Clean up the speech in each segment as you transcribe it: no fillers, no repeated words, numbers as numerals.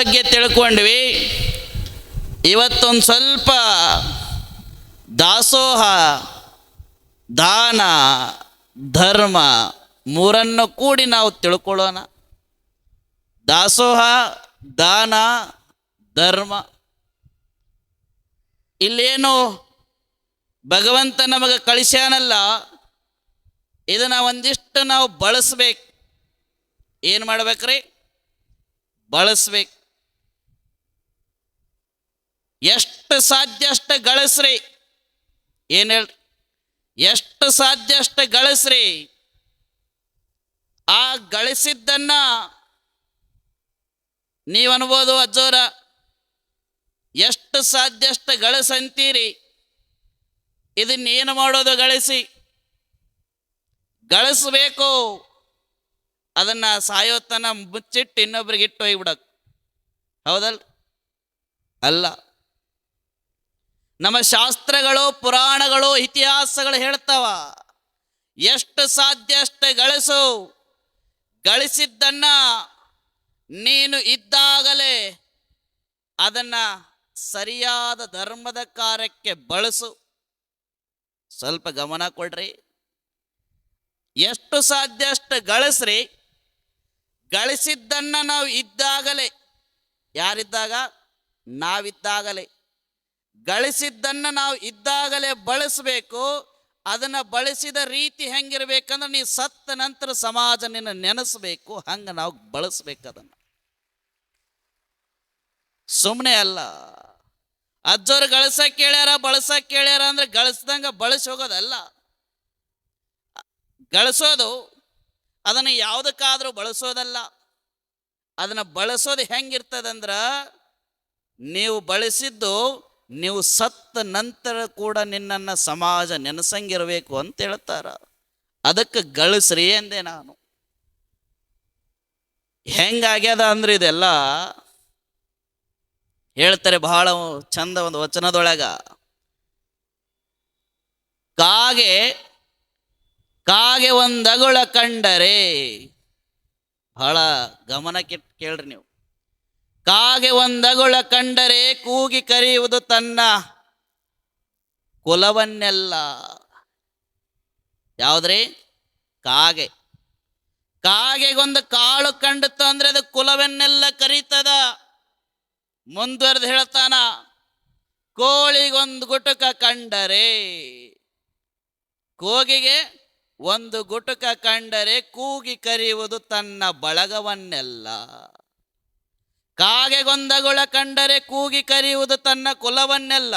ಬಗ್ಗೆ ತಿಳ್ಕೊಂಡ್ವಿ. ಇವತ್ತೊಂದು ಸ್ವಲ್ಪ ದಾಸೋಹ, ದಾನ, ಧರ್ಮ ಮೂರನ್ನು ಕೂಡಿ ನಾವು ತಿಳ್ಕೊಳ್ಳೋಣ. ದಾಸೋಹ, ದಾನ, ಧರ್ಮ. ಇಲ್ಲೇನು ಭಗವಂತ ನಮಗೆ ಕಳಿಸ್ಯಾನಲ್ಲ, ಇದನ್ನು ಒಂದಿಷ್ಟು ನಾವು ಬಳಸ್ಬೇಕು. ಏನು ಮಾಡ್ಬೇಕ್ರಿ? ಬಳಸ್ಬೇಕು. ಎಷ್ಟು ಸಾಧ್ಯ ಅಷ್ಟು ಗಳಿಸ್ರಿ. ಏನು ಹೇಳ್ರಿ? ಎಷ್ಟು ಸಾಧ್ಯ ಅಷ್ಟು ಗಳಿಸ್ರಿ. ಆ ಗಳಿಸಿದ್ದನ್ನ ನೀವು ಅನ್ಬೋದು, ಅಜ್ಜೋರ ಎಷ್ಟು ಸಾಧ್ಯ ಅಷ್ಟು ಗಳಿಸಂತೀರಿ, ಇದನ್ನೇನು ಮಾಡೋದು? ಗಳಿಸಬೇಕು. ಅದನ್ನು ಸಾಯೋತನ ಮುಚ್ಚಿಟ್ಟು ಇನ್ನೊಬ್ರಿಗೆ ಇಟ್ಟು ಹೋಗ್ಬಿಡೋದು. ಹೌದಲ್ಲ? ಅಲ್ಲ. ನಮ್ಮ ಶಾಸ್ತ್ರಗಳು, ಪುರಾಣಗಳು, ಇತಿಹಾಸಗಳು ಹೇಳ್ತಾವ, ಎಷ್ಟು ಸಾಧ್ಯ ಅಷ್ಟು ಗಳಿಸು. ಗಳಿಸಿದ್ದನ್ನ ನೀನು ಇದ್ದಾಗಲೇ ಅದನ್ನು ಸರಿಯಾದ ಧರ್ಮದ ಕಾರ್ಯಕ್ಕೆ ಬಳಸು. ಸ್ವಲ್ಪ ಗಮನ ಕೊಡ್ರಿ. ಎಷ್ಟು ಸಾಧ್ಯ ಅಷ್ಟು ಗಳಿಸ್ರಿ. ಗಳಿಸಿದ್ದನ್ನು ನಾವು ಇದ್ದಾಗಲೇ, ಯಾರಿದ್ದಾಗ? ನಾವಿದ್ದಾಗಲೇ. ಗಳಿಸಿದ್ದನ್ನು ನಾವು ಇದ್ದಾಗಲೇ ಬಳಸಬೇಕು. ಅದನ್ನು ಬಳಸಿದ ರೀತಿ ಹೆಂಗಿರ್ಬೇಕಂದ್ರೆ, ನೀ ಸತ್ತ ನಂತರ ಸಮಾಜ ನಿನ್ನ ನೆನೆಸ್ಬೇಕು, ಹಂಗೆ ನಾವು ಬಳಸ್ಬೇಕು. ಅದನ್ನು ಸುಮ್ಮನೆ ಅಲ್ಲ. ಅಜ್ಜೋರು ಗಳಿಸಕ್ಕೆ ಹೇಳ್ಯಾರ, ಬಳಸಕ್ಕೆ ಹೇಳ್ಯಾರ ಅಂದ್ರೆ ಗಳಿಸ್ದಂಗೆ ಬಳಸಿ ಹೋಗೋದಲ್ಲ. ಗಳಿಸೋದು ಅದನ್ನು ಯಾವುದಕ್ಕಾದರೂ ಬಳಸೋದಲ್ಲ. ಅದನ್ನು ಬಳಸೋದು ಹೆಂಗಿರ್ತದಂದ್ರೆ, ನೀವು ಬಳಸಿದ್ದು ನೀವು ಸತ್ತ ನಂತರ ಕೂಡ ನಿನ್ನನ್ನು ಸಮಾಜ ನೆನೆಸಂಗಿರಬೇಕು ಅಂತ ಹೇಳ್ತಾರ. ಅದಕ್ಕೆ ಗಳಿಸ್ರಿ ಎಂದೆ ನಾನು. ಹೆಂಗಾಗ್ಯದ ಅಂದ್ರೆ ಇದೆಲ್ಲ ಹೇಳ್ತಾರೆ ಬಹಳ ಚಂದ ಒಂದು ವಚನದೊಳಗ. ಕಾಗೆ ಒಂದಗುಳ ಕಂಡರೆ, ಬಹಳ ಗಮನಕ್ಕಿಟ್ಟು ಕೇಳ್ರಿ ನೀವು. ಕಾಗೆ ಒಂದಗುಳ ಕಂಡರೆ ಕೂಗಿ ಕರೆಯುವುದು ತನ್ನ ಕುಲವನ್ನೆಲ್ಲ. ಯಾವುದ್ರಿ? ಕಾಗೆ. ಕಾಗೆಗೊಂದು ಕಾಳು ಕಂಡಿತು ಅಂದ್ರೆ ಅದು ಕುಲವನ್ನೆಲ್ಲ ಕರೀತದ. ಮುಂದುವರೆದು ಹೇಳ್ತಾನ, ಕೋಳಿಗೊಂದು ಗುಟುಕ ಕಂಡರೆ, ಕೋಗಿಗೆ ಒಂದು ಗುಟುಕ ಕಂಡರೆ ಕೂಗಿ ಕರೆಯುವುದು ತನ್ನ ಬಳಗವನ್ನೆಲ್ಲ. ಕಾಗೆಗೊಂದಗುಳ ಕಂಡರೆ ಕೂಗಿ ಕರೆಯುವುದು ತನ್ನ ಕುಲವನ್ನೆಲ್ಲ.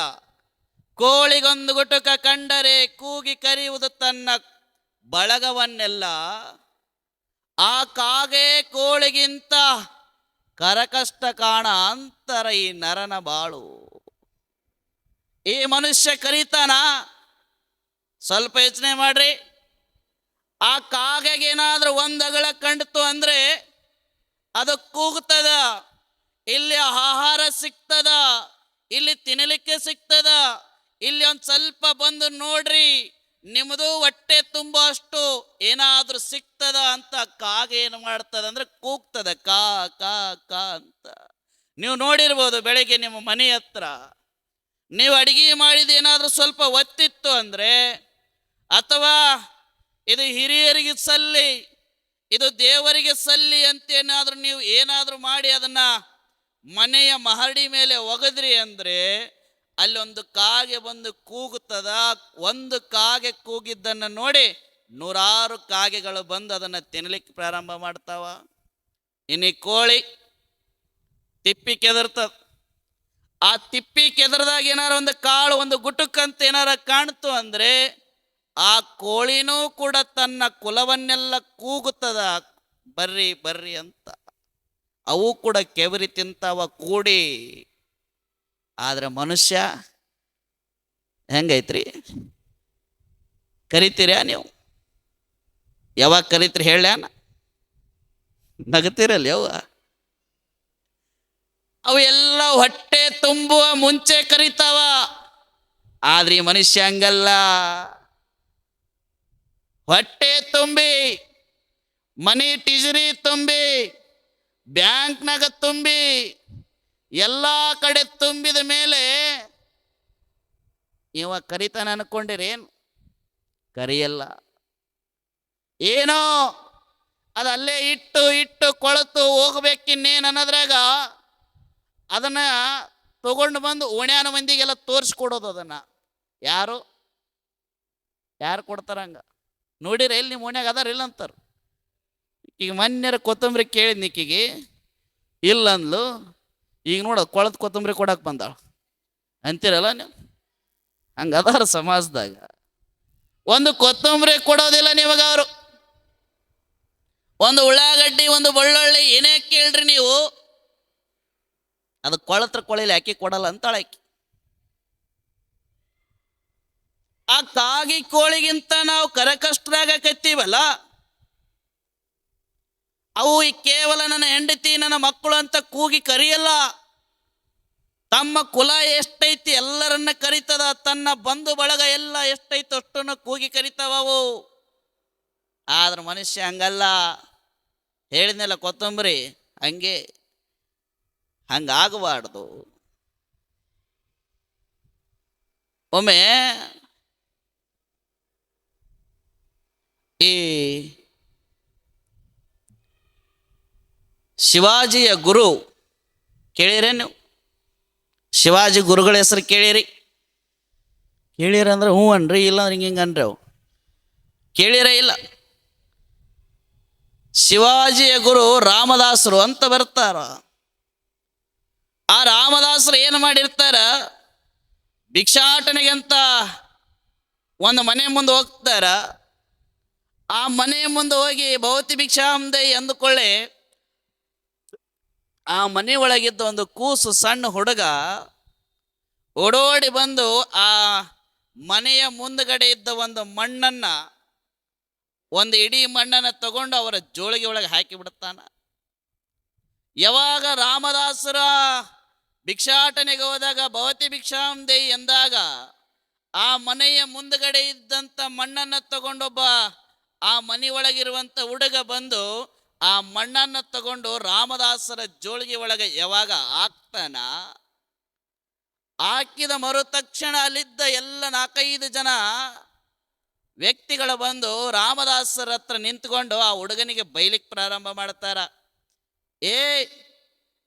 ಕೋಳಿಗೊಂದು ಗುಟುಕ ಕಂಡರೆ ಕೂಗಿ ಕರೆಯುವುದು ತನ್ನ ಬಳಗವನ್ನೆಲ್ಲ. ಆ ಕಾಗೆ ಕೋಳಿಗಿಂತ ಕರಕಷ್ಟ ಕಾಣ ಅಂತರ ಈ ನರನ ಬಾಳು. ಈ ಮನುಷ್ಯ ಕರೀತಾನ? ಸ್ವಲ್ಪ ಯೋಚನೆ ಮಾಡ್ರಿ. ಆ ಕಾಗೆಗೇನಾದ್ರೂ ಒಂದಗಳ ಕಂಡಿತು ಅಂದ್ರೆ ಅದು ಕೂಗ್ತದ, ಇಲ್ಲಿ ಆಹಾರ ಸಿಗ್ತದ, ಇಲ್ಲಿ ತಿನ್ನಲಿಕ್ಕೆ ಸಿಗ್ತದ, ಇಲ್ಲಿ ಒಂದು ಸ್ವಲ್ಪ ಬಂದು ನೋಡ್ರಿ, ನಿಮ್ಮದು ಹೊಟ್ಟೆ ತುಂಬ ಅಷ್ಟು ಏನಾದ್ರೂ ಸಿಗ್ತದ ಅಂತ ಕಾಗೆ ಏನು ಮಾಡ್ತದ ಅಂದ್ರೆ ಕೂಗ್ತದ, ಕಾ ಕಾ ಕಾ ಅಂತ. ನೀವು ನೋಡಿರ್ಬೋದು, ಬೆಳಿಗ್ಗೆ ನಿಮ್ಮ ಮನೆ ಹತ್ರ ನೀವು ಅಡಿಗೆ ಮಾಡಿದ ಏನಾದ್ರೂ ಸ್ವಲ್ಪ ಒತ್ತಿತ್ತು ಅಂದ್ರೆ, ಅಥವಾ ಇದು ಹಿರಿಯರಿಗೆ ಸಲ್ಲಿ, ಇದು ದೇವರಿಗೆ ಸಲ್ಲಿ ಅಂತ ನೀವು ಏನಾದ್ರೂ ಮಾಡಿ ಅದನ್ನ ಮನೆಯ ಮಹಡಿ ಮೇಲೆ ಒಗದ್ರಿ ಅಂದ್ರೆ ಅಲ್ಲೊಂದು ಕಾಗೆ ಬಂದು ಕೂಗುತ್ತದ. ಒಂದು ಕಾಗೆ ಕೂಗಿದ್ದನ್ನು ನೋಡಿ ನೂರಾರು ಕಾಗೆಗಳು ಬಂದು ಅದನ್ನು ತಿನ್ನಲಿಕ್ಕೆ ಪ್ರಾರಂಭ ಮಾಡ್ತಾವ. ಇನ್ನು ಕೋಳಿ ತಿಪ್ಪಿ ಕೆದರ್ತದ. ಆ ತಿಪ್ಪಿ ಕೆದರ್ದಾಗ ಏನಾರ ಒಂದು ಕಾಳು, ಒಂದು ಗುಟುಕಂತ ಏನಾರ ಕಾಣ್ತು ಅಂದ್ರೆ ಆ ಕೋಳಿನೂ ಕೂಡ ತನ್ನ ಕುಲವನ್ನೆಲ್ಲ ಕೂಗುತ್ತದ, ಬರ್ರಿ ಬರ್ರಿ ಅಂತ. ಅವು ಕೂಡ ಕೆವರಿ ತಿಂತಾವ ಕೂಡಿ. ಆದ್ರೆ ಮನುಷ್ಯ ಹೆಂಗೈತ್ರಿ? ಕರಿತೀರ್ಯಾ ನೀವು? ಯಾವಾಗ ಕರಿತೀರಿ ಹೇಳ್ಯಾನ? ನಗತಿರಲ್ಲ ಯವ್ವ. ಅವು ಎಲ್ಲ ಹೊಟ್ಟೆ ತುಂಬುವ ಮುಂಚೆ ಕರಿತಾವ. ಆದ್ರೆ ಈ ಮನುಷ್ಯ ಹಂಗಲ್ಲ. ಹೊಟ್ಟೆ ತುಂಬಿ, ಮನಿ ಟಿಜರಿ ತುಂಬಿ, ಬ್ಯಾಂಕ್ನಾಗ ತುಂಬಿ, ಎಲ್ಲ ಕಡೆ ತುಂಬಿದ ಮೇಲೆ ಇವ ಕರಿತಾನೆ ಅನ್ಕೊಂಡಿರೇನು? ಕರಿಯಲ್ಲ. ಏನೋ ಅದು ಅಲ್ಲೇ ಇಟ್ಟು ಇಟ್ಟು ಕೊಳತು ಹೋಗ್ಬೇಕಿನ್ನೇನು ಅನ್ನೋದ್ರಾಗ ಅದನ್ನ ತಗೊಂಡು ಬಂದು ಓಣ್ಯಾನ ಮಂದಿಗೆಲ್ಲ ತೋರಿಸ್ಕೊಡೋದು. ಅದನ್ನ ಯಾರು ಯಾರು ಕೊಡ್ತಾರ? ಹಂಗ ನೋಡಿರ ಎಲ್ಲಿ ನಿಮ್ಮ ಓಣ್ಯಾಗ ಅದಾರ ಇಲ್ಲ ಅಂತಾರ. ಈಗ ಮೊನ್ನೆರ ಕೊತ್ತಂಬರಿ ಕೇಳಿದ್ನಿಕ್ಕಿಗೆ ಇಲ್ಲ ಅಂದ್ಲು. ಈಗ ನೋಡ ಕೊಳತ್ ಕೊತ್ತಂಬರಿ ಕೊಡಕ್ಕೆ ಬಂದಾಳ ಅಂತೀರಲ್ಲ ನೀವು. ಹಂಗೆ ಅದಾರ ಸಮಾಜದಾಗ. ಒಂದು ಕೊತ್ತಂಬರಿ ಕೊಡೋದಿಲ್ಲ ನಿಮಗೆ ಅವರು. ಒಂದು ಉಳ್ಳಾಗಡ್ಡಿ, ಒಂದು ಬೆಳ್ಳುಳ್ಳಿ ಏನೇ ಕೇಳ್ರಿ ನೀವು, ಅದು ಕೊಳತ್ರ ಕೊಳಿಲಿ ಅಕ್ಕಿ ಕೊಡಲ್ಲ ಅಂತಾಳ ಆಕಿ. ಆ ಕಾಗಿ ಕೋಳಿಗಿಂತ ನಾವು ಕರಕಷ್ಟರಾಗ ಕತ್ತೀವಲ್ಲ, ಅವು ಈ ಕೇವಲ ನನ್ನ ಹೆಂಡತಿ ನನ್ನ ಮಕ್ಕಳು ಅಂತ ಕೂಗಿ ಕರಿಯಲ್ಲ. ತಮ್ಮ ಕುಲ ಎಷ್ಟೈತಿ ಎಲ್ಲರನ್ನ ಕರಿತದ. ತನ್ನ ಬಂಧು ಬಳಗ ಎಲ್ಲ ಎಷ್ಟೈತಿ ಅಷ್ಟನ್ನು ಕೂಗಿ ಕರಿತಾವವು. ಆದ್ರೆ ಮನುಷ್ಯ ಹಂಗಲ್ಲ. ಹೇಳಿದ್ನೆಲ್ಲ ಕೊತ್ತಂಬರಿ ಹಂಗೆ, ಹಂಗಾಗಬಾರ್ದು. ಒಮ್ಮೆ ಈ ಶಿವಾಜಿಯ ಗುರು ಕೇಳಿರೇ ನೀವು? ಶಿವಾಜಿ ಗುರುಗಳ ಹೆಸರು ಕೇಳಿರಿ? ಕೇಳಿರಂದ್ರೆ ಹ್ಞೂ ಅನ್ರಿ, ಇಲ್ಲ ಅಂದ್ರೆ ಹಿಂಗೆ ಅನ್ರಿ. ಅವು ಕೇಳಿರ ಇಲ್ಲ? ಶಿವಾಜಿಯ ಗುರು ರಾಮದಾಸರು ಅಂತ ಬರ್ತಾರ. ಆ ರಾಮದಾಸರು ಏನು ಮಾಡಿರ್ತಾರ, ಭಿಕ್ಷಾಟನೆಗೆ ಅಂತ ಒಂದು ಮನೆ ಮುಂದೆ ಹೋಗ್ತಾರ. ಆ ಮನೆ ಮುಂದೆ ಹೋಗಿ ಭವತಿ ಭಿಕ್ಷಾಂದೈ ಅಂದುಕೊಳ್ಳಿ. ಆ ಮನೆ ಒಳಗಿದ್ದ ಒಂದು ಕೂಸು ಸಣ್ಣ ಹುಡುಗ ಓಡೋಡಿ ಬಂದು ಆ ಮನೆಯ ಮುಂದ್ಗಡೆ ಇದ್ದ ಒಂದು ಮಣ್ಣನ್ನ, ಒಂದು ಇಡೀ ಮಣ್ಣನ್ನು ತಗೊಂಡು ಅವರ ಜೋಳಿಗೆ ಒಳಗೆ ಹಾಕಿ ಬಿಡುತ್ತಾನ. ಯಾವಾಗ ರಾಮದಾಸರ ಭಿಕ್ಷಾಟನೆಗೆ ಹೋದಾಗ ಭವತಿ ಭಿಕ್ಷಾಂದೈ ಎಂದಾಗ ಆ ಮನೆಯ ಮುಂದ್ಗಡೆ ಇದ್ದಂಥ ಮಣ್ಣನ್ನು ತಗೊಂಡೊಬ್ಬ ಆ ಮನೆ ಒಳಗಿರುವಂಥ ಹುಡುಗ ಬಂದು ಆ ಮಣ್ಣನ್ನು ತಗೊಂಡು ರಾಮದಾಸರ ಜೋಳಿಗೆ ಒಳಗೆ ಯಾವಾಗ ಹಾಕ್ತಾನ, ಹಾಕಿದ ಮರು ತಕ್ಷಣ ಅಲ್ಲಿದ್ದ ಎಲ್ಲ 4-5 ಜನ ವ್ಯಕ್ತಿಗಳು ಬಂದು ರಾಮದಾಸರ ಹತ್ರ ನಿಂತ್ಕೊಂಡು ಆ ಹುಡುಗನಿಗೆ ಬೈಲಿಕ್ಕೆ ಪ್ರಾರಂಭ ಮಾಡ್ತಾರ.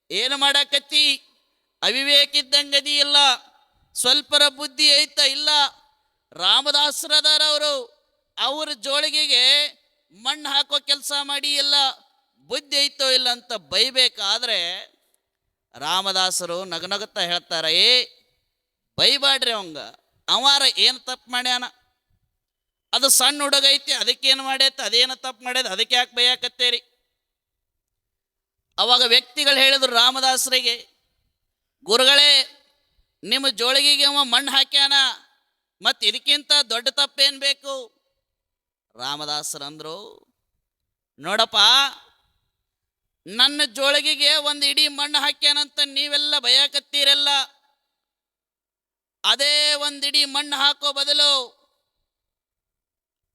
ಏನು ಮಾಡಕತ್ತಿ? ಅವಿವೇಕಿದ್ದಂಗದಿ ಇಲ್ಲ, ಸ್ವಲ್ಪರ ಬುದ್ಧಿ ಐತ ಇಲ್ಲ. ರಾಮದಾಸರದಾರ ಅವರು, ಅವ್ರ ಜೋಳಿಗೆಗೆ ಮಣ್ಣು ಹಾಕೋ ಕೆಲಸ ಮಾಡಿ ಇಲ್ಲ, ಬುದ್ಧಿ ಐತೋ ಇಲ್ಲ ಅಂತ ಬೈಬೇಕಾದ್ರೆ ರಾಮದಾಸರು ನಗನಗುತ್ತಾ ಹೇಳ್ತಾರ, ಬೈಬಾಡ್ರಿ ಅವಂಗ, ಅವಾರ ಏನು ತಪ್ಪು ಮಾಡ್ಯಾನ? ಅದು ಸಣ್ಣ ಹುಡುಗ ಐತಿ, ಅದಕ್ಕೇನು ಮಾಡ್ಯೈತೆ? ಅದೇನು ತಪ್ಪು ಮಾಡ್ಯದ, ಅದಕ್ಕೆ ಯಾಕೆ ಬೈಯಾಕತ್ತೇರಿ? ಅವಾಗ ವ್ಯಕ್ತಿಗಳು ಹೇಳಿದ್ರು ರಾಮದಾಸರಿಗೆ, ಗುರುಗಳೇ ನಿಮ್ಮ ಜೋಳಿಗೆಗೆ ಅವ ಮಣ್ಣು ಹಾಕ್ಯಾನ, ಮತ್ತು ಇದಕ್ಕಿಂತ ದೊಡ್ಡ ತಪ್ಪೇನು ಬೇಕು? ರಾಮದಾಸರಂದ್ರು, ನೋಡಪ್ಪ, ನನ್ನ ಜೋಳಿಗೆಗೆ ಒಂದು ಇಡೀ ಮಣ್ಣು ಹಾಕ್ಯಾನಂತ ನೀವೆಲ್ಲ ಬಯಕತ್ತೀರಲ್ಲ, ಅದೇ ಒಂದಿಡೀ ಮಣ್ಣು ಹಾಕೋ ಬದಲು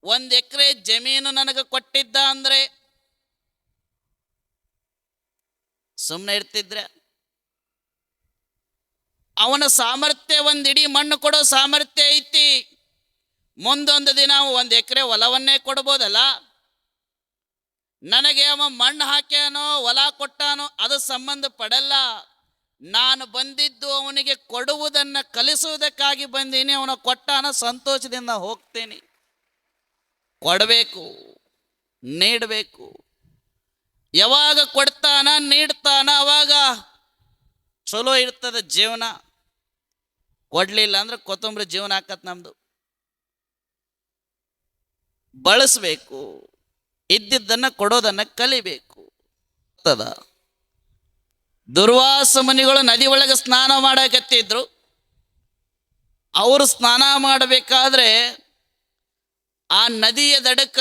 1 ಎಕರೆ ಜಮೀನು ನನಗೆ ಕೊಟ್ಟಿದ್ದ ಅಂದ್ರೆ ಸುಮ್ಮನೆ ಇರ್ತಿದ್ರೆ? ಅವನ ಸಾಮರ್ಥ್ಯ ಒಂದಿಡೀ ಮಣ್ಣು ಕೊಡೋ ಸಾಮರ್ಥ್ಯ ಐತಿ. ಮುಂದೊಂದು ದಿನ 1 ಎಕರೆ ಹೊಲವನ್ನೇ ಕೊಡ್ಬೋದಲ್ಲ. ನನಗೆ ಅವ ಮಣ್ಣು ಹಾಕ್ಯಾನೋ ಹೊಲ ಕೊಟ್ಟಾನೋ ಅದು ಸಂಬಂಧ ಪಡಲ್ಲ. ನಾನು ಬಂದಿದ್ದು ಅವನಿಗೆ ಕೊಡುವುದನ್ನು ಕಲಿಸುವುದಕ್ಕಾಗಿ ಬಂದೀನಿ. ಅವನ ಕೊಟ್ಟಾನ, ಸಂತೋಷದಿಂದ ಹೋಗ್ತೇನೆ. ಕೊಡಬೇಕು, ನೀಡಬೇಕು. ಯಾವಾಗ ಕೊಡ್ತಾನ ನೀಡ್ತಾನ ಅವಾಗ ಚಲೋ ಇರ್ತದೆ ಜೀವನ. ಕೊಡ್ಲಿಲ್ಲ ಅಂದ್ರೆ ಕೊತ್ತಂಬರಿ ಜೀವನ ಆಕತ್ ನಮ್ದು. ಬಳಸಬೇಕು, ಇದ್ದಿದ್ದನ್ನು ಕೊಡೋದನ್ನು ಕಲಿಬೇಕು. ದುರ್ವಾಸ ಮುನಿಗಳು ನದಿ ಒಳಗೆ ಸ್ನಾನ ಮಾಡಕತ್ತಿದ್ರು. ಅವರು ಸ್ನಾನ ಮಾಡಬೇಕಾದ್ರೆ ಆ ನದಿಯ ದಡಕ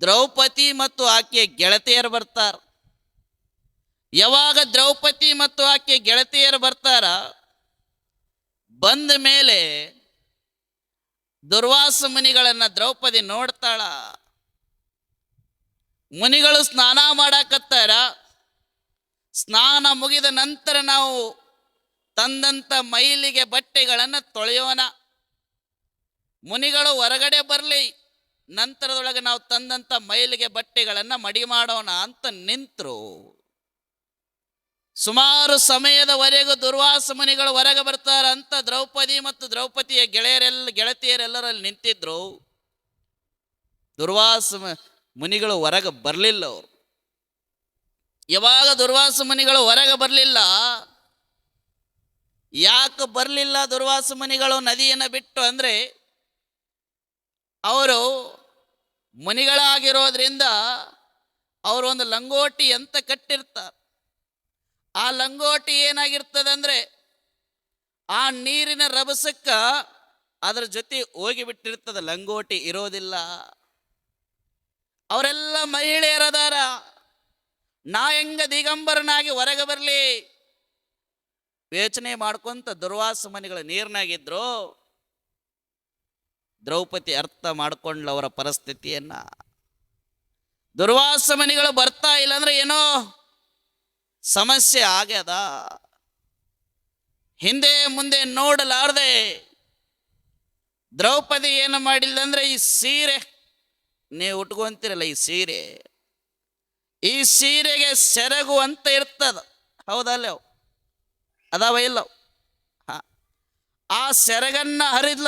ದ್ರೌಪದಿ ಮತ್ತು ಆಕೆಯ ಗೆಳತಿಯರು ಬರ್ತಾರ. ಯಾವಾಗ ದ್ರೌಪದಿ ಮತ್ತು ಆಕೆಯ ಗೆಳತಿಯರು ಬರ್ತಾರ, ಬಂದ ಮೇಲೆ ದುರ್ವಾಸ ಮುನಿಗಳನ್ನ ದ್ರೌಪದಿ ನೋಡ್ತಾಳ. ಮುನಿಗಳು ಸ್ನಾನ ಮಾಡಾಕತ್ತಾರ. ಸ್ನಾನ ಮುಗಿದ ನಂತರ ನಾವು ತಂದಂಥ ಮೈಲಿಗೆ ಬಟ್ಟೆಗಳನ್ನು ತೊಳೆಯೋಣ. ಮುನಿಗಳು ಹೊರಗಡೆ ಬರಲಿ, ನಂತರದೊಳಗೆ ನಾವು ತಂದಂಥ ಮೈಲಿಗೆ ಬಟ್ಟೆಗಳನ್ನು ಮಡಿ ಮಾಡೋಣ ಅಂತ ನಿಂತರು. ಸುಮಾರು ಸಮಯದವರೆಗೂ ದುರ್ವಾಸ ಮುನಿಗಳು ಹೊರಗೆ ಬರ್ತಾರಂತ ದ್ರೌಪದಿ ಮತ್ತು ದ್ರೌಪದಿಯ ಗೆಳತಿಯರೆಲ್ಲರಲ್ಲಿ ನಿಂತಿದ್ರು. ದುರ್ವಾಸ ಮುನಿಗಳು ಹೊರಗೆ ಬರಲಿಲ್ಲ. ಅವರು ಯಾವಾಗ ದುರ್ವಾಸ ಮುನಿಗಳು ಹೊರಗೆ ಬರಲಿಲ್ಲ, ಯಾಕೆ ಬರಲಿಲ್ಲ ದುರ್ವಾಸ ಮುನಿಗಳು ನದಿಯನ್ನು ಬಿಟ್ಟು ಅಂದರೆ, ಅವರು ಮುನಿಗಳಾಗಿರೋದ್ರಿಂದ ಅವರು ಒಂದು ಲಂಗೋಟಿ ಅಂತ ಕಟ್ಟಿರ್ತಾರೆ. ಆ ಲಂಗೋಟಿ ಏನಾಗಿರ್ತದಂದ್ರೆ ಆ ನೀರಿನ ರಭಸಕ್ಕ ಅದರ ಜೊತೆ ಹೋಗಿಬಿಟ್ಟಿರ್ತದೆ, ಲಂಗೋಟಿ ಇರೋದಿಲ್ಲ. ಅವರೆಲ್ಲ ಮಹಿಳೆಯರದಾರ, ನಾ ಹೆಂಗ ದಿಗಂಬರನಾಗಿ ಹೊರಗೆ ಬರಲಿ ಯೋಚನೆ ಮಾಡ್ಕೊಂತ ದುರ್ವಾಸ ಮುನಿಗಳು ನೀರಿನಾಗಿದ್ರು. ದ್ರೌಪದಿ ಅರ್ಥ ಮಾಡ್ಕೊಂಡ್ಲ ಅವರ ಪರಿಸ್ಥಿತಿಯನ್ನ. ದುರ್ವಾಸ ಮುನಿಗಳು ಬರ್ತಾ ಇಲ್ಲ ಅಂದ್ರೆ ಏನೋ ಸಮಸ್ಯೆ ಆಗ್ಯದ. ಹಿಂದೆ ಮುಂದೆ ನೋಡಲಾರ್ದೆ ದ್ರೌಪದಿ ಏನು ಮಾಡಿಲ್ಲಂದ್ರೆ, ಈ ಸೀರೆ ನೀವು ಉಟ್ಕೊಂತೀರಲ್ಲ, ಈ ಸೀರೆಗೆ ಸೆರಗು ಅಂತ ಇರ್ತದ, ಹೌದಲ್ಲ? ಅದಾವ ಇಲ್ಲ? ಆ ಸೆರಗನ್ನ ಹರಿದ್ಲ.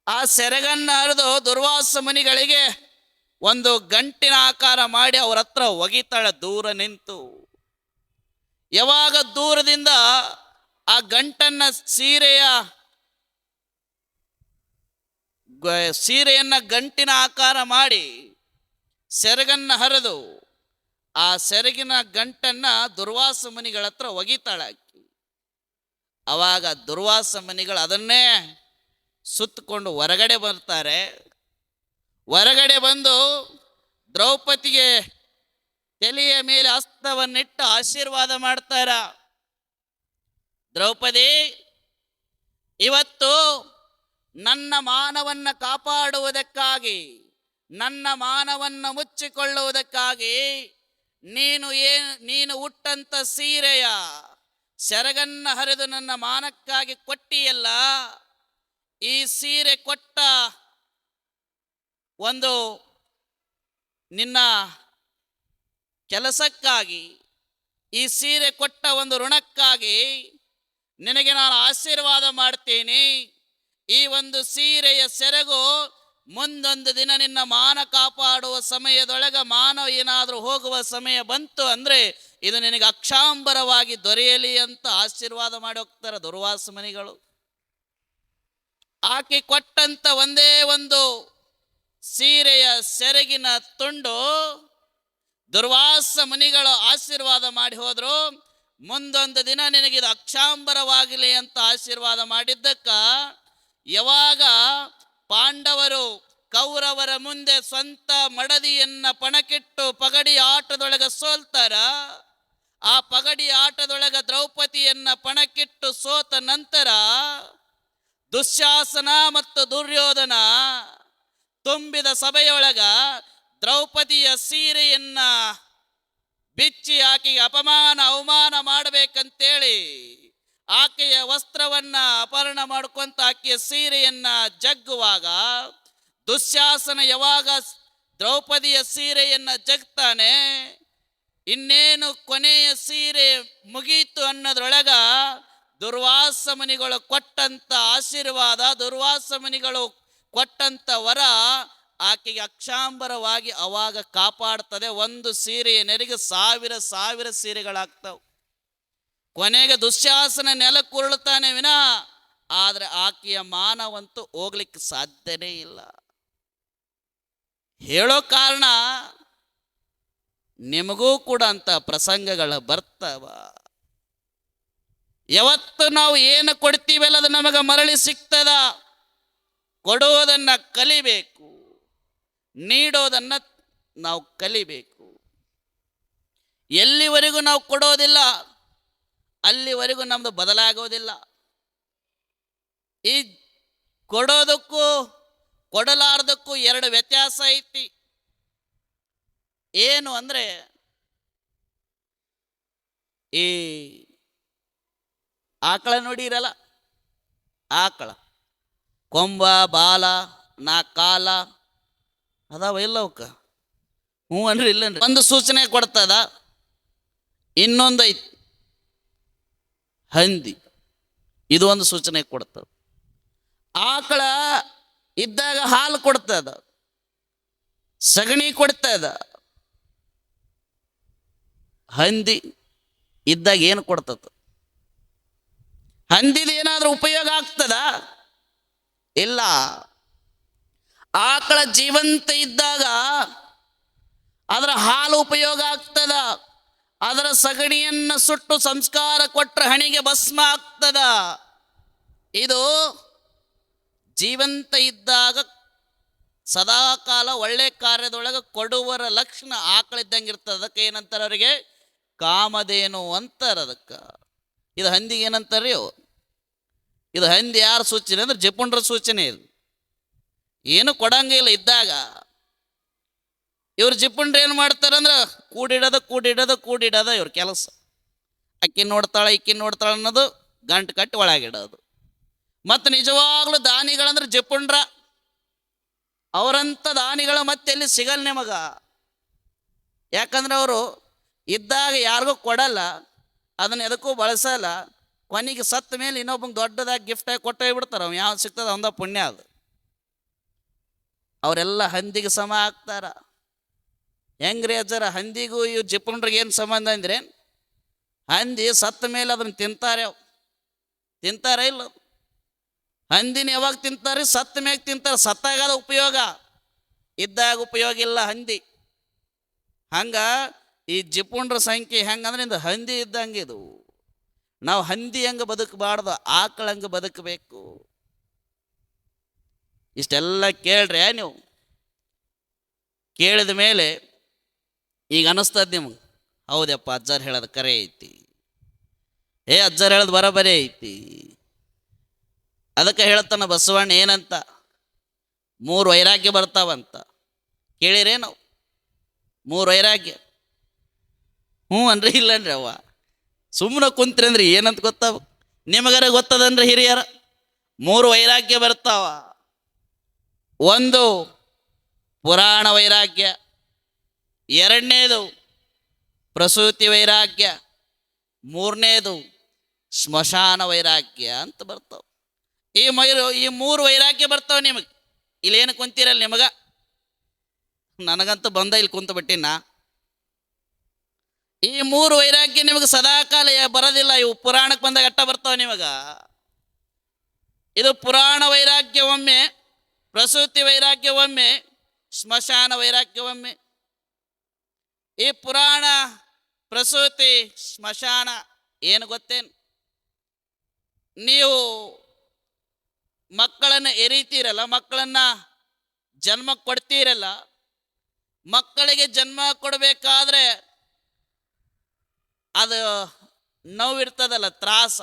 ಆ ಸೆರಗನ್ನ ಹರಿದು ದುರ್ವಾಸ ಮುನಿಗಳಿಗೆ ಒಂದು ಗಂಟಿನ ಆಕಾರ ಮಾಡಿ ಅವ್ರ ಹತ್ರ ಒಗಿತಾಳೆ ದೂರ ನಿಂತು. ಯಾವಾಗ ದೂರದಿಂದ ಆ ಗಂಟನ್ನ ಸೀರೆಯನ್ನ ಗಂಟಿನ ಆಕಾರ ಮಾಡಿ ಸೆರಗನ್ನ ಹರಿದು ಆ ಸೆರಗಿನ ಗಂಟನ್ನ ದುರ್ವಾಸ ಮುನಿಗಳ ಹತ್ರ ಒಗಿತಾಳಾಕಿ. ಅವಾಗ ದುರ್ವಾಸ ಮುನಿಗಳು ಅದನ್ನೇ ಸುತ್ತಕೊಂಡು ಹೊರಗಡೆ ಬರ್ತಾರೆ. ಹೊರಗಡೆ ಬಂದು ದ್ರೌಪದಿಗೆ ತಲೆಯ ಮೇಲೆ ಹಸ್ತವನ್ನಿಟ್ಟು ಆಶೀರ್ವಾದ ಮಾಡ್ತಾರ. ದ್ರೌಪದಿ, ಇವತ್ತು ನನ್ನ ಮಾನವನ್ನು ಕಾಪಾಡುವುದಕ್ಕಾಗಿ, ನನ್ನ ಮಾನವನ್ನು ಮುಚ್ಚಿಕೊಳ್ಳುವುದಕ್ಕಾಗಿ ನೀನು ಉಟ್ಟಂತ ಸೀರೆಯ ಸೆರಗನ್ನ ಹರಿದು ನನ್ನ ಮಾನಕ್ಕಾಗಿ ಕೊಟ್ಟಿಯಲ್ಲ. ಈ ಸೀರೆ ಕೊಟ್ಟ ಒಂದು ನಿನ್ನ ಕೆಲಸಕ್ಕಾಗಿ, ಈ ಸೀರೆ ಕೊಟ್ಟ ಒಂದು ಋಣಕ್ಕಾಗಿ ನಿನಗೆ ನಾನು ಆಶೀರ್ವಾದ ಮಾಡ್ತೀನಿ. ಈ ಒಂದು ಸೀರೆಯ ಸೆರಗು ಮುಂದೊಂದು ದಿನ ನಿನ್ನ ಮಾನ ಕಾಪಾಡುವ ಸಮಯದೊಳಗೆ, ಮಾನ ಏನಾದರೂ ಹೋಗುವ ಸಮಯ ಬಂತು ಅಂದರೆ ಇದು ನಿನಗೆ ಅಕ್ಷಾಂಬರವಾಗಿ ದೊರೆಯಲಿ ಅಂತ ಆಶೀರ್ವಾದ ಮಾಡಿ ಹೋಗ್ತಾರೆ ದುರ್ವಾಸ ಮುನಿಗಳು. ಆಕೆ ಕೊಟ್ಟಂತ ಒಂದೇ ಒಂದು ಸೀರೆಯ ಸೆರಗಿನ ತುಂಡು ದುರ್ವಾಸ ಮುನಿಗಳು ಆಶೀರ್ವಾದ ಮಾಡಿ ಹೋದ್ರು. ಮುಂದೊಂದು ದಿನ ನಿನಗಿದು ಅಕ್ಷಾಂಬರವಾಗಲಿ ಅಂತ ಆಶೀರ್ವಾದ ಮಾಡಿದ್ದಕ್ಕ, ಯಾವಾಗ ಪಾಂಡವರು ಕೌರವರ ಮುಂದೆ ಸ್ವಂತ ಮಡದಿಯನ್ನ ಪಣಕ್ಕಿಟ್ಟು ಪಗಡಿ ಆಟದೊಳಗೆ ಸೋಲ್ತಾರ, ಆ ಪಗಡಿ ಆಟದೊಳಗೆ ದ್ರೌಪದಿಯನ್ನ ಪಣಕ್ಕಿಟ್ಟು ಸೋತ ನಂತರ ದುಶ್ಯಾಸನ ಮತ್ತು ದುರ್ಯೋಧನ ತುಂಬಿದ ಸಭೆಯೊಳಗ ದ್ರೌಪದಿಯ ಸೀರೆಯನ್ನ ಬಿಚ್ಚಿ ಆಕೆಗೆ ಅವಮಾನ ಮಾಡಬೇಕಂತೇಳಿ ಆಕೆಯ ವಸ್ತ್ರವನ್ನ ಅಪಹರಣ ಮಾಡ್ಕೊಂತ ಆಕೆಯ ಸೀರೆಯನ್ನ ಜಗ್ಗುವಾಗ, ದುಶ್ಯಾಸನ ಯಾವಾಗ ದ್ರೌಪದಿಯ ಸೀರೆಯನ್ನ ಜಗ್ತಾನೆ, ಇನ್ನೇನು ಕೊನೆಯ ಸೀರೆ ಮುಗೀತು ಅನ್ನೋದ್ರೊಳಗ ದುರ್ವಾಸ ಮುನಿಗಳು ಕೊಟ್ಟಂತ ಆಶೀರ್ವಾದ, ದುರ್ವಾಸ ಮುನಿಗಳು ಕೊಟ್ಟಂತ ವರ ಆಕೆಗೆ ಅಕ್ಷಾಂಬರವಾಗಿ ಅವಾಗ ಕಾಪಾಡ್ತದೆ. ಒಂದು ಸೀರೆಯ ನೆರಿಗೆ ಸಾವಿರ ಸೀರೆಗಳಾಗ್ತಾವೆ. ಕೊನೆಗೆ ದುಶ್ಯಾಸನ ನೆಲಕ್ಕುರುಳುತ್ತಾನೆ ವಿನಃ, ಆದರೆ ಆಕೆಯ ಮಾನವಂತೂ ಹೋಗ್ಲಿಕ್ಕೆ ಸಾಧ್ಯನೇ ಇಲ್ಲ. ಹೇಳೋ ಕಾರಣ ನಿಮಗೂ ಕೂಡ ಅಂತ ಪ್ರಸಂಗಗಳು ಬರ್ತಾವ. ಯಾವತ್ತು ನಾವು ಏನು ಕೊಡ್ತೀವಲ್ಲ ಅದು ನಮಗೆ ಮರಳಿ ಸಿಗ್ತದ. ಕೊಡುವುದನ್ನು ಕಲಿಬೇಕು, ನೀಡೋದನ್ನು ನಾವು ಕಲಿಬೇಕು. ಎಲ್ಲಿವರೆಗೂ ನಾವು ಕೊಡೋದಿಲ್ಲ ಅಲ್ಲಿವರೆಗೂ ನಮ್ಮದು ಬದಲಾಗೋದಿಲ್ಲ. ಈ ಕೊಡೋದಕ್ಕೂ ಕೊಡಲಾರ್ದಕ್ಕೂ ಎರಡು ವ್ಯತ್ಯಾಸ ಐತಿ. ಏನು ಅಂದರೆ, ಈ ಆಕಳ ನೋಡಿರಲ್ಲ, ಆಕಳ ಕೊಂಬ ಬಾಲ ನಾ ಕಾಲ ಅದಾವ ಇಲ್ಲ ಅವಕ್ಕ? ಹ್ಞೂ ಅನ್ರಿ ಇಲ್ಲನ್ರಿ? ಒಂದು ಸೂಚನೆ ಕೊಡ್ತದ. ಇನ್ನೊಂದು ಐತಿ ಹಂದಿ, ಇದು ಒಂದು ಸೂಚನೆ ಕೊಡ್ತದ. ಆಕಳ ಇದ್ದಾಗ ಹಾಲು ಕೊಡ್ತದ, ಸಗಣಿ ಕೊಡ್ತದ. ಹಂದಿ ಇದ್ದಾಗ ಏನು ಕೊಡ್ತದ? ಹಂದಿದ ಏನಾದ್ರೂ ಉಪಯೋಗ ಆಗ್ತದ? ಇಲ್ಲ. ಆಕಳ ಜೀವಂತ ಇದ್ದಾಗ ಅದರ ಹಾಲು ಉಪಯೋಗ ಆಗ್ತದ, ಅದರ ಸಗಣಿಯನ್ನು ಸುಟ್ಟು ಸಂಸ್ಕಾರ ಕೊಟ್ಟರೆ ಹಣಿಗೆ ಭಸ್ಮ ಆಗ್ತದ. ಇದು ಜೀವಂತ ಇದ್ದಾಗ ಸದಾಕಾಲ ಒಳ್ಳೆ ಕಾರ್ಯದೊಳಗೆ ಕೊಡುವರ ಲಕ್ಷಣ ಆಕಳಿದ್ದಂಗೆ ಇರ್ತದೆ. ಅದಕ್ಕೆ ಏನಂತಾರೆ ಅವರಿಗೆ? ಕಾಮಧೇನು ಅಂತಾರೆ ಅದಕ್ಕೆ. ಇದು ಹಂದಿಗೆ ಏನಂತಾರೆ? ಇದು ಹಂದಿ ಯಾರ ಸೂಚನೆ ಅಂದ್ರೆ ಜಪುಂಡ್ರ ಸೂಚನೆ. ಇದು ಏನು ಕೊಡಂಗಿಲ್ಲ ಇದ್ದಾಗ. ಇವ್ರು ಜಿಪುಂಡ್ರು ಏನು ಮಾಡ್ತಾರಂದ್ರೆ ಕೂಡಿಡೋದು ಇವ್ರ ಕೆಲಸ. ಅಕ್ಕಿ ನೋಡ್ತಾಳೆ ಇಕ್ಕಿ ನೋಡ್ತಾಳೆ ಅನ್ನೋದು, ಗಂಟು ಕಟ್ಟಿ ಒಳಗಿಡೋದು. ಮತ್ತು ನಿಜವಾಗ್ಲೂ ದಾನಿಗಳಂದ್ರೆ ಜಿಪುಂಡ್ರ. ಅವರಂಥ ದಾನಿಗಳು ಮತ್ತೆ ಎಲ್ಲಿ ಸಿಗಲ್ಲ ನಿಮಗ. ಯಾಕಂದ್ರೆ ಅವರು ಇದ್ದಾಗ ಯಾರಿಗೂ ಕೊಡಲ್ಲ, ಅದನ್ನು ಎದಕ್ಕೂ ಬಳಸಲ್ಲ. ಕೊನೆಗೆ ಸತ್ತ ಮೇಲೆ ಇನ್ನೊಬ್ಬಂಗೆ ದೊಡ್ಡದಾಗಿ ಗಿಫ್ಟಾಗಿ ಕೊಟ್ಟೇ ಬಿಡ್ತಾರೆ. ಅವ್ನು ಯಾವ್ದು ಸಿಗ್ತದೆ ಒಂದ ಪುಣ್ಯ ಅದು. ಅವರೆಲ್ಲ ಹಂದಿಗೆ ಸಮ ಆಗ್ತಾರ. ಹೆಂಗ್ರಿ ಅಜ್ಜರ? ಹಂದಿಗೂ ಇವು ಜಿಪುಂಡ್ರಿಗೆ ಏನು ಸಂಬಂಧ ಅಂದ್ರೆ, ಹಂದಿ ಸತ್ತ ಮೇಲೆ ಅದನ್ನು ತಿಂತಾರೆ ಇಲ್ಲ? ಹಂದಿನ ಯಾವಾಗ ತಿಂತಾರೆ? ಸತ್ತ ಮ್ಯಾಗ ತಿಂತಾರೆ. ಸತ್ತಾಗದ ಉಪಯೋಗ, ಇದ್ದಾಗ ಉಪಯೋಗ ಇಲ್ಲ ಹಂದಿ. ಹಂಗ ಈ ಜಿಪುಂಡ್ರ ಸಂಖ್ಯೆ ಹೆಂಗಂದ್ರೆ ಇಂದು ಹಂದಿ ಇದ್ದಂಗೆ. ಇದು ನಾವು ಹಂದಿ ಹಂಗೆ ಬದುಕಬಾರ್ದು, ಆಕಳ ಹಂಗೆ ಬದುಕಬೇಕು. ಇಷ್ಟೆಲ್ಲ ಕೇಳ್ರಿ ನೀವು. ಕೇಳಿದ ಮೇಲೆ ಈಗ ಅನ್ನಿಸ್ತದ ನಿಮಗೆ, ಹೌದಪ್ಪ ಅಜ್ಜಾರು ಹೇಳೋದು ಕರೆ ಐತಿ, ಅಜ್ಜಾರು ಹೇಳೋದು ಬರೋಬರಿ ಐತಿ. ಅದಕ್ಕೆ ಹೇಳ್ತಾನ ಬಸವಣ್ಣ ಏನಂತ, 3 ವೈರಾಗ್ಯ ಬರ್ತಾವಂತ. ಕೇಳಿರೇ ನಾವು? 3 ವೈರಾಗ್ಯ. ಹ್ಞೂ ಅನ್ರಿ ಇಲ್ಲನ್ರಿ? ಅವ್ವ ಸುಮ್ಮನೆ ಕುಂತ್ರಿ ಅಂದ್ರಿ ಏನಂತ ಗೊತ್ತಾವ? ನಿಮಗರ ಗೊತ್ತದನ್ರಿ ಹಿರಿಯರ? 3 ವೈರಾಗ್ಯ ಬರ್ತಾವ. ಒಂದು ಪುರಾಣ ವೈರಾಗ್ಯ, ಎರಡನೇದು ಪ್ರಸೂತಿ ವೈರಾಗ್ಯ, ಮೂರನೇದು ಸ್ಮಶಾನ ವೈರಾಗ್ಯ ಅಂತ ಬರ್ತಾವ. ಈ 3 ವೈರಾಗ್ಯ ಬರ್ತಾವ ನಿಮಗೆ. ಇಲ್ಲೇನು ಕುಂತೀರಲ್ಲ ನಿಮಗ? ನನಗಂತೂ ಬಂದ ಇಲ್ಲಿ ಕುಂತು ಬಿಟ್ಟಿನ. ಈ 3 ವೈರಾಗ್ಯ ನಿಮಗೆ ಸದಾಕಾಲ ಬರೋದಿಲ್ಲ. ಇವು ಪುರಾಣಕ್ಕೆ ಬಂದಾಗ ಅಟ್ಟ ಬರ್ತಾವ ನಿಮಗ. ಇದು ಪುರಾಣ ವೈರಾಗ್ಯ ಒಮ್ಮೆ, ಪ್ರಸೂತಿ ವೈರಾಗ್ಯ ಒಮ್ಮೆ, ಸ್ಮಶಾನ ವೈರಾಗ್ಯ ಒಮ್ಮೆ. ಈ ಪುರಾಣ ಪ್ರಸೂತಿ ಸ್ಮಶಾನ ಏನು ಗೊತ್ತೇನು? ನೀವು ಮಕ್ಕಳನ್ನು ಎರೀತೀರಲ್ಲ, ಮಕ್ಕಳನ್ನ ಜನ್ಮ ಕೊಡ್ತೀರಲ್ಲ, ಮಕ್ಕಳಿಗೆ ಜನ್ಮ ಕೊಡಬೇಕಾದ್ರೆ ಅದು ನೋವಿರ್ತದಲ್ಲ, ತ್ರಾಸ.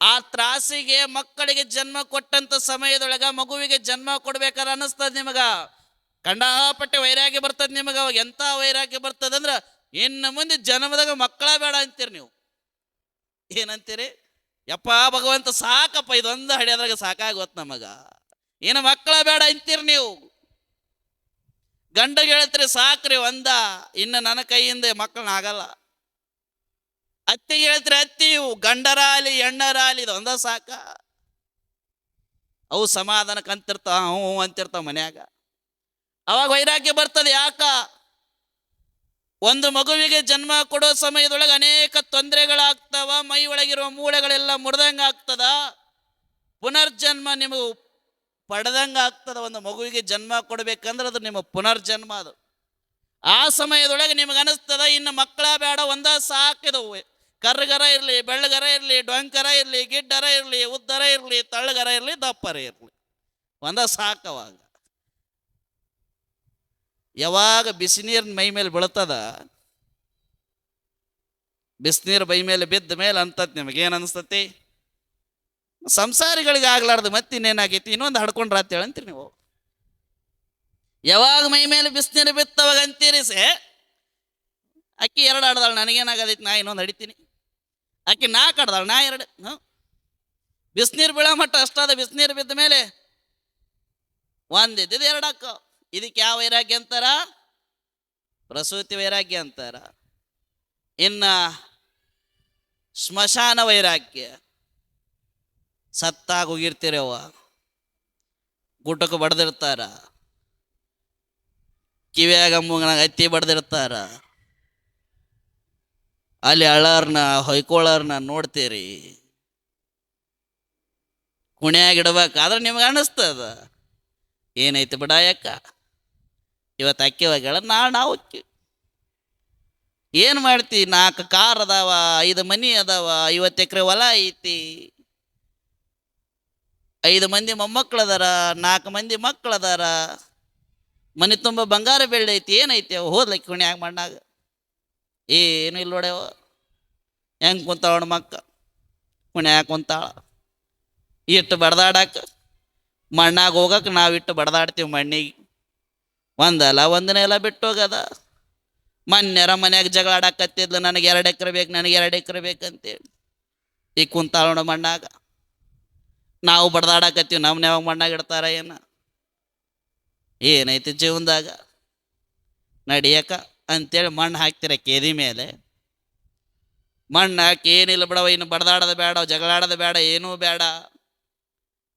ಆ ತ್ರಾಸಿಗೆ ಮಕ್ಕಳಿಗೆ ಜನ್ಮ ಕೊಟ್ಟಂತ ಸಮಯದೊಳಗ ಮಗುವಿಗೆ ಜನ್ಮ ಕೊಡ್ಬೇಕಾದ್ರೆ ಅನ್ನಿಸ್ತದ ನಿಮಗ ಕಂಡಾಪಟ್ಟೆ ವೈರಾಗ್ಯ ಬರ್ತದೆ ನಿಮಗ. ಅವಾಗ ಎಂಥ ವೈರಾಗ್ಯ ಬರ್ತದಂದ್ರೆ, ಇನ್ನು ಮುಂದೆ ಜನ್ಮದಾಗ ಮಕ್ಕಳ ಬೇಡ ಅಂತೀರಿ ನೀವು. ಏನಂತೀರಿ? ಯಪ್ಪ ಭಗವಂತ ಸಾಕಪ್ಪ, ಇದೊಂದು ಹಡಿಯೋದ್ರಾಗ ಸಾಕಾಗೋತ್ ನಮಗ, ಏನು ಮಕ್ಕಳ ಬೇಡ ಅಂತೀರಿ ನೀವು. ಗಂಡಗೆ ಹೇಳ್ತೀರಿ ಸಾಕ್ರಿ ಇನ್ನು ನನ್ನ ಕೈಯಿಂದ ಮಕ್ಕಳನ್ನ ಆಗಲ್ಲ. ಅತ್ತಿಗೆ ಹೇಳ್ತೀರಿ ಅತ್ತಿ, ಇವು ಗಂಡರಾಲಿ ಹೆಣ್ಣರಾಲಿ ಇದೊಂದ ಸಾಕ. ಅವು ಸಮಾಧಾನಕ್ಕೆ ಅಂತಿರ್ತಾವ, ಹ್ಞೂ ಅಂತಿರ್ತಾವ ಮನ್ಯಾಗ. ಅವಾಗ ವೈರಾಗ್ಯ ಬರ್ತದೆ. ಯಾಕ? ಒಂದು ಮಗುವಿಗೆ ಜನ್ಮ ಕೊಡೋ ಸಮಯದೊಳಗೆ ಅನೇಕ ತೊಂದರೆಗಳಾಗ್ತಾವ. ಮೈ ಒಳಗಿರುವ ಮೂಳೆಗಳೆಲ್ಲ ಮುರಿದಂಗೆ ಆಗ್ತದ. ಪುನರ್ಜನ್ಮ ನಿಮಗೆ ಪಡೆದಂಗೆ ಆಗ್ತದ. ಒಂದು ಮಗುವಿಗೆ ಜನ್ಮ ಕೊಡಬೇಕಂದ್ರೆ ಅದು ನಿಮ್ಮ ಪುನರ್ಜನ್ಮ. ಅದು ಆ ಸಮಯದೊಳಗೆ ನಿಮಗೆ ಅನಿಸ್ತದ ಇನ್ನು ಮಕ್ಕಳ ಬೇಡ, ಸಾಕಿದವು. ಕರ್ರಗರ ಇರಲಿ, ಬೆಳ್ಳಗರ ಇರಲಿ, ಡೊಂಕರ ಇರಲಿ, ಗಿಡ್ಡರ ಇರಲಿ, ಉದ್ದರ ಇರಲಿ, ತಳ್ಳಗರ ಇರಲಿ, ದಪ್ಪರ ಇರಲಿ, ಸಾಕವಾಗ. ಯಾವಾಗ ಬಿಸಿನೀರಿನ ಮೈ ಮೇಲೆ ಬೀಳ್ತದ, ಬಿಸಿನೀರು ಮೈ ಮೇಲೆ ಬಿದ್ದ ಮೇಲೆ ಅಂತತ್ ನಿಮಗೇನು ಅನಿಸ್ತತಿ? ಸಂಸಾರಿಗಳಿಗೆ ಆಗ್ಲಾರ್ದು ಮತ್ತಿನ್ನೇನಾಗೈತಿ, ಇನ್ನೊಂದು ಹಡ್ಕೊಂಡ್ರ ಅಂತೇಳಿ ಅಂತೀರಿ ನೀವು. ಯಾವಾಗ ಮೈ ಮೇಲೆ ಬಿಸಿನೀರು ಬಿತ್ತವಾಗ ಅಂತೀರಿ ಅಕ್ಕಿ ಎರಡು ಆಡ್ದಾಳು, ನನಗೇನಾಗದೈತಿ, ನಾ ಇನ್ನೊಂದು ಹಡಿತೀನಿ. ಆಕಿ 4 ಆಡ್ದಾಳು, ನಾ 2. ಬಿಸಿನೀರು ಬೀಳೋ ಮಟ್ಟ ಅಷ್ಟಾದ. ಬಿಸಿನೀರು ಬಿದ್ದ ಮೇಲೆ ಒಂದಿದ್ದು 2 ಹಾಕ. ಇದಕ್ಕೆ ಯಾವ ವೈರಾಗ್ಯ ಅಂತಾರ? ಪ್ರಸೂತಿ ವೈರಾಗ್ಯ ಅಂತಾರ. ಇನ್ನ ಸ್ಮಶಾನ ವೈರಾಗ್ಯ. ಸತ್ತಾಗ ಹೋಗಿರ್ತೀರವ್ವ, ಗುಟಕ್ಕೆ ಬಡ್ದಿರ್ತಾರ, ಕಿವಿಯಾಗ ಮೂಗನಾಗ ಹತ್ತಿ ಬಡ್ದಿರ್ತಾರ, ಅಲ್ಲಿ ಅಳರ್ನ ಹೊಯ್ಕೊಳ್ಳೋರ್ನ ನೋಡ್ತೀರಿ. ಕುಣ್ಯಾಗಿಡ್ಬೇಕಾದ್ರೆ ನಿಮ್ಗೆ ಅನ್ನಿಸ್ತದ, ಏನೈತಿ ಬಿಡ ಯಾಕ ಇವತ್ತು ಅಕ್ಕಿ ಹೋಗ್ಯಾಳ, ನಾವು ಅಕ್ಕಿ ಏನು ಮಾಡ್ತಿ? 4 ಕಾರ್ ಅದಾವ, 5 ಮನಿ ಅದಾವ, 50 ಎಕರೆ ಹೊಲ ಐತಿ, 5 ಮಂದಿ ಮೊಮ್ಮಕ್ಳು ಅದಾರ, 4 ಮಂದಿ ಮಕ್ಳು ಅದಾರ, ಮನೆ ತುಂಬ ಬಂಗಾರ ಬೆಳ್ಳಿ ಐತಿ. ಏನೈತಿ ಅವ ಹೋದ್ಲಕ್ಕಿ ಕುಣ್ಯಾಗ ಮಣ್ಣಾಗ? ಏನು ಇಲ್ಲ ನೋಡ್ಯವ. ಹೆಂಗೆ ಕುಂತಾಳ ಮಕ್ಕ? ಕುಣ್ಯಾಗ ಕುಂತಾಳ. ಇಟ್ಟು ಬಡ್ದಾಡಕ್ಕ ಮಣ್ಣಾಗ ಹೋಗಕ್ಕೆ ನಾವಿಟ್ಟು ಬಡ್ದಾಡ್ತೀವಿ ಮಣ್ಣಿಗೆ. ಒಂದಲ್ಲ ಒಂದನೇ ಎಲ್ಲ ಬಿಟ್ಟು ಹೋಗದ. ಮೊನ್ನೆರ ಮನ್ಯಾಗ ಜಗಳ ಆಡಕತ್ತಿದ್ಲು, ನನಗೆ 2 ಎಕರೆ ಬೇಕು, ನನಗೆ 2 ಎಕರೆ ಬೇಕಂತೇಳಿ. ಈಗ ಕುಂತಾಳ ನೋಡ ಮಣ್ಣಾಗ. ನಾವು ಬಡ್ದಾಡಕತ್ತೀವಿ, ನಮ್ಮನ್ನ ಯಾವಾಗ ಮಣ್ಣಾಗ ಇಡ್ತಾರ ಏನೈತಿ ಜೀವನದಾಗ ನಡಿಯಕ ಅಂತೇಳಿ ಮಣ್ಣು ಹಾಕ್ತಿರ ಕೇದಿ ಮೇಲೆ. ಮಣ್ಣು ಹಾಕಿ ಏನಿಲ್ಲ ಬಿಡವ, ಇನ್ನು ಬಡ್ದಾಡೋದು ಬೇಡ, ಜಗಳಾಡೋದು ಬೇಡ, ಏನೂ ಬೇಡ,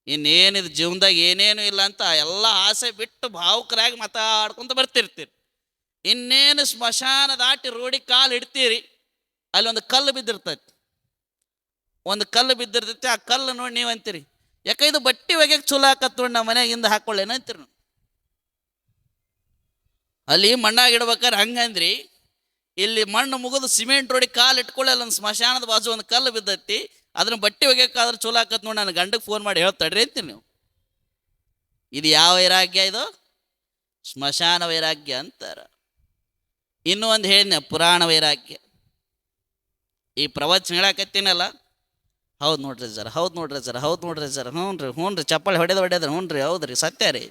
ಇನ್ನೇನಿದು ಜೀವನದಾಗ ಏನೇನು ಇಲ್ಲ ಅಂತ ಎಲ್ಲ ಆಸೆ ಬಿಟ್ಟು ಭಾವುಕರಾಗಿ ಮಾತಾಡ್ಕೊಂತ ಬರ್ತಿರ್ತೀರಿ. ಇನ್ನೇನು ಸ್ಮಶಾನ ದಾಟಿ ರೋಡಿಗೆ ಕಾಲು ಇಡ್ತೀರಿ, ಅಲ್ಲಿ ಒಂದು ಕಲ್ಲು ಬಿದ್ದಿರ್ತೈತಿ. ಒಂದು ಕಲ್ಲು ಬಿದ್ದಿರ್ತೈತಿ. ಆ ಕಲ್ಲು ನೋಡಿ ನೀವು ಅಂತೀರಿ, ಯಾಕೆ ಇದು ಬಟ್ಟೆ ಒಗೆಗೆ ಚಲೋ ಹಾಕತ್ ನೋಡಿ, ನಮ್ಮ ಮನೆಯಾಗಿಂದ ಹಾಕೊಳ್ಳೇನು ಅಂತೀರಿ. ಅಲ್ಲಿ ಮಣ್ಣಾಗಿ ಇಡ್ಬೇಕಾದ್ರೆ ಹಂಗಂದ್ರಿ, ಇಲ್ಲಿ ಮಣ್ಣು ಮುಗಿದು ಸಿಮೆಂಟ್ ರೋಡಿಗೆ ಕಾಲು ಇಟ್ಕೊಳ್ಳಿ, ಒಂದು ಸ್ಮಶಾನದ ಬಾಜು ಒಂದು ಕಲ್ಲು ಬಿದ್ದೈತಿ, ಅದನ್ನ ಬಟ್ಟೆ ಒಗೆಯಕ್ಕಾದ್ರೆ ಚಲೋ ಹಾಕತ್ ನೋಡಿ, ನನ್ನ ಗಂಡಗೆ ಫೋನ್ ಮಾಡಿ ಹೇಳ್ತಾಡ್ರಿ ಅಂತೀರಿ ನೀವು. ಇದು ಯಾವ ವೈರಾಗ್ಯ? ಇದು ಸ್ಮಶಾನ ವೈರಾಗ್ಯ ಅಂತಾರ. ಇನ್ನೂ ಒಂದು ಹೇಳಿದ್ನೆ, ಪುರಾಣ ವೈರಾಗ್ಯ. ಈ ಪ್ರವಚನ ಹೇಳಕತ್ತೀನಲ್ಲ, ಹೌದು ನೋಡ್ರಿ ಸರ್, ಹೌದು ನೋಡ್ರಿ ಸರ್, ಹೌದು ನೋಡ್ರಿ ಸರ್, ಹ್ಞೂ ರೀ ಚಪ್ಪಾಳೆ ಹೊಡೆದ್ರೆ ಹ್ಞೂ ರೀ, ಹೌದು ರೀ, ಸತ್ಯ ರೀ,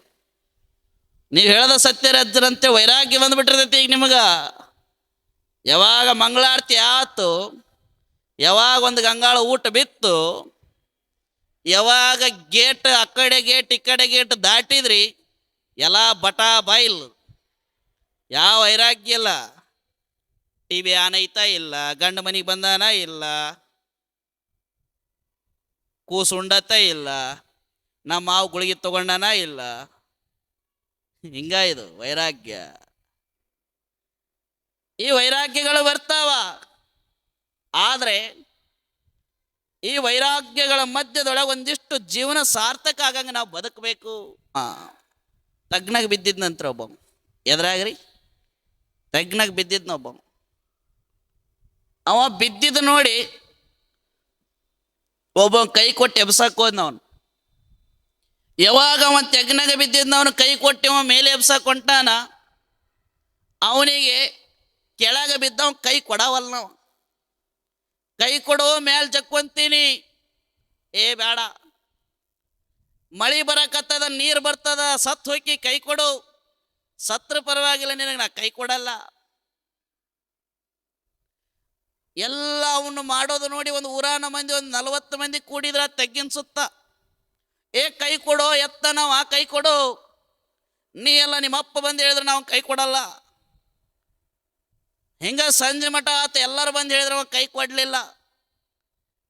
ನೀವು ಹೇಳದ ಸತ್ಯ ರೀ ಅಜ್ಜರಂತೆ. ವೈರಾಗ್ಯ ಬಂದುಬಿಟ್ಟಿರ್ತೈತಿ ಈಗ ನಿಮಗೆ. ಯಾವಾಗ ಮಂಗಳಾರತಿ ಆತು, ಯಾವಾಗ ಒಂದು ಗಂಗಾಳ ಊಟ ಬಿತ್ತು, ಯಾವಾಗ ಗೇಟ್ ಆ ಕಡೆ ಗೇಟ್ ಈ ಕಡೆ ಗೇಟ್ ದಾಟಿದ್ರಿ, ಎಲ್ಲ ಬಟಾ ಬೈಲ್. ಯಾವ ವೈರಾಗ್ಯ ಇಲ್ಲ. ಟಿ ವಿ ಆನ್ ಐತಾ ಇಲ್ಲ, ಗಂಡ ಮನೆಗೆ ಬಂದಾನ ಇಲ್ಲ, ಕೂಸು ಉಂಡತ ಇಲ್ಲ, ನಮ್ಮ ಮಾವು ಗುಳಿಗೆ ತಗೊಂಡನ ಇಲ್ಲ. ಹಿಂಗ ಇದು ವೈರಾಗ್ಯ. ಈ ವೈರಾಗ್ಯಗಳು ಬರ್ತಾವ. ಆದರೆ ಈ ವೈರಾಗ್ಯಗಳ ಮಧ್ಯದೊಳಗೆ ಒಂದಿಷ್ಟು ಜೀವನ ಸಾರ್ಥಕ ಆಗಂಗೆ ನಾವು ಬದುಕಬೇಕು. ತಗ್ನಾಗ ಬಿದ್ದಿದ್ ನಂತರ ಒಬ್ಬ, ಎದ್ರಾಗ್ರಿ ತಗ್ನಾಗ ಬಿದ್ದಿದ್ನೊಬ್ಬ, ಅವ ಬಿದ್ದಿದ್ದು ನೋಡಿ ಒಬ್ಬ ಕೈ ಕೊಟ್ಟು ಎಬ್ಸಕ್ಕೆ ಹೋದ್ನವನು. ಯಾವಾಗ ಅವ ತೆಗ್ನಾಗ ಬಿದ್ದಿದ್ನವನು ಕೈ ಕೊಟ್ಟು ಅವ ಮೇಲೆ ಎಬ್ಸಕ್ಕೆ ಹೊಂಟಾನ, ಅವನಿಗೆ ಕೆಳಗೆ ಬಿದ್ದವ ಕೈ ಕೊಡವಲ್ನವ. ಕೈ ಕೊಡೋ ಮೇಲೆ ಜಕ್ಕೊಂತೀನಿ, ಏ ಬೇಡ, ಮಳಿ ಬರಕತ್ತದ, ನೀರು ಬರ್ತದ, ಸತ್ತು ಹೋಗಿ ಕೈ ಕೊಡು, ಸತ್ರ ಪರವಾಗಿಲ್ಲ, ನಿನಗೆ ನಾ ಕೈ ಕೊಡಲ್ಲ. ಎಲ್ಲ ಅವನು ಮಾಡೋದು ನೋಡಿ ಒಂದು ಊರಾನ ಮಂದಿ, ಒಂದು 40 ಮಂದಿ ಕೂಡಿದ್ರ ತೆಗ್ಗಿನ ಸುತ್ತ, ಏ ಕೈ ಕೊಡೋ ಎತ್ತ, ನಾವು ಆ ಕೈ ಕೊಡು, ನೀ ಎಲ್ಲ ನಿಮ್ಮ ಅಪ್ಪ ಬಂದು ಹೇಳಿದ್ರೆ ನಾವು ಕೈ ಕೊಡಲ್ಲ. ಹಿಂಗ ಸಂಜೆ ಮಠ ಆತ, ಎಲ್ಲರೂ ಬಂದು ಹೇಳಿದ್ರೆ ಅವ ಕೈ ಕೊಡಲಿಲ್ಲ.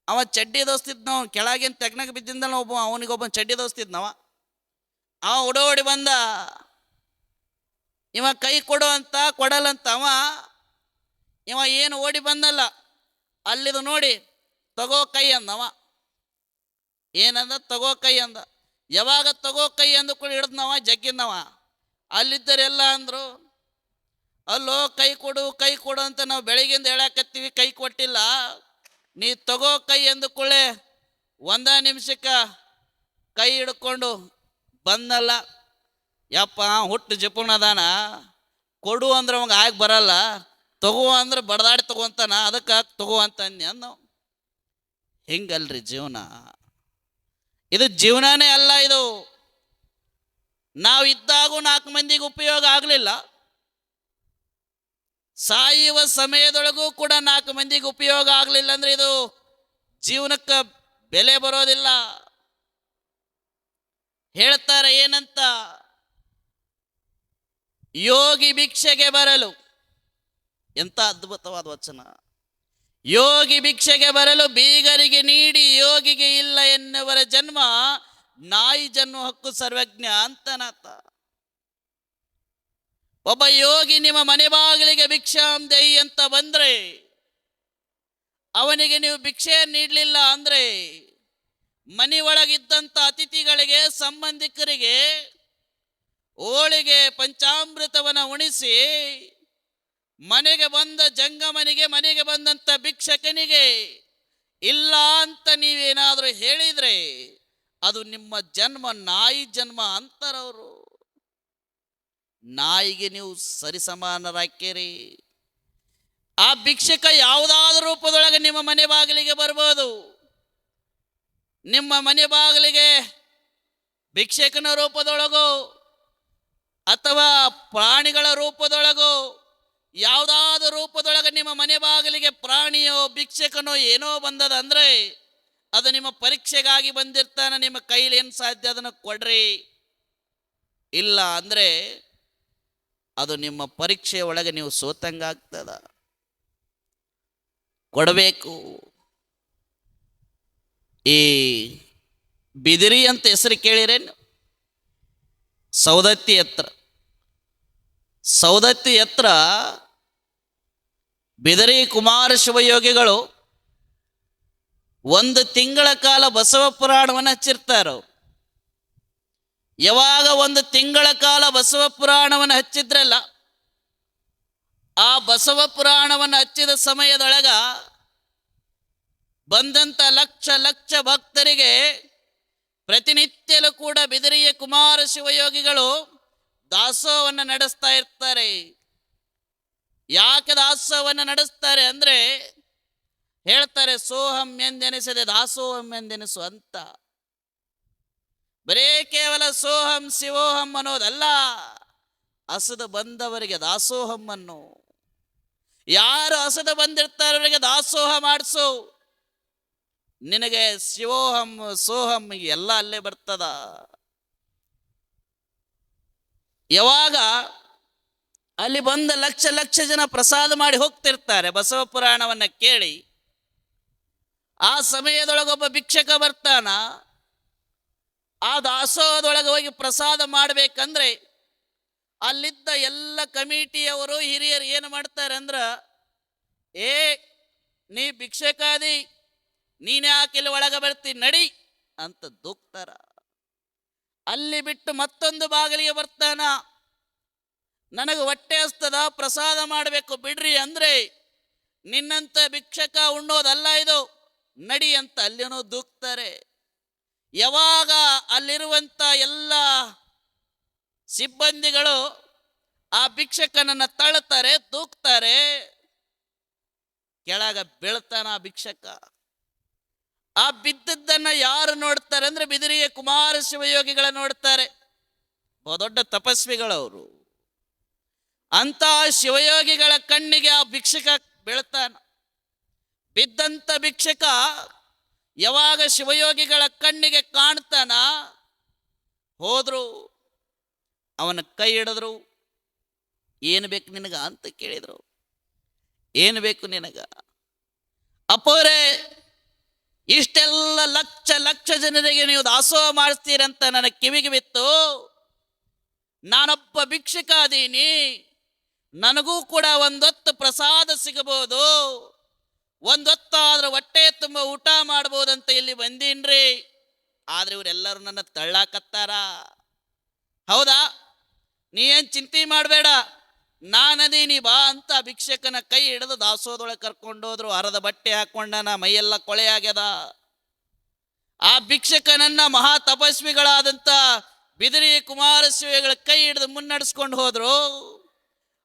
ಅವ ಚಡ್ಡಿ ದೋಸ್ತಿದ್ನವ, ಕೆಳಗಿನ ತೆಗ್ನಾಗ ಬಿದ್ದಿಂದಲ್ಲ ಒಬ್ಬ, ಅವನಿಗೊಬ್ಬ ಚಡ್ಡಿ ದೋಸ್ತಿದ್ನವ. ಅವ ಓಡೋಡಿ ಬಂದ, ಇವ ಕೈ ಕೊಡು ಅಂತ ಕೊಡಲ್ಲಂತ. ಇವ ಏನು ಓಡಿ ಬಂದಲ್ಲ, ಅಲ್ಲಿದು ನೋಡಿ ತಗೋ ಕೈ ಅಂದವ. ಏನಂದ? ತಗೋ ಕೈ ಅಂದ. ಯಾವಾಗ ತಗೋ ಕೈ ಅಂದು ಕೂಡ ಹಿಡ್ದನವ, ಜಗ್ಗಿನವ. ಅಲ್ಲಿದ್ದರೆಲ್ಲ ಅಂದರು, ಅಲ್ಲೋ ಕೈ ಕೊಡು ಕೈ ಕೊಡು ಅಂತ ನಾವು ಬೆಳಿಗ್ಗೆಯಿಂದ ಹೇಳಕತ್ತೀವಿ, ಕೈ ಕೊಟ್ಟಿಲ್ಲ, ನೀ ತಗೋ ಕೈ ಅಂದುಕೊಳ್ಳೆ 1 ನಿಮಿಷಕ್ಕೆ ಕೈ ಹಿಡ್ಕೊಂಡು ಬಂದಲ್ಲ. ಯಪ್ಪ ಹುಟ್ಟು ಜಿಪುಣದಾನ, ಕೊಡು ಅಂದ್ರೆ ಅವಂಗೆ ಆಗಿ ಬರಲ್ಲ, ತಗೋ ಅಂದ್ರೆ ಬಡದಾಡಿ ತಗೋಂತಾನ, ಅದಕ್ಕೆ ತಗೋ ಅಂತ ಅಂದ. ಹಿಂಗಲ್ರಿ ಜೀವನ. ಇದು ಜೀವನನೇ ಅಲ್ಲ. ಇದು ನಾವು ಇದ್ದಾಗೂ 4 ಮಂದಿಗೆ ಉಪಯೋಗ ಆಗಲಿಲ್ಲ, ಸಾಯುವ ಸಮಯದೊಳಗೂ ಕೂಡ 4 ಮಂದಿಗೆ ಉಪಯೋಗ ಆಗಲಿಲ್ಲ ಅಂದ್ರೆ ಇದು ಜೀವನಕ್ಕೆ ಬೆಲೆ ಬರೋದಿಲ್ಲ. ಹೇಳ್ತಾರೆ ಏನಂತ, ಯೋಗಿ ಭಿಕ್ಷೆಗೆ ಬರಲು, ಎಂತ ಅದ್ಭುತವಾದ ವಚನ. ಯೋಗಿ ಭಿಕ್ಷೆಗೆ ಬರಲು ಬೀಗರಿಗೆ ನೀಡಿ ಯೋಗಿಗೆ ಇಲ್ಲ ಎನ್ನುವರ ಜನ್ಮ ನಾಯಿ ಜನ್ಮ ಹಕ್ಕು ಸರ್ವಜ್ಞ ಅಂತನಾತ. ಒಬ್ಬ ಯೋಗಿ ನಿಮ್ಮ ಮನೆ ಬಾಗಿಲಿಗೆ ಭಿಕ್ಷಾಂ ದೇಹಿ ಅಂತ ಬಂದ್ರೆ, ಅವನಿಗೆ ನೀವು ಭಿಕ್ಷೆ ನೀಡಲಿಲ್ಲ ಅಂದ್ರೆ ಮನೆ ಒಳಗಿದ್ದಂಥ ಅತಿಥಿಗಳಿಗೆ ಸಂಬಂಧಿಕರಿಗೆ ಹೋಳಿಗೆ ಪಂಚಾಮೃತವನ್ನು ಉಣಿಸಿ ಮನೆಗೆ ಬಂದ ಜಂಗಮನಿಗೆ, ಮನೆಗೆ ಬಂದಂಥ ಭಿಕ್ಷಕನಿಗೆ ಇಲ್ಲ ಅಂತ ನೀವೇನಾದರೂ ಹೇಳಿದ್ರೆ ಅದು ನಿಮ್ಮ ಜನ್ಮ ನಾಯಿ ಜನ್ಮ ಅಂತಾರವರು. ನಾಯಿಗೆ ನೀವು ಸರಿಸಮಾನರಾಕಿರಿ. ಆ ಭಿಕ್ಷಕ ಯಾವುದಾದ್ರೂ ರೂಪದೊಳಗೆ ನಿಮ್ಮ ಮನೆ ಬಾಗಿಲಿಗೆ ಬರ್ಬೋದು. ನಿಮ್ಮ ಮನೆ ಬಾಗಿಲಿಗೆ ಭಿಕ್ಷಕನ ರೂಪದೊಳಗೋ ಅಥವಾ ಪ್ರಾಣಿಗಳ ರೂಪದೊಳಗೋ ಯಾವುದಾದ್ರೂ ರೂಪದೊಳಗೆ ನಿಮ್ಮ ಮನೆ ಬಾಗಿಲಿಗೆ ಪ್ರಾಣಿಯೋ ಭಿಕ್ಷಕನೋ ಏನೋ ಬಂದದ ಅಂದ್ರೆ ಅದು ನಿಮ್ಮ ಪರೀಕ್ಷೆಗಾಗಿ ಬಂದಿರ್ತಾನೆ. ನಿಮ್ಮ ಕೈಲಿ ಏನು ಸಾಧ್ಯ ಅದನ್ನು ಕೊಡ್ರಿ. ಇಲ್ಲ ಅಂದ್ರೆ ಅದು ನಿಮ್ಮ ಪರೀಕ್ಷೆಯ ಒಳಗೆ ನೀವು ಸೋತಂಗಾಗ್ತದ. ಕೊಡಬೇಕು. ಈ ಬಿದಿರಿ ಅಂತ ಹೆಸರು ಕೇಳಿರೇನು? ಸೌದತ್ತಿ ಎತ್ತರ. ಸೌದತ್ತಿ ಎತ್ತರ ಬಿದರಿ ಕುಮಾರ ಶಿವಯೋಗಿಗಳು 1 ತಿಂಗಳ ಕಾಲ ಬಸವ ಪುರಾಣವನ್ನು ಹಚ್ಚಿರ್ತಾರೋ. ಯಾವಾಗ 1 ತಿಂಗಳ ಕಾಲ ಬಸವ ಪುರಾಣವನ್ನು ಹಚ್ಚಿದ್ರಲ್ಲ, ಆ ಬಸವ ಪುರಾಣವನ್ನು ಹಚ್ಚಿದ ಸಮಯದೊಳಗ ಬಂದಂಥ ಲಕ್ಷ ಲಕ್ಷ ಭಕ್ತರಿಗೆ ಪ್ರತಿನಿತ್ಯಲೂ ಕೂಡ ಬಿದಿರಿಯ ಕುಮಾರ ಶಿವಯೋಗಿಗಳು ದಾಸೋಹವನ್ನು ನಡೆಸ್ತಾ ಇರ್ತಾರೆ. ಯಾಕೆ ದಾಸೋಹವನ್ನು ನಡೆಸ್ತಾರೆ ಅಂದ್ರೆ ಹೇಳ್ತಾರೆ, ಸೋಹಂ ಎಂದೆನಿಸದೆ ದಾಸೋಹಂ ಎಂದೆನಿಸು ಅಂತ. ಬರೇ ಕೇವಲ ಸೋಹಂ ಶಿವೋಹಂ ಅನ್ನೋದಲ್ಲ, ಹಸದು ಬಂದವರಿಗೆ ದಾಸೋಹಂ ಅನ್ನು. ಯಾರು ಹಸದು ಬಂದಿರ್ತಾರೆ ಅವರಿಗೆ ದಾಸೋಹ ಮಾಡಿಸು. ನಿನಗೆ ಶಿವೋಹಂ ಸೋಹಂ ಎಲ್ಲ ಅಲ್ಲೇ ಬರ್ತದ. ಯಾವಾಗ ಅಲ್ಲಿ ಬಂದ ಲಕ್ಷ ಲಕ್ಷ ಜನ ಪ್ರಸಾದ ಮಾಡಿ ಹೋಗ್ತಿರ್ತಾರೆ ಬಸವ ಪುರಾಣವನ್ನು ಕೇಳಿ, ಆ ಸಮಯದೊಳಗೊಬ್ಬ ಭಿಕ್ಷಕ ಬರ್ತಾನ. ಆ ದಾಸೋಹದೊಳಗೆ ಹೋಗಿ ಪ್ರಸಾದ ಮಾಡಬೇಕಂದ್ರೆ ಅಲ್ಲಿದ್ದ ಎಲ್ಲ ಕಮಿಟಿಯವರು ಹಿರಿಯರು ಏನು ಮಾಡ್ತಾರೆ ಅಂದ್ರೆ, ನೀ ಭಿಕ್ಷಕಾದಿ, ನೀನೇ ಹಾಕಿಲ್ಲಿ ಒಳಗೆ ಬರ್ತೀನಿ ನಡಿ ಅಂತ ದೂಕ್ತಾರ. ಅಲ್ಲಿ ಬಿಟ್ಟು ಮತ್ತೊಂದು ಬಾಗಿಲಿಗೆ ಬರ್ತಾನ. ನನಗೆ ಹೊಟ್ಟೆ ಹಸ್ತದ, ಪ್ರಸಾದ ಮಾಡಬೇಕು ಬಿಡ್ರಿ ಅಂದ್ರೆ, ನಿನ್ನಂತ ಭಿಕ್ಷಕ ಉಣ್ಣೋದಲ್ಲ ಇದು, ನಡಿ ಅಂತ ಅಲ್ಲಿನೂ ದೂಕ್ತಾರೆ. ಯಾವಾಗ ಅಲ್ಲಿರುವಂಥ ಎಲ್ಲ ಸಿಬ್ಬಂದಿಗಳು ಆ ಭಿಕ್ಷಕನನ್ನು ತಳ್ಳುತ್ತಾರೆ, ದೂಕ್ತಾರೆ, ಕೆಳಗ ಬೀಳ್ತಾನ ಆ ಭಿಕ್ಷಕ. ಆ ಬಿದ್ದದ್ದನ್ನ ಯಾರು ನೋಡ್ತಾರೆ ಅಂದ್ರೆ ಬಿದಿರಿಯ ಕುಮಾರ ಶಿವಯೋಗಿಗಳ ನೋಡ್ತಾರೆ. ದೊಡ್ಡ ತಪಸ್ವಿಗಳವರು. ಅಂತ ಶಿವಯೋಗಿಗಳ ಕಣ್ಣಿಗೆ ಆ ಭಿಕ್ಷಕ ಬೀಳ್ತಾನ. ಬಿದ್ದಂತ ಭಿಕ್ಷಕ ಯಾವಾಗ ಶಿವಯೋಗಿಗಳ ಕಣ್ಣಿಗೆ ಕಾಣ್ತಾನ, ಹೋದ್ರು, ಅವನ ಕೈ ಹಿಡಿದ್ರು. ಏನು ಬೇಕು ನಿನಗ ಅಂತ ಕೇಳಿದ್ರು. ಏನು ಬೇಕು ನಿನಗ? ಅಪ್ಪೋರೆ, ಇಷ್ಟೆಲ್ಲ ಲಕ್ಷ ಲಕ್ಷ ಜನರಿಗೆ ನೀವು ದಾಸೋಹ ಮಾಡಿಸ್ತೀರಂತ ನನಗೆ ಕಿವಿಗೆ ಬಿತ್ತು. ನಾನೊಬ್ಬ ಭಿಕ್ಷಕ ಅದೀನಿ, ನನಗೂ ಕೂಡ ಒಂದೊತ್ತು ಪ್ರಸಾದ ಸಿಗಬಹುದು, ಒಂದೊತ್ತಾದ್ರೂ ಹೊಟ್ಟೆ ತುಂಬ ಊಟ ಮಾಡ್ಬೋದಂತ ಇಲ್ಲಿ ಬಂದೀನ್ರಿ. ಆದ್ರೆ ಇವರೆಲ್ಲರೂ ನನ್ನ ತಳ್ಳಾಕತ್ತಾರ. ಹೌದಾ, ನೀ ಏನು ಚಿಂತೆ ಮಾಡಬೇಡ, ನಾನದೀನಿ ಬಾ ಅಂತ ಭಿಕ್ಷಕನ ಕೈ ಹಿಡಿದು ದಾಸೋಹದೊಳಗೆ ಕರ್ಕೊಂಡೋದ್ರು. ಅರದ ಬಟ್ಟೆ ಹಾಕೊಂಡನ, ಮೈಯೆಲ್ಲ ಕೊಳೆ ಆಗ್ಯದ. ಆ ಭಿಕ್ಷಕನನ್ನ ಮಹಾ ತಪಸ್ವಿಗಳಾದಂಥ ಬಿದಿರಿ ಕುಮಾರ ಶಿವಗಳ ಕೈ ಹಿಡಿದು ಮುನ್ನಡೆಸ್ಕೊಂಡು ಹೋದ್ರು.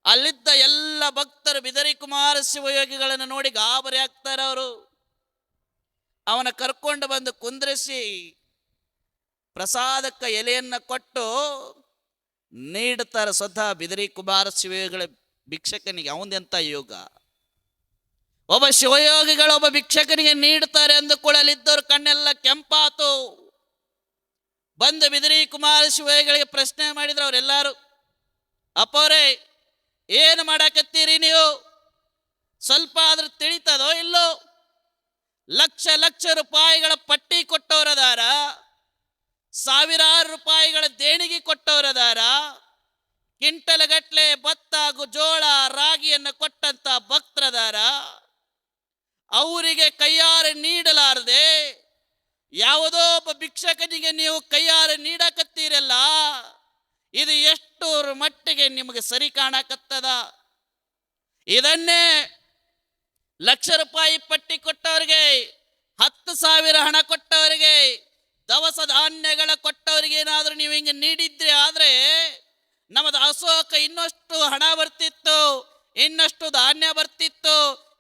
ಅಲ್ಲಿದ್ದ ಎಲ್ಲ ಭಕ್ತರು ಬಿದಿರಿ ಕುಮಾರ ಶಿವಯೋಗಿಗಳನ್ನು ನೋಡಿ ಗಾಬರಿ ಆಗ್ತಾರೆ. ಅವರು ಅವನ ಕರ್ಕೊಂಡು ಬಂದು ಕುಂದ್ರಿಸಿ ಪ್ರಸಾದಕ್ಕೆ ಎಲೆಯನ್ನು ಕೊಟ್ಟು ನೀಡುತ್ತಾರೆ. ಸ್ವತಃ ಬಿದಿರಿ ಕುಮಾರ ಶಿವಯೋಗಿಗಳ ಭಿಕ್ಷಕನಿಗೆ ಅವಂದೆಂಥ ಯೋಗ. ಒಬ್ಬ ಶಿವಯೋಗಿಗಳು ಒಬ್ಬ ಭಿಕ್ಷಕನಿಗೆ ನೀಡ್ತಾರೆ ಅಂದುಕೊಳ್ಳಲಿದ್ದವ್ರು ಕಣ್ಣೆಲ್ಲ ಕೆಂಪಾತು. ಬಂದು ಬಿದಿರಿ ಕುಮಾರ ಶಿವಯೋಗಿಗಳಿಗೆ ಪ್ರಶ್ನೆ ಮಾಡಿದ್ರು ಅವರೆಲ್ಲರೂ. ಅಪ್ಪವ್ರೆ, ಏನು ಮಾಡಕತ್ತೀರಿ ನೀವು? ಸ್ವಲ್ಪ ಆದ್ರೂ ತಿಳಿತದೋ ಇಲ್ಲೋ? ಲಕ್ಷ ಲಕ್ಷ ರೂಪಾಯಿಗಳ ಪಟ್ಟಿ ಕೊಟ್ಟವರದಾರ, ಸಾವಿರಾರು ರೂಪಾಯಿಗಳ ದೇಣಿಗೆ ಕೊಟ್ಟವರದಾರ, ಕ್ವಿಂಟಲ್ಗಟ್ಲೆ ಭತ್ತ ಜೋಳ ರಾಗಿಯನ್ನು ಕೊಟ್ಟಂತ ಭಕ್ತರದಾರ. ಅವರಿಗೆ ಕೈಯಾರೆ ನೀಡಲಾರದೆ ಯಾವುದೋ ಒಬ್ಬ ಭಿಕ್ಷಕನಿಗೆ ನೀವು ಕೈಯಾರೆ ನೀಡಕತ್ತೀರಲ್ಲ, ಇದು ಎಷ್ಟು ಮಟ್ಟಿಗೆ ನಿಮಗೆ ಸರಿ ಕಾಣಕತ್ತದ? ಇದನ್ನೇ ಲಕ್ಷ ರೂಪಾಯಿ ಪಟ್ಟಿ ಕೊಟ್ಟವರಿಗೆ, 10,000 ಹಣ ಕೊಟ್ಟವರಿಗೆ, ದವಸ ಧಾನ್ಯಗಳ ಕೊಟ್ಟವರಿಗೆ ಏನಾದರೂ ನೀವು ಹಿಂಗೆ ನೀಡಿದ್ರೆ ಆದ್ರೆ ನಮ್ಮದು ಅಶೋಕ ಇನ್ನಷ್ಟು ಹಣ ಬರ್ತಿತ್ತು, ಇನ್ನಷ್ಟು ಧಾನ್ಯ ಬರ್ತಿತ್ತು.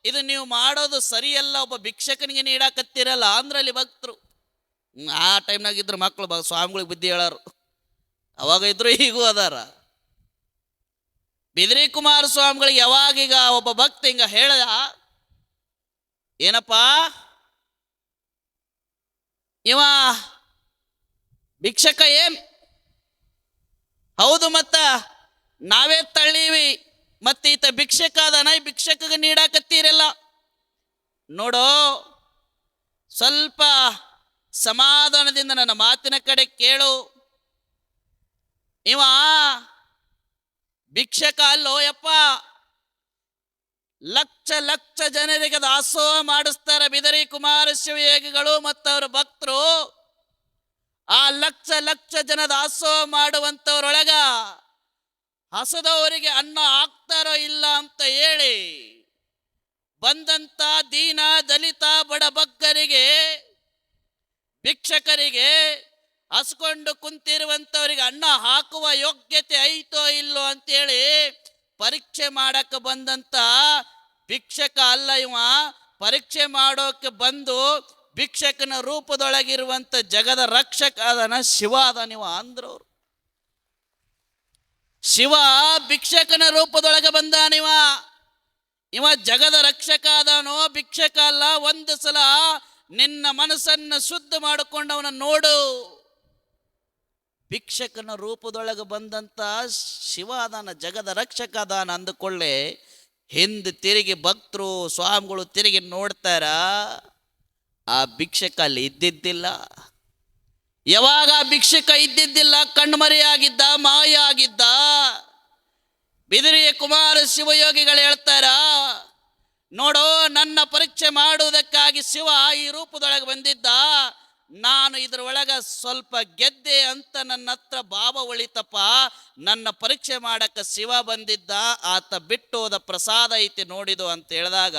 ಇದು ನೀವು ಮಾಡೋದು ಸರಿಯಲ್ಲ, ಒಬ್ಬ ಭಿಕ್ಷಕನಿಗೆ ನೀಡಾಕತ್ತೀರಲ್ಲ ಅಂದ್ರಲ್ಲಿ ಭಕ್ತರು. ಆ ಟೈಮ್ನಾಗ ಇದ್ರು ಮಕ್ಕಳು ಸ್ವಾಮಿಗಳಿಗೆ ಬುದ್ಧಿ ಹೇಳೋರು, ಅವಾಗ ಇದ್ರು ಹೀಗೂ ಅದಾರ. ಬಿದಿರಿ ಕುಮಾರ ಸ್ವಾಮಿಗಳಿಗೆ ಯಾವಾಗೀಗ ಒಬ್ಬ ಭಕ್ತ ಹಿಂಗ ಹೇಳ್ದ, ಏನಪ್ಪ ಇವ ಭಿಕ್ಷಕ ಏನ್? ಹೌದು, ಮತ್ತ ನಾವೇ ತಳ್ಳೀವಿ, ಮತ್ತೆ ಈತ ಭಿಕ್ಷಕ ಅದಾನ, ಈ ಭಿಕ್ಷಕಗೆ ನೀಡಾಕತ್ತೀರಲ್ಲ. ನೋಡೋ, ಸ್ವಲ್ಪ ಸಮಾಧಾನದಿಂದ ನನ್ನ ಮಾತಿನ ಕಡೆ ಕೇಳು. ಇವ ಭಿಕ್ಷಕ ಅಲ್ಲೋ ಯಪ್ಪ, ಲಕ್ಷ ಲಕ್ಷ ಜನರಿಗೆ ದಾಸೋಹ ಮಾಡಿಸ್ತಾರೆ ಬಿದರಿ ಕುಮಾರ ಶಿವಯೋಗಿಗಳು ಮತ್ತು ಅವರ ಭಕ್ತರು. ಆ ಲಕ್ಷ ಲಕ್ಷ ಜನ ದಾಸೋಹ ಮಾಡುವಂತವ್ರೊಳಗ ಹಸದವರಿಗೆ ಅನ್ನ ಹಾಕ್ತಾರೋ ಇಲ್ಲ ಅಂತ ಹೇಳಿ ಬಂದಂತ ದೀನ ದಲಿತ ಬಡಬಗ್ಗರಿಗೆ, ಭಿಕ್ಷಕರಿಗೆ, ಹಸ್ಕೊಂಡು ಕುಂತಿರುವಂತವರಿಗೆ ಅನ್ನ ಹಾಕುವ ಯೋಗ್ಯತೆ ಐತೋ ಇಲ್ಲೋ ಅಂತೇಳಿ ಪರೀಕ್ಷೆ ಮಾಡಕ್ಕೆ ಬಂದಂತ ಭಿಕ್ಷಕ ಅಲ್ಲ ಇವ. ಪರೀಕ್ಷೆ ಮಾಡೋಕೆ ಬಂದು ಭಿಕ್ಷಕನ ರೂಪದೊಳಗಿರುವಂತ ಜಗದ ರಕ್ಷಕ ಅದನ ಶಿವ ಅದನಿವ ಅಂದ್ರವ್ರು. ಶಿವ ಭಿಕ್ಷಕನ ರೂಪದೊಳಗೆ ಬಂದಾನಿವ. ಇವ ಜಗದ ರಕ್ಷಕ ಅದಾನೋ, ಭಿಕ್ಷಕ ಅಲ್ಲ. ಒಂದು ಸಲ ನಿನ್ನ ಮನಸ್ಸನ್ನು ಶುದ್ಧ ಮಾಡಿಕೊಂಡು ಅವನ ನೋಡು. ಭಿಕ್ಷಕನ ರೂಪದೊಳಗೆ ಬಂದಂತ ಶಿವ ಅದಾನ, ಜಗದ ರಕ್ಷಕ ಅದಾನ ಅಂದುಕೊಳ್ಳೆ ಹಿಂದೆ ತಿರುಗಿ ಭಕ್ತರು ಸ್ವಾಮಿಗಳು ತಿರುಗಿ ನೋಡ್ತಾರ, ಆ ಭಿಕ್ಷಕ ಅಲ್ಲಿ ಇದ್ದಿದ್ದಿಲ್ಲ. ಯಾವಾಗ ಆ ಭಿಕ್ಷಕ ಇದ್ದಿದ್ದಿಲ್ಲ, ಕಣ್ಮರೆಯಾಗಿದ್ದ, ಮಾಯ ಆಗಿದ್ದ. ಬಿದಿರಿಯ ಕುಮಾರ ಶಿವಯೋಗಿಗಳು ಹೇಳ್ತಾರ, ನೋಡೋ ನನ್ನ ಪರೀಕ್ಷೆ ಮಾಡುವುದಕ್ಕಾಗಿ ಶಿವ ಈ ರೂಪದೊಳಗೆ ಬಂದಿದ್ದ. ನಾನು ಇದರೊಳಗ ಸ್ವಲ್ಪ ಗೆದ್ದೆ ಅಂತ ನನ್ನ ಹತ್ರ ಭಾವ ಉಳಿತಪ್ಪ. ನನ್ನ ಪರೀಕ್ಷೆ ಮಾಡಕ್ಕೆ ಶಿವ ಬಂದಿದ್ದ, ಆತ ಬಿಟ್ಟು ಹೋದ ಪ್ರಸಾದ ಐತಿ ನೋಡಿದು ಅಂತ ಹೇಳಿದಾಗ,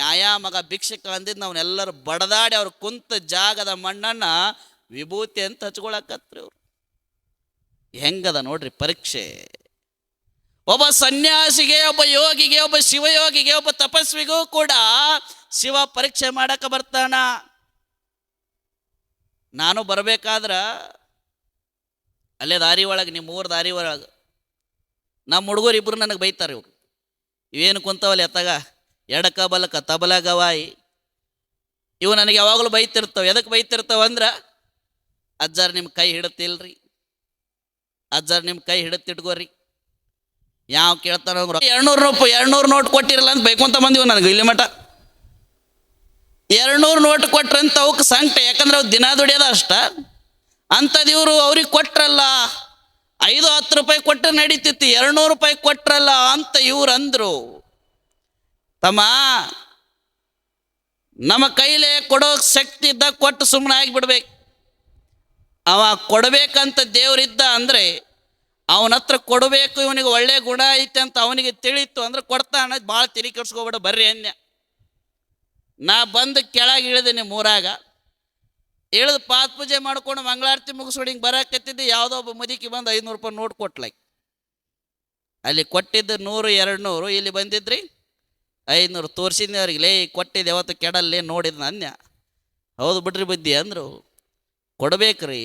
ಯಾಯಾ ಮಗ ಭಿಕ್ಷಕ ಅಂದಿದ್ದು ಅವನ್ನೆಲ್ಲರೂ ಬಡದಾಡಿ ಅವ್ರು ಕುಂತ ಜಾಗದ ಮಣ್ಣನ್ನ ವಿಭೂತಿ ಅಂತ ಹಚ್ಕೊಳಕತ್ರಿ ಅವ್ರು. ಹೆಂಗದ ನೋಡ್ರಿ ಪರೀಕ್ಷೆ. ಒಬ್ಬ ಸನ್ಯಾಸಿಗೆ, ಒಬ್ಬ ಯೋಗಿಗೆ, ಒಬ್ಬ ಶಿವಯೋಗಿಗೆ, ಒಬ್ಬ ತಪಸ್ವಿಗೂ ಕೂಡ ಶಿವ ಪರೀಕ್ಷೆ ಮಾಡಕ್ಕೆ ಬರ್ತಾನ. ನಾನು ಬರಬೇಕಾದ್ರ ಅಲ್ಲೇ ದಾರಿ ಒಳಗೆ, ನಿಮ್ಮ ಊರ ದಾರಿ ಒಳಗೆ ನಮ್ಮ ಹುಡುಗರು ಇಬ್ಬರು ನನಗೆ ಬೈತಾರೆ. ಇವ್ರು ಇವೇನು ಕುಂತವಲ್ಲ ಎತ್ತಾಗ ಎಡಕ ಬಲಕ ತಬಲ ಗವಾಯಿ, ಇವು ನನಗೆ ಯಾವಾಗಲೂ ಬೈತಿರ್ತಾವೆ. ಎದಕ್ಕೆ ಬೈತಿರ್ತಾವ ಅಂದ್ರೆ, ಅಜ್ಜಾರು ನಿಮ್ಮ ಕೈ ಹಿಡುತ್ತಿಲ್ರಿ, ಅಜ್ಜಾರು ನಿಮ್ಮ ಕೈ ಹಿಡುತ್ತಿಟ್ಕೋರಿ. ಯಾವ ಕೇಳ್ತಾನ 200 ನೋಟ್ ಕೊಟ್ಟಿರಲ್ಲ ಅಂತ ಬೈಕೊಂತ ಬಂದಿವು ನನಗೆ ಇಲ್ಲಿ ಮಠ. 200 ನೋಟ್ ಕೊಟ್ರಂತ ಅವಕ್ಕೆ ಸಂಕಟ, ಯಾಕಂದ್ರೆ ಅವು ದಿನ ದುಡಿಯೋದ ಅಷ್ಟ. ಅಂಥದ್ದು ಇವರು ಅವ್ರಿಗೆ ಕೊಟ್ರಲ್ಲ, 5-10 ರೂಪಾಯಿ ಕೊಟ್ಟರೆ ನಡೀತಿತ್ತು, 200 ರೂಪಾಯಿ ಕೊಟ್ರಲ್ಲ ಅಂತ ಇವ್ರು ಅಂದರು. ತಮ್ಮ, ನಮ್ಮ ಕೈಲೇ ಕೊಡೋ ಶಕ್ತಿ ಇದ್ದಾಗ ಕೊಟ್ಟು ಸುಮ್ಮನೆ ಆಗಿಬಿಡ್ಬೇಕು. ಅವ ಕೊಡಬೇಕಂತ ದೇವರಿದ್ದ ಅಂದರೆ ಅವನ ಹತ್ರ ಕೊಡಬೇಕು, ಇವನಿಗೆ ಒಳ್ಳೆ ಗುಣ ಐತೆ ಅಂತ ಅವನಿಗೆ ತಿಳಿತು ಅಂದ್ರೆ ಕೊಡ್ತಾನ. ಭಾಳ ತಿರಿ ಕೆಡ್ಸ್ಕೊಬೇಡ ಬರ್ರಿ ಅನ್ಯ. ನಾ ಬಂದು ಕೆಳಗೆ ಇಳಿದೀನಿ ಮೂರಾಗ, ಇಳಿದು ಪಾದ ಪೂಜೆ ಮಾಡ್ಕೊಂಡು ಮಂಗಳಾರತಿ ಮುಗಿಸ್ಕೊಂಡು ಹಿಂಗೆ ಬರಕತ್ತಿದ್ದೆ. ಯಾವುದೋ ಒಬ್ಬ ಮುದುಕಿ ಬಂದು 500 ರೂಪಾಯಿ ನೋಟ್ ಕೊಟ್ಲಾಕಿ. ಅಲ್ಲಿ ಕೊಟ್ಟಿದ್ದು 100-200, ಇಲ್ಲಿ ಬಂದಿದ್ರಿ 500 ತೋರಿಸಿದ್ನಿ ಅವ್ರಿಗೆ. ಲೇ ಕೊಟ್ಟಿದ್ದು ಯಾವತ್ತು ಕೆಡಲ್ಲೇ ನೋಡಿದ್ನ ಅನ್ಯ. ಹೌದು ಬಿಡ್ರಿ ಬುದ್ಧಿ ಅಂದರು. ಕೊಡಬೇಕ್ರಿ,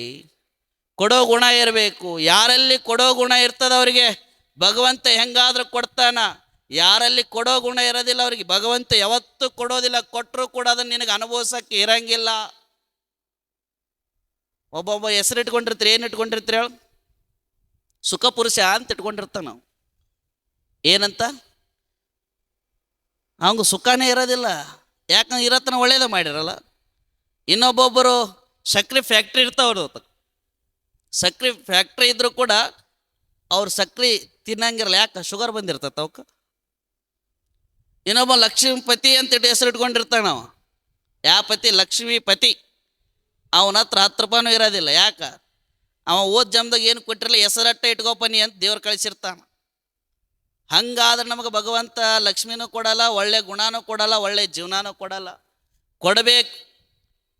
ಕೊಡೋ ಗುಣ ಇರಬೇಕು. ಯಾರಲ್ಲಿ ಕೊಡೋ ಗುಣ ಇರ್ತದ ಅವರಿಗೆ ಭಗವಂತ ಹೆಂಗಾದ್ರೂ ಕೊಡ್ತಾನ. ಯಾರಲ್ಲಿ ಕೊಡೋ ಗುಣ ಇರೋದಿಲ್ಲ ಅವ್ರಿಗೆ ಭಗವಂತ ಯಾವತ್ತೂ ಕೊಡೋದಿಲ್ಲ. ಕೊಟ್ಟರು ಕೂಡ ಅದನ್ನು ನಿನಗೆ ಅನುಭವಿಸೋಕ್ಕೆ ಇರಂಗಿಲ್ಲ. ಒಬ್ಬೊಬ್ಬ ಹೆಸರು ಇಟ್ಕೊಂಡಿರ್ತೀರಿ, ಏನು ಇಟ್ಕೊಂಡಿರ್ತೀರಿ ಹೇಳು? ಸುಖಪುರುಷ ಅಂತ ಇಟ್ಕೊಂಡಿರ್ತಾನೆ ನಾವು. ಏನಂತ? ಅವಂಗ ಸುಖನೇ ಇರೋದಿಲ್ಲ. ಯಾಕಂದ್ರೆ ಇರತ್ತನ ಒಳ್ಳೇದು ಮಾಡಿರಲ್ಲ. ಇನ್ನೊಬ್ಬೊಬ್ಬರು ಸಕ್ರೆ ಫ್ಯಾಕ್ಟ್ರಿ ಇರ್ತಾವ್ರು. ಸಕ್ರೆ ಫ್ಯಾಕ್ಟ್ರಿ ಇದ್ರೂ ಕೂಡ ಅವ್ರು ಸಕ್ರೆ ತಿನ್ನಂಗಿರಲ್ಲ. ಯಾಕೆ? ಶುಗರ್ ಬಂದಿರ್ತೈತೆ ಅವಕ್ಕೆ. ಇನ್ನೊಬ್ಬ ಲಕ್ಷ್ಮೀಪತಿ ಅಂತೇಳಿ ಹೆಸರು ಇಟ್ಕೊಂಡಿರ್ತಾನೆ ನಾವು. ಯಾವ ಪತಿ? ಲಕ್ಷ್ಮೀಪತಿ. ಅವನ ಹತ್ರ 10 ರೂಪಾಯಿನೂ ಇರೋದಿಲ್ಲ. ಯಾಕೆ? ಅವ ಓದ್ ಜಮ್ದಾಗ ಏನು ಕೊಟ್ಟಿರಲ್ಲ, ಹೆಸರಟ್ಟ ಇಟ್ಕೋಪನಿ ಅಂತ ದೇವ್ರು ಕಳಿಸಿರ್ತಾನೆ. ಹಂಗಾದ್ರೆ ನಮಗೆ ಭಗವಂತ ಲಕ್ಷ್ಮಿನೂ ಕೊಡಲ್ಲ, ಒಳ್ಳೆ ಗುಣನೂ ಕೊಡಲ್ಲ, ಒಳ್ಳೆ ಜೀವನನೂ ಕೊಡಲ್ಲ. ಕೊಡಬೇಕು.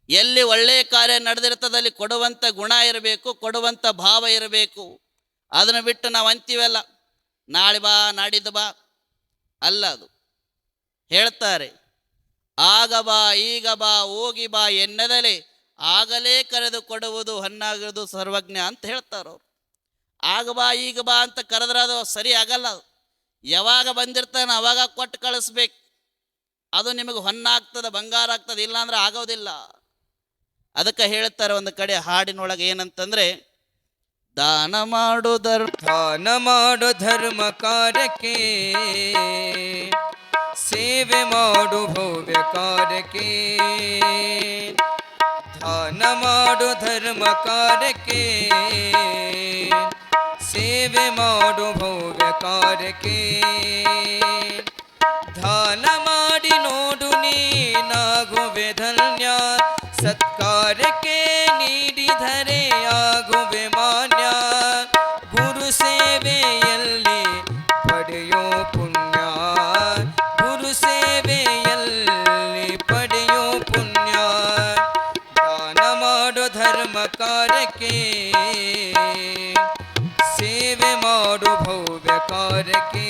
ಎಲ್ಲಿ ಒಳ್ಳೆಯ ಕಾರ್ಯ ನಡೆದಿರ್ತದಲ್ಲಿ ಕೊಡುವಂಥ ಗುಣ ಇರಬೇಕು, ಕೊಡುವಂಥ ಭಾವ ಇರಬೇಕು. ಅದನ್ನು ಬಿಟ್ಟು ನಾವು ಅಂತೀವಲ್ಲ, ನಾಳೆ ಬಾ ನಾಡಿದ್ದು ಬಾ ಅಲ್ಲ. ಅದು ಹೇಳ್ತಾರೆ, ಆಗ ಬಾ ಈಗ ಬಾ ಹೋಗಿ ಬಾ ಎನ್ನದಲೇ ಆಗಲೇ ಕರೆದು ಕೊಡುವುದು ಹನ್ನಾಗುವುದು ಸರ್ವಜ್ಞ ಅಂತ ಹೇಳ್ತಾರವ್ರು. ಆಗ ಬಾ ಈಗ ಬಾ ಅಂತ ಕರೆದ್ರೆ ಅದು ಸರಿ ಆಗಲ್ಲ. ಅದು ಯಾವಾಗ ಬಂದಿರ್ತಾನೆ ಅವಾಗ ಕೊಟ್ಟು ಕಳಿಸ್ಬೇಕು. ಅದು ನಿಮಗೆ ಹೊನ್ನಾಗ್ತದೆ, ಬಂಗಾರ ಆಗ್ತದೆ. ಇಲ್ಲಾಂದ್ರೆ ಆಗೋದಿಲ್ಲ. ಅದಕ್ಕೆ ಹೇಳ್ತಾರೆ ಒಂದು ಕಡೆ ಹಾಡಿನೊಳಗೆ ಏನಂತಂದ್ರೆ, ದಾನ ಮಾಡು ಧರ್ಮ ಕಾರ್ಯಕ್ಕೆ, ಸೇವೆ ಮಾಡು ಭವ್ಯ ಕಾರ್ಯಕ್ಕೆ. ದಾನ ಮಾಡು ಧರ್ಮ ಕಾರ್ಯಕ್ಕೆ, ಸೇವೆ ಮಾಡು ಭವ್ಯ ಕಾರ್ಯಕ್ಕೆ. ದಾನ ಮಾಡಿ ನೋಡು ನೀನಾಗುವೆ ಧನ್ಯ, ಸತ್ಕಾರ್ಯಕ್ಕೆ ನೀಡಿದರೆ ಆಗುವೆ ಮಾನ್ಯ. ಗುರು ಸೇವೆಯಲ್ಲಿ ಪಡೆಯೋ ಪುಣ್ಯ, ಗುರು ಸೇವೆಯಲ್ಲಿ ಪಡೆಯೋ ಪುಣ್ಯ. ದಾನ ಮಾಡು ಧರ್ಮ ಕಾರ್ಯಕ್ಕೆ, ಸೇವೆ ಮಾಡು ಭವ್ಯ ಕಾರ್ಯಕ್ಕೆ.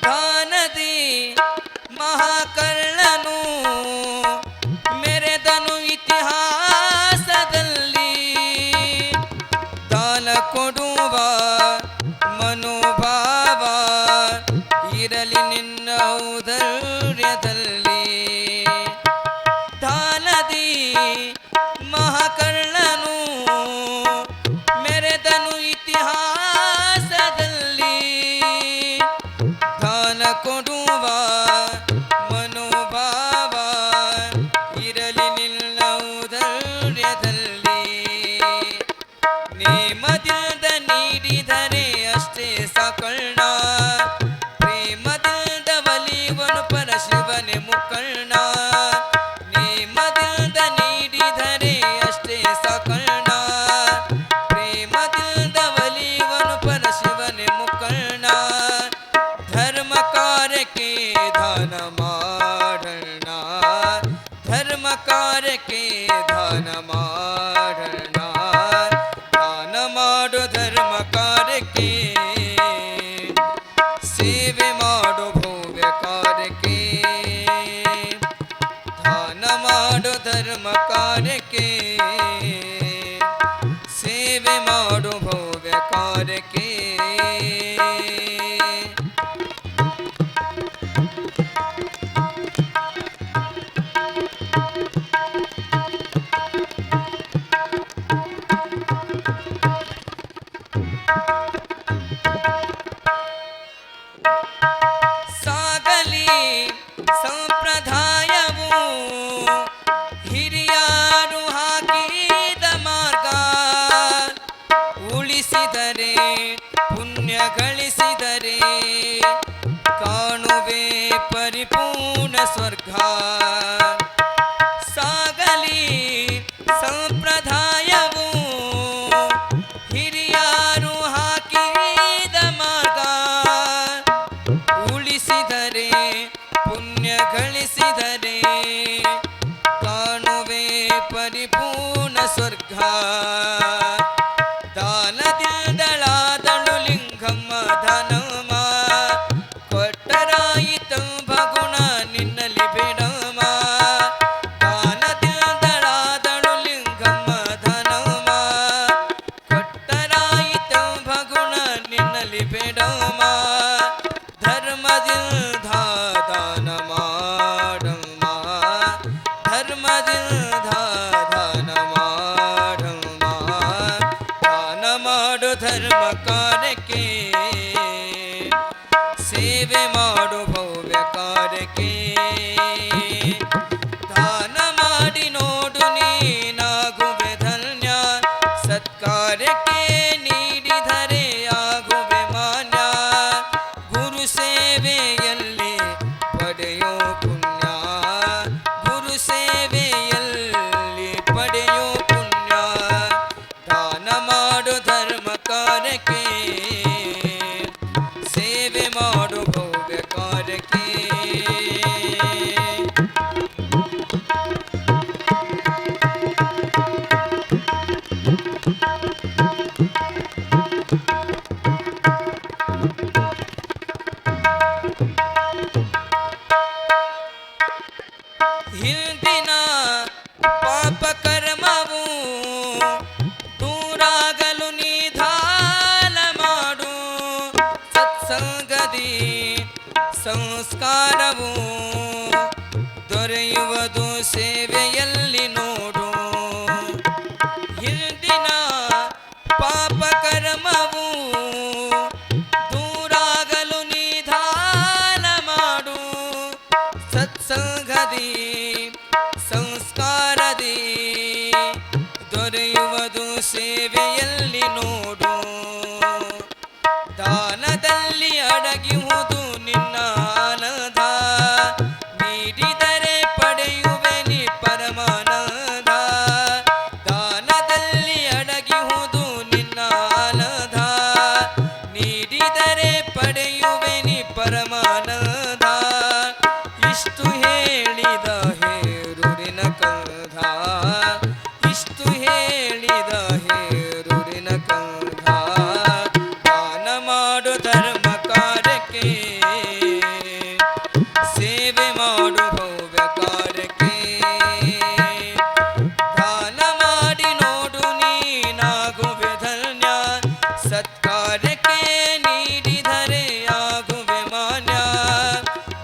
ದಾನದಿ ಮಹಾಕರ್ಣನು ಮೆರೆದನು ಇತಿಹಾಸದಲ್ಲಿ. ದಾನ ಕೊಡುವ ಮನೋಭಾವ ಇರಲಿ ನಿನ್ನ ಔದಾರ್ಯದಲ್ಲಿ. ದಾನದಿ ಮಹಾಕರ್ಣನು ಮೆರೆದನು ಇತಿಹಾಸದಲ್ಲಿ. ದಾನ ಕೊಡುವ ಮನೋಭಾವ ಇರಲಿ ನಿನ್ನ ಔದಾರ್ಯದಲ್ಲಿ. ನೇಮದಿಂದ ನೀಡಿದರೆ ಅಷ್ಟೇ ಸಾಕಣ್ಣ, ಪ್ರೇಮದಿಂದ ಒಲಿವನು ಪರಶಿವನೇ ಮುಖಣ್ಣ. ನೇಮದಿಂದ ನೀಡಿದರೆ ಅಷ್ಟೇ ಸಾಕಣ್ಣ, ಪ್ರೇಮದಿಂದ ಒಲಿವನು ಪರಶಿವನೇ ಮುಖಣ್ಣ. ಧರ್ಮ ಕಾರ್ಯಕ್ಕೆ ದಾನ ಮಾಡಣ್ಣ, ಧರ್ಮ ಕಾರ್ಯಕ್ಕೆ ದಾನ ಮಾಡಣ್ಣ. ದಾನ ಮಾಡು ಧರ್ಮ ಕಾರ್ಯಕ್ಕೆ, ಸೇವೆ ಮಾಡು ಭವ್ಯ ಕಾರ್ಯಕ್ಕೆ. ದಾನ ಮಾಡು ಧರ್ಮ ಕಾರ್ಯಕ್ಕೆ, ಸೇವೆ ಮಾಡು ಭವ್ಯ ಕಾರ್ಯಕ್ಕೆ. ಸಾಗಲಿ ಸಂಪ್ರದಾಯವು ಹಿರಿಯರು ಹಾಕಿದ ಮಾರ್ಗ. ಉಳಿಸಿದರೆ ಪುಣ್ಯ ಗಳಿಸಿದರೆ ಕಾಣುವೆ ಪರಿಪೂರ್ಣ ಸ್ವರ್ಗ. ಸಾಗಲಿ ಸಂಪ್ರದಾಯವು ಹಿರಿಯರು ಹಾಕಿದ ಮಾರ್ಗ. ಉಳಿಸಿದರೆ ಪುಣ್ಯ ಗಳಿಸಿದರೆ ಕಾಣುವೆ ಪರಿಪೂರ್ಣ ಸ್ವರ್ಗ. ದಾನದಿಂದಳಾದಳು ಲಿಂಗಮ್ಮ ಧನಮ್ಮ, ಕಾರ್ಯಕ್ಕೆ ದಾನ ಮಾಡಿ ನೋಡು ನೀನಾಗುವೆ ಧನ್ಯ ಸತ್ಕಾರ್ಯಕ್ಕೆ ನೀಡಿದರೆ ಆಗುವೆ ಮಾನ್ಯ ಗುರು ಸೇವೆಯಲ್ಲಿ ಪಡೆಯೋ ಪುಣ್ಯ ಗುರು ಸೇವೆಯಲ್ಲಿ ಪಡೆಯೋ ಪುಣ್ಯ ದಾನ ಮಾಡು ಧರ್ಮ ಕಾರ್ಯಕ್ಕೆ ಸೇವೆ ಮಾಡು ಭವ್ಯ ಕಾರ್ಯಕ್ಕೆ ಹಿಂದಿನ ಪಾಪ ಕರ್ಮವು ದೂರಾಗಲು ನಿಧಾನ ಮಾಡು ಸತ್ಸಂಗದಿ ಸಂಸ್ಕಾರವು ದೊರೆಯುವುದು ಸೇವೆಯಲ್ಲಿ ನೋಡು ಹಿಂದಿನ ಪಾಪ ಕರ್ಮವು ದೂರಾಗಲು ನಿಧಾನ ಮಾಡು ಸತ್ಸಂಗದಿ ಸಂಸ್ಕಾರದಿ ದೊರೆಯುವುದು ಸೇವೆಯಲ್ಲಿ ನೋಡು ದಾನದಲ್ಲಿ ಅಡಗಿಹುದು ನಿನ್ನ ಆನಂದ ನೀಡಿದರೆ ಪಡೆಯುವೆ ನೀ ಪರಮಾನಂದ ದಾನದಲ್ಲಿ ಅಡಗಿಹುದು ನಿನ್ನ ಆನಂದ ನೀಡಿದರೆ ಪಡೆಯುವೆ ನೀ ಪರಮಾನಂದ ಇಷ್ಟು ಹೇಳಿದ ಹೇರೂರಿನ ಕಂಧ ಇಷ್ಟು ಹೇಳಿದ ಹೇರೂರಿನ ಕಂಧ ದಾನ ಮಾಡು ಧರ್ಮ ಕಾರ್ಯಕ್ಕೆ ಸೇವೆ ಮಾಡು ಭವ್ಯ ಕಾರ್ಯಕ್ಕೆ ದಾನ ಮಾಡಿ ನೋಡು ನೀನಾಗುವೆ ಧನ್ಯ ಸತ್ಕಾರ್ಯಕ್ಕೆ ನೀಡಿದರೆ ಆಗುವೆ ಮಾನ್ಯ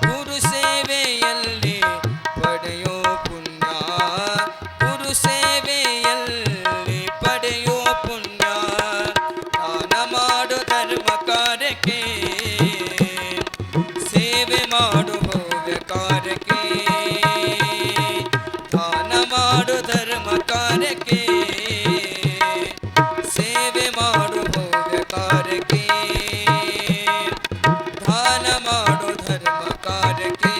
ಗುರು ಸೇವೆಯಲ್ಲಿ ಪಡೆಯೋ ಪುಣ್ಯ ಗುರು ಸೇವೆಯಲ್ಲಿ ಪಡೆಯೋ ಪುಣ್ಯ ದಾನ ಮಾಡು ಧರ್ಮ ಕಾರ್ಯಕ್ಕೆ ಸೇವೆ ಮಾಡು ಭವ್ಯ ಕಾರ್ಯಕ್ಕೆ ದಾನ ಮಾಡು ಧರ್ಮ ಕಾರ್ಯಕ್ಕೆ ಸೇವೆ ಮಾಡು ಭವ್ಯ ಕಾರ್ಯಕ್ಕೆ ದಾನ ಮಾಡು ಧರ್ಮ ಕಾರ್ಯಕ್ಕೆ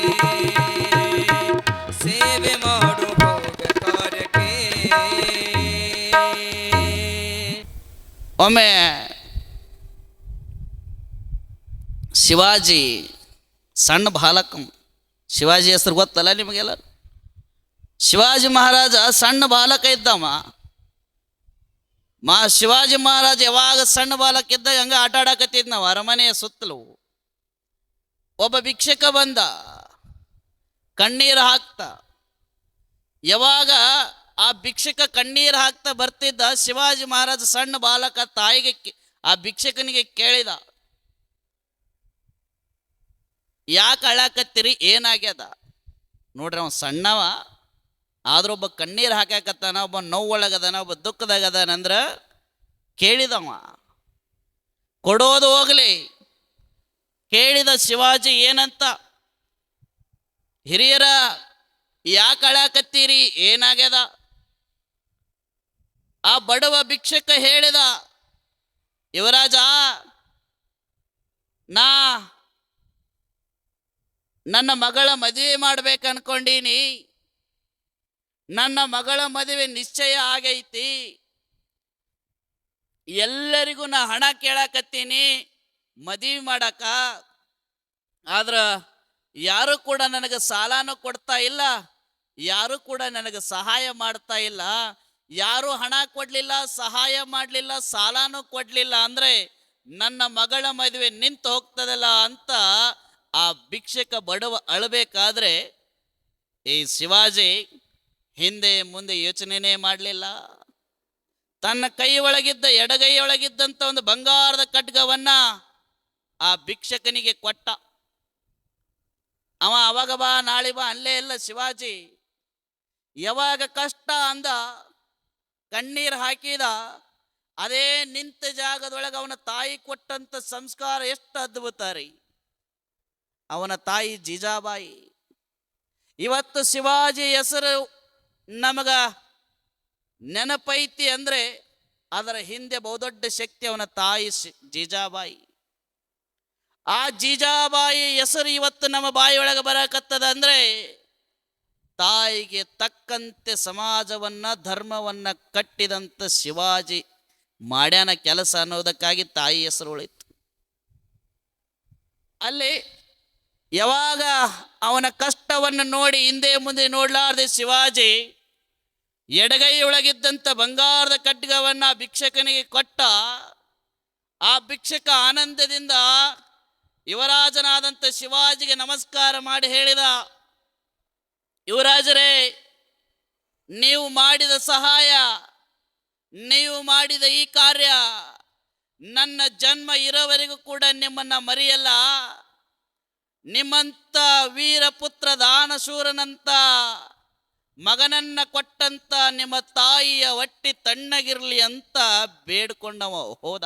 ಸೇವೆ ಮಾಡು ಭವ್ಯ ಕಾರ್ಯಕ್ಕೆ ಒಮ್ಮೆ ಶಿವಾಜಿ ಸಣ್ಣ ಬಾಲಕ ಶಿವಾಜಿ ಹೆಸರು ಗೊತ್ತಲ್ಲ ನಿಮಗೆಲ್ಲ ಶಿವಾಜಿ ಮಹಾರಾಜ ಸಣ್ಣ ಬಾಲಕ ಇದ್ದವ ಶಿವಾಜಿ ಮಹಾರಾಜ ಯಾವಾಗ ಸಣ್ಣ ಬಾಲಕ ಇದ್ದಾಗ ಹಂಗ ಆಟ ಆಡಕತ್ತಿದ್ ನಾವು ಅರಮನೆಯ ಸುತ್ತಲೂ ಒಬ್ಬ ಭಿಕ್ಷಕ ಬಂದ ಕಣ್ಣೀರು ಹಾಕ್ತಾ ಯಾವಾಗ ಆ ಭಿಕ್ಷಕ ಕಣ್ಣೀರು ಹಾಕ್ತಾ ಬರ್ತಿದ್ದ ಶಿವಾಜಿ ಮಹಾರಾಜ ಸಣ್ಣ ಬಾಲಕ ತಾಯಿಗೆ ಆ ಭಿಕ್ಷಕನಿಗೆ ಕೇಳಿದ ಯಾಕೆ ಅಳಾಕತ್ತೀರಿ ಏನಾಗ್ಯದ ನೋಡ್ರಿ ಅವ ಸಣ್ಣವ ಆದ್ರೂ ಒಬ್ಬ ಕಣ್ಣೀರು ಹಾಕಾಕತ್ತಾನ ಒಬ್ಬ ನೋವು ಒಳಗದಾನ ಒಬ್ಬ ದುಃಖದಾಗದಾನ ಅಂದ್ರ ಕೇಳಿದವ ಕೊಡೋದು ಹೋಗ್ಲಿ ಕೇಳಿದ ಶಿವಾಜಿ ಏನಂತ ಹಿರಿಯರ ಯಾಕೆ ಅಳಾಕತ್ತೀರಿ ಏನಾಗ್ಯದ ಆ ಬಡವ ಭಿಕ್ಷಕ ಹೇಳಿದ ಯುವರಾಜ ನನ್ನ ಮಗಳ ಮದುವೆ ಮಾಡ್ಬೇಕು ಅನ್ಕೊಂಡೀನಿ ನನ್ನ ಮಗಳ ಮದುವೆ ನಿಶ್ಚಯ ಆಗೈತಿ ಎಲ್ಲರಿಗೂ ನಾ ಹಣ ಕೇಳಕತ್ತೀನಿ ಮದುವೆ ಮಾಡಕ ಆದ್ರ ಯಾರು ಕೂಡ ನನಗೆ ಸಾಲನೂ ಕೊಡ್ತಾ ಇಲ್ಲ ಯಾರು ಕೂಡ ನನಗೆ ಸಹಾಯ ಮಾಡ್ತಾ ಇಲ್ಲ ಯಾರು ಹಣ ಕೊಡ್ಲಿಲ್ಲ ಸಹಾಯ ಮಾಡಲಿಲ್ಲ ಸಾಲನೂ ಕೊಡ್ಲಿಲ್ಲ ಅಂದ್ರೆ ನನ್ನ ಮಗಳ ಮದುವೆ ನಿಂತು ಹೋಗ್ತದಲ್ಲ ಅಂತ ಆ ಭಿಕ್ಷಕ ಬಡವ ಅಳಬೇಕಾದ್ರೆ ಈ ಶಿವಾಜಿ ಹಿಂದೆ ಮುಂದೆ ಯೋಚನೆನೇ ಮಾಡಲಿಲ್ಲ ತನ್ನ ಕೈ ಒಳಗಿದ್ದ ಎಡಗೈ ಒಳಗಿದ್ದಂಥ ಒಂದು ಬಂಗಾರದ ಖಡ್ಗವನ್ನ ಆ ಭಿಕ್ಷಕನಿಗೆ ಕೊಟ್ಟ ಅವ ಅವಾಗ ಬಾ ನಾಳೆ ಬಾ ಅಲ್ಲೇ ಇಲ್ಲ ಶಿವಾಜಿ ಯಾವಾಗ ಕಷ್ಟ ಅಂದ ಕಣ್ಣೀರು ಹಾಕಿದ ಅದೇ ನಿಂತ ಜಾಗದೊಳಗೆ ಅವನ ತಾಯಿ ಕೊಟ್ಟಂತ ಸಂಸ್ಕಾರ ಎಷ್ಟು ಅದ್ಭುತ ರೀ ಅವನ ತಾಯಿ ಜೀಜಾಬಾಯಿ ಇವತ್ತು ಶಿವಾಜಿ ಹೆಸರು ನಮಗ ನೆನಪೈತಿ ಅಂದರೆ ಅದರ ಹಿಂದೆ ಬಹುದೊಡ್ಡ ಶಕ್ತಿ ಅವನ ತಾಯಿ ಜೀಜಾಬಾಯಿ. ಆ ಜೀಜಾಬಾಯಿ ಹೆಸರು ಇವತ್ತು ನಮ್ಮ ಬಾಯಿಯೊಳಗೆ ಬರಕತ್ತದ ಅಂದರೆ ತಾಯಿಗೆ ತಕ್ಕಂತೆ ಸಮಾಜವನ್ನ ಧರ್ಮವನ್ನ ಕಟ್ಟಿದಂಥ ಶಿವಾಜಿ ಮಾಡ್ಯಾನ ಕೆಲಸ ಅನ್ನೋದಕ್ಕಾಗಿ ತಾಯಿ ಹೆಸರು ಉಳಿತು. ಅಲ್ಲಿ ಯಾವಾಗ ಅವನ ಕಷ್ಟವನ್ನು ನೋಡಿ ಹಿಂದೆ ಮುಂದೆ ನೋಡಲಾರ್ದೆ ಶಿವಾಜಿ ಎಡಗೈಯೊಳಗಿದ್ದಂಥ ಬಂಗಾರದ ಖಡ್ಗವನ್ನ ಭಿಕ್ಷಕನಿಗೆ ಕೊಟ್ಟ. ಆ ಭಿಕ್ಷಕ ಆನಂದದಿಂದ ಯುವರಾಜನಾದಂಥ ಶಿವಾಜಿಗೆ ನಮಸ್ಕಾರ ಮಾಡಿ ಹೇಳಿದ, ಯುವರಾಜರೇ, ನೀವು ಮಾಡಿದ ಸಹಾಯ, ನೀವು ಮಾಡಿದ ಈ ಕಾರ್ಯ ನನ್ನ ಜನ್ಮ ಇರೋವರೆಗೂ ಕೂಡ ನಿಮ್ಮನ್ನ ಮರೆಯಲ್ಲ. ನಿಮ್ಮಂತ ವೀರಪುತ್ರ ದಾನಶೂರನಂತ ಮಗನನ್ನ ಕೊಟ್ಟಂತ ನಿಮ್ಮ ತಾಯಿಯ ಹೊಟ್ಟಿ ತಣ್ಣಗಿರ್ಲಿ ಅಂತ ಬೇಡ್ಕೊಂಡವ ಹೋದ.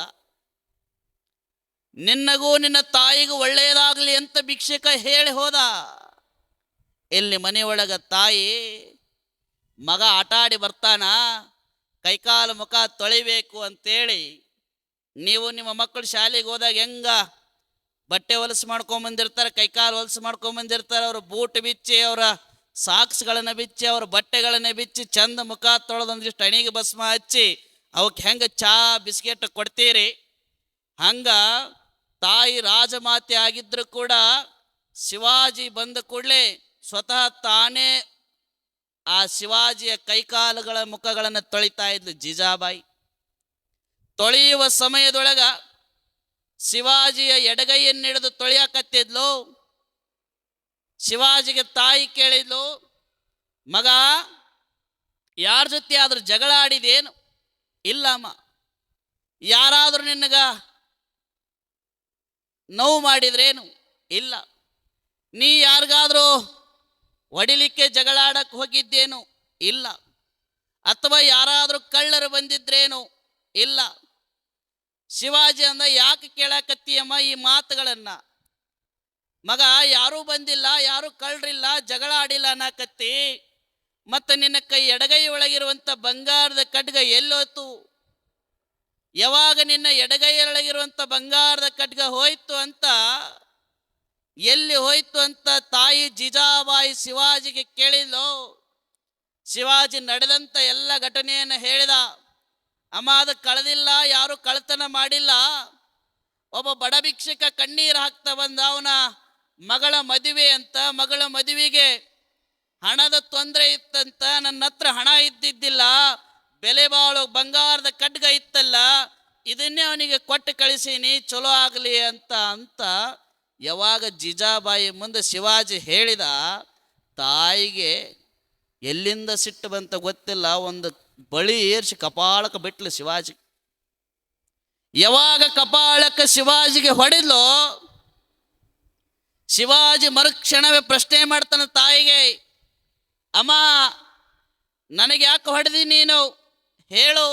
ನಿನ್ನಗೂ ನಿನ್ನ ತಾಯಿಗೂ ಒಳ್ಳೆಯದಾಗಲಿ ಅಂತ ಭಿಕ್ಷಕ ಹೇಳಿ ಹೋದ. ಇಲ್ಲಿ ಮನೆಯೊಳಗ ತಾಯಿ ಮಗ ಆಟಾಡಿ ಬರ್ತಾನ, ಕೈಕಾಲು ಮುಖ ತೊಳಿಬೇಕು ಅಂತೇಳಿ ನೀವು ನಿಮ್ಮ ಮಕ್ಕಳು ಶಾಲೆಗೆ ಹೋದಾಗ ಹೆಂಗ ಬಟ್ಟೆ ಹೊಲಸು ಮಾಡ್ಕೊಂಬಂದಿರ್ತಾರೆ, ಕೈಕಾಲು ಹೊಲಸು ಮಾಡ್ಕೊಂಬಂದಿರ್ತಾರೆ, ಅವ್ರ ಬೂಟ್ ಬಿಚ್ಚಿ ಅವರ ಸಾಕ್ಸ್ಗಳನ್ನು ಬಿಚ್ಚಿ ಅವ್ರ ಬಟ್ಟೆಗಳನ್ನು ಬಿಚ್ಚಿ ಚಂದ ಮುಖ ತೊಳೆದೊಂದಿಷ್ಟು ಅಣಿಗೆ ಭಸ್ಮ ಹಚ್ಚಿ ಅವಕ್ಕೆ ಹೆಂಗೆ ಚಾ ಬಿಸ್ಕೆಟ್ ಕೊಡ್ತೀರಿ, ಹಂಗ ತಾಯಿ ರಾಜಮಾತೆ ಆಗಿದ್ರು ಕೂಡ ಶಿವಾಜಿ ಬಂದ ಕೂಡಲೇ ಸ್ವತಃ ತಾನೇ ಆ ಶಿವಾಜಿಯ ಕೈಕಾಲುಗಳ ಮುಖಗಳನ್ನು ತೊಳಿತಾ ಇದ್ಲು ಜೀಜಾಬಾಯಿ. ತೊಳೆಯುವ ಸಮಯದೊಳಗ ಶಿವಾಜಿಯ ಎಡಗೈಯನ್ನಿಡಿದು ತೊಳೆಯಕತ್ತಿದ್ಲು. ಶಿವಾಜಿಗೆ ತಾಯಿ ಕೇಳಿದ್ಲು, ಮಗ ಯಾರ ಜೊತೆ ಆದ್ರೂ ಜಗಳ ಆಡಿದೇನು? ಇಲ್ಲಮ್ಮ. ಯಾರಾದ್ರೂ ನಿನಗ ನೋವು ಮಾಡಿದ್ರೇನು? ಇಲ್ಲ. ನೀ ಯಾರಿಗಾದ್ರೂ ಹೊಡಿಲಿಕ್ಕೆ ಜಗಳಾಡಕ್ಕೆ ಹೋಗಿದ್ದೇನು? ಇಲ್ಲ. ಅಥವಾ ಯಾರಾದ್ರೂ ಕಳ್ಳರು ಬಂದಿದ್ರೇನು? ಇಲ್ಲ. ಶಿವಾಜಿ ಅಂದ, ಯಾಕೆ ಕೇಳಕತ್ತೀಯಮ್ಮ ಈ ಮಾತುಗಳನ್ನ? ಮಗ, ಯಾರೂ ಬಂದಿಲ್ಲ, ಯಾರೂ ಕಳ್ಳರಿಲ್ಲ, ಜಗಳ ಆಡಿಲ್ಲ ಅನ್ನಕತ್ತಿ, ಮತ್ತು ನಿನ್ನ ಎಡಗೈ ಒಳಗಿರುವಂಥ ಬಂಗಾರದ ಖಡ್ಗ ಎಲ್ಲೋತು? ಯಾವಾಗ ನಿನ್ನ ಎಡಗೈಯೊಳಗಿರುವಂಥ ಬಂಗಾರದ ಖಡ್ಗ ಹೋಯ್ತು ಅಂತ, ಎಲ್ಲಿ ಹೋಯ್ತು ಅಂತ ತಾಯಿ ಜೀಜಾಬಾಯಿ ಶಿವಾಜಿಗೆ ಕೇಳಿದ್ಲು. ಶಿವಾಜಿ ನಡೆದಂಥ ಎಲ್ಲ ಘಟನೆಯನ್ನು ಹೇಳಿದ. ಅಮ್ಮ, ಅದು ಕಳೆದಿಲ್ಲ, ಯಾರು ಕಳ್ತನ ಮಾಡಿಲ್ಲ. ಒಬ್ಬ ಬಡ ಭಿಕ್ಷಕ ಕಣ್ಣೀರು ಹಾಕ್ತಾ ಬಂದ, ಅವನ ಮಗಳ ಮದುವೆ ಅಂತ, ಮಗಳ ಮದುವೆಗೆ ಹಣದ ತೊಂದರೆ ಇತ್ತಂತ, ನನ್ನ ಹತ್ರ ಹಣ ಇದ್ದಿದ್ದಿಲ್ಲ, ಬೆಲೆ ಬಾಳೋ ಬಂಗಾರದ ಖಡ್ಗ ಇತ್ತಲ್ಲ, ಇದನ್ನೇ ಅವನಿಗೆ ಕೊಟ್ಟು ಕಳಿಸೀನಿ, ಚಲೋ ಆಗಲಿ ಅಂತ ಯಾವಾಗ ಜೀಜಾಬಾಯಿ ಮುಂದೆ ಶಿವಾಜಿ ಹೇಳಿದ, ತಾಯಿಗೆ ಎಲ್ಲಿಂದ ಸಿಟ್ಟು ಬಂತ ಗೊತ್ತಿಲ್ಲ, ಒಂದು ಬಳಿ ಏರ್ಸಿ ಕಪಾಳಕ್ಕೆ ಬಿಟ್ಲು ಶಿವಾಜಿ. ಯಾವಾಗ ಕಪಾಳಕ್ಕೆ ಶಿವಾಜಿಗೆ ಹೊಡೆದ್ಲು, ಶಿವಾಜಿ ಮರುಕ್ಷಣವೇ ಪ್ರಶ್ನೆ ಮಾಡ್ತಾನೆ ತಾಯಿಗೆ, ಅಮ್ಮ, ನನಗೆ ಯಾಕೆ ಹೊಡೆದಿ ನೀನು? ಹೇಳು.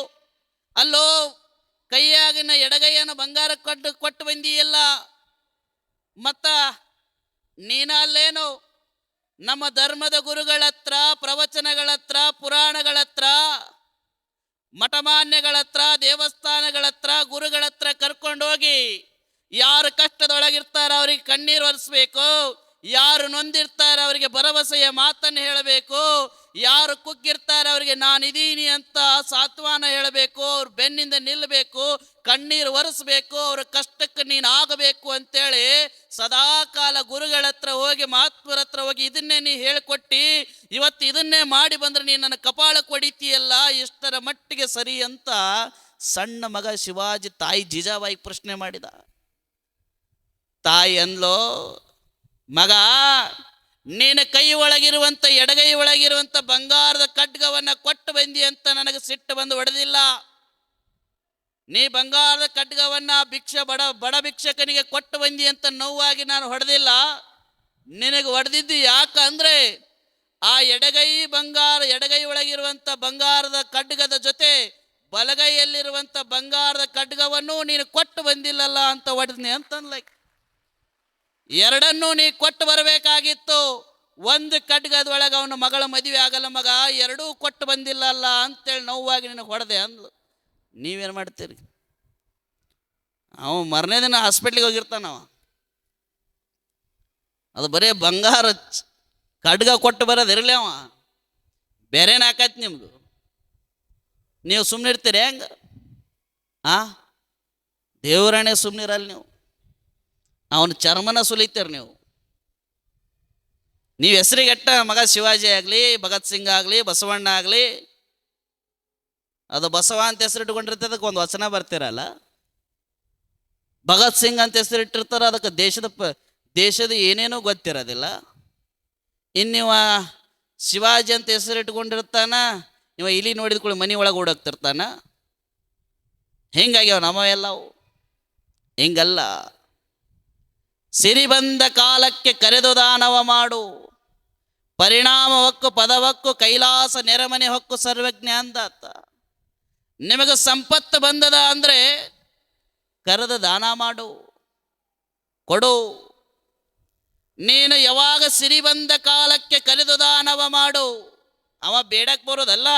ಅಲ್ಲೋ, ಕೈಯಾಗಿನ ಎಡಗೈಯನ್ನು ಬಂಗಾರ ಕೊಟ್ಟು ಬಂದಿಯಲ್ಲ, ಮತ್ತ ನೀನಲ್ಲೇನು ನಮ್ಮ ಧರ್ಮದ ಗುರುಗಳ ಹತ್ರ, ಪ್ರವಚನಗಳ ಹತ್ರ, ಪುರಾಣಗಳ ಹತ್ರ, ಮಠಮಾನ್ಯಗಳ ಹತ್ರ, ದೇವಸ್ಥಾನಗಳ ಹತ್ರ, ಗುರುಗಳ ಹತ್ರ ಕರ್ಕೊಂಡೋಗಿ ಯಾರು ಕಷ್ಟದೊಳಗಿರ್ತಾರ ಅವ್ರಿಗೆ ಕಣ್ಣೀರು ಒರೆಸ್ಬೇಕು, ಯಾರು ನೊಂದಿರ್ತಾರೆ ಅವರಿಗೆ ಭರವಸೆಯ ಮಾತನ್ನು ಹೇಳಬೇಕು, ಯಾರು ಕುಗ್ಗಿರ್ತಾರೆ ಅವರಿಗೆ ನಾನಿದ್ದೀನಿ ಅಂತ ಸಾಂತ್ವನ ಹೇಳಬೇಕು, ಅವ್ರ ಬೆನ್ನಿಂದ ನಿಲ್ಲಬೇಕು, ಕಣ್ಣೀರು ಒರೆಸ್ಬೇಕು, ಅವ್ರ ಕಷ್ಟಕ್ಕೆ ನೀನು ಆಗಬೇಕು ಅಂತೇಳಿ ಸದಾಕಾಲ ಗುರುಗಳ ಹತ್ರ ಹೋಗಿ, ಮಹಾತ್ಮರ ಹತ್ರ ಹೋಗಿ ಇದನ್ನೇ ನೀ ಹೇಳಿಕೊಟ್ಟು ಇವತ್ತು ಇದನ್ನೇ ಮಾಡಿ ಬಂದ್ರೆ ನೀನು ನನ್ನ ಕಪಾಳಕ್ಕೆ ಹೊಡಿತೀಯಲ್ಲ, ಇಷ್ಟರ ಮಟ್ಟಿಗೆ ಸರಿ ಅಂತ ಸಣ್ಣ ಮಗ ಶಿವಾಜಿ ತಾಯಿ ಜೀಜಾಬಾಯಿ ಪ್ರಶ್ನೆ ಮಾಡಿದ. ತಾಯಿ ಅಂದ್ಲೋ, ಮಗ, ನೀನು ಕೈ ಒಳಗಿರುವಂಥ ಎಡಗೈ ಒಳಗಿರುವಂಥ ಬಂಗಾರದ ಖಡ್ಗವನ್ನು ಕೊಟ್ಟು ಬಂದಿ ಅಂತ ನನಗೆ ಸಿಟ್ಟು ಬಂದು ಹೊಡೆದಿಲ್ಲ. ನೀ ಬಂಗಾರದ ಖಡ್ಗವನ್ನು ಬಡ ಭಿಕ್ಷಕನಿಗೆ ಕೊಟ್ಟು ಬಂದಿ ಅಂತ ನೋವಾಗಿ ನಾನು ಹೊಡೆದಿಲ್ಲ. ನಿನಗೆ ಹೊಡೆದಿದ್ದು ಯಾಕಂದ್ರೆ ಆ ಎಡಗೈ ಒಳಗಿರುವಂಥ ಬಂಗಾರದ ಖಡ್ಗದ ಜೊತೆ ಬಲಗೈಯಲ್ಲಿರುವಂಥ ಬಂಗಾರದ ಖಡ್ಗವನ್ನು ನೀನು ಕೊಟ್ಟು ಬಂದಿಲ್ಲಲ್ಲ ಅಂತ ಹೊಡೆದ್ನಿ ಅಂತ ಅನ್ಲೈಕ್. ಎರಡನ್ನೂ ನೀ ಕೊಟ್ಟು ಬರಬೇಕಾಗಿತ್ತು. ಒಂದು ಖಡ್ಗದೊಳಗೆ ಅವನ ಮಗಳ ಮದುವೆ ಆಗಲ್ಲ ಮಗ, ಎರಡೂ ಕೊಟ್ಟು ಬಂದಿಲ್ಲ ಅಲ್ಲ ಅಂತೇಳಿ ನೋವಾಗಿ ನಿನಗೆ ಹೊಡೆದೆ ಅಂದ್ಲು. ನೀವೇನು ಮಾಡ್ತೀರಿ? ಅವ ಮರನೇ ದಿನ ಹಾಸ್ಪಿಟ್ಲಿಗೆ ಹೋಗಿರ್ತಾನವ. ಅದು ಬರೇ ಬಂಗಾರ ಖಡ್ಗ ಕೊಟ್ಟು ಬರೋದಿರಲಿ, ಅವ ಬೇರೆನ ಹಾಕೈತಿ ನಿಮ್ಮದು. ನೀವು ಸುಮ್ಮನೆ ಇರ್ತೀರಿ ಹೆಂಗೆ? ದೇವರಾಣೆ ಸುಮ್ಮನಿರಲ್ಲ ನೀವು. ಅವನ ಚರ್ಮನ ಸುಲಿತೀರಿ ನೀವು. ನೀವು ಹೆಸರಿಗೆಟ್ಟ ಮಗ ಶಿವಾಜಿ ಆಗಲಿ, ಭಗತ್ ಸಿಂಗ್ ಆಗಲಿ, ಬಸವಣ್ಣ ಆಗಲಿ, ಅದು ಬಸವ ಅಂತ ಹೆಸರು ಇಟ್ಕೊಂಡಿರ್ತದೆ, ಅದಕ್ಕೆ ಒಂದು ವಚನ ಬರ್ತಿರಲ್ಲ. ಭಗತ್ ಸಿಂಗ್ ಅಂತ ಹೆಸರು ಇಟ್ಟಿರ್ತಾರೆ, ಅದಕ್ಕೆ ದೇಶದ ಏನೇನೂ ಗೊತ್ತಿರೋದಿಲ್ಲ. ಇನ್ನು ಇವ ಶಿವಾಜಿ ಅಂತ ಹೆಸರು ಇಟ್ಕೊಂಡಿರ್ತಾನ, ಇವ ಇಲ್ಲಿ ನೋಡಿದ ಕೂಡ ಮನೆ ಒಳಗೆ ಓಡೋಗ್ತಿರ್ತಾನ. ಹಿಂಗಾಗ್ಯಾವ ನಮ್ಮ ಎಲ್ಲವು. ಹಿಂಗಲ್ಲ. ಸಿರಿ ಬಂದ ಕಾಲಕ್ಕೆ ಕರೆದು ದಾನವ ಮಾಡು, ಪರಿಣಾಮ ಹೊಕ್ಕು ಪದವಕ್ಕು ಕೈಲಾಸ ನೆರಮನೆ ಹೊಕ್ಕು ಸರ್ವಜ್ಞ ಅಂದಾತ. ನಿಮಗೆ ಸಂಪತ್ತು ಬಂದದ ಅಂದರೆ ಕರೆದು ದಾನ ಮಾಡು, ಕೊಡು. ನೀನು ಯಾವಾಗ ಸಿರಿ ಬಂದ ಕಾಲಕ್ಕೆ ಕರೆದು ದಾನವ ಮಾಡು. ಅವ ಬೇಡಕ್ಕೆ ಬರೋದಲ್ಲ,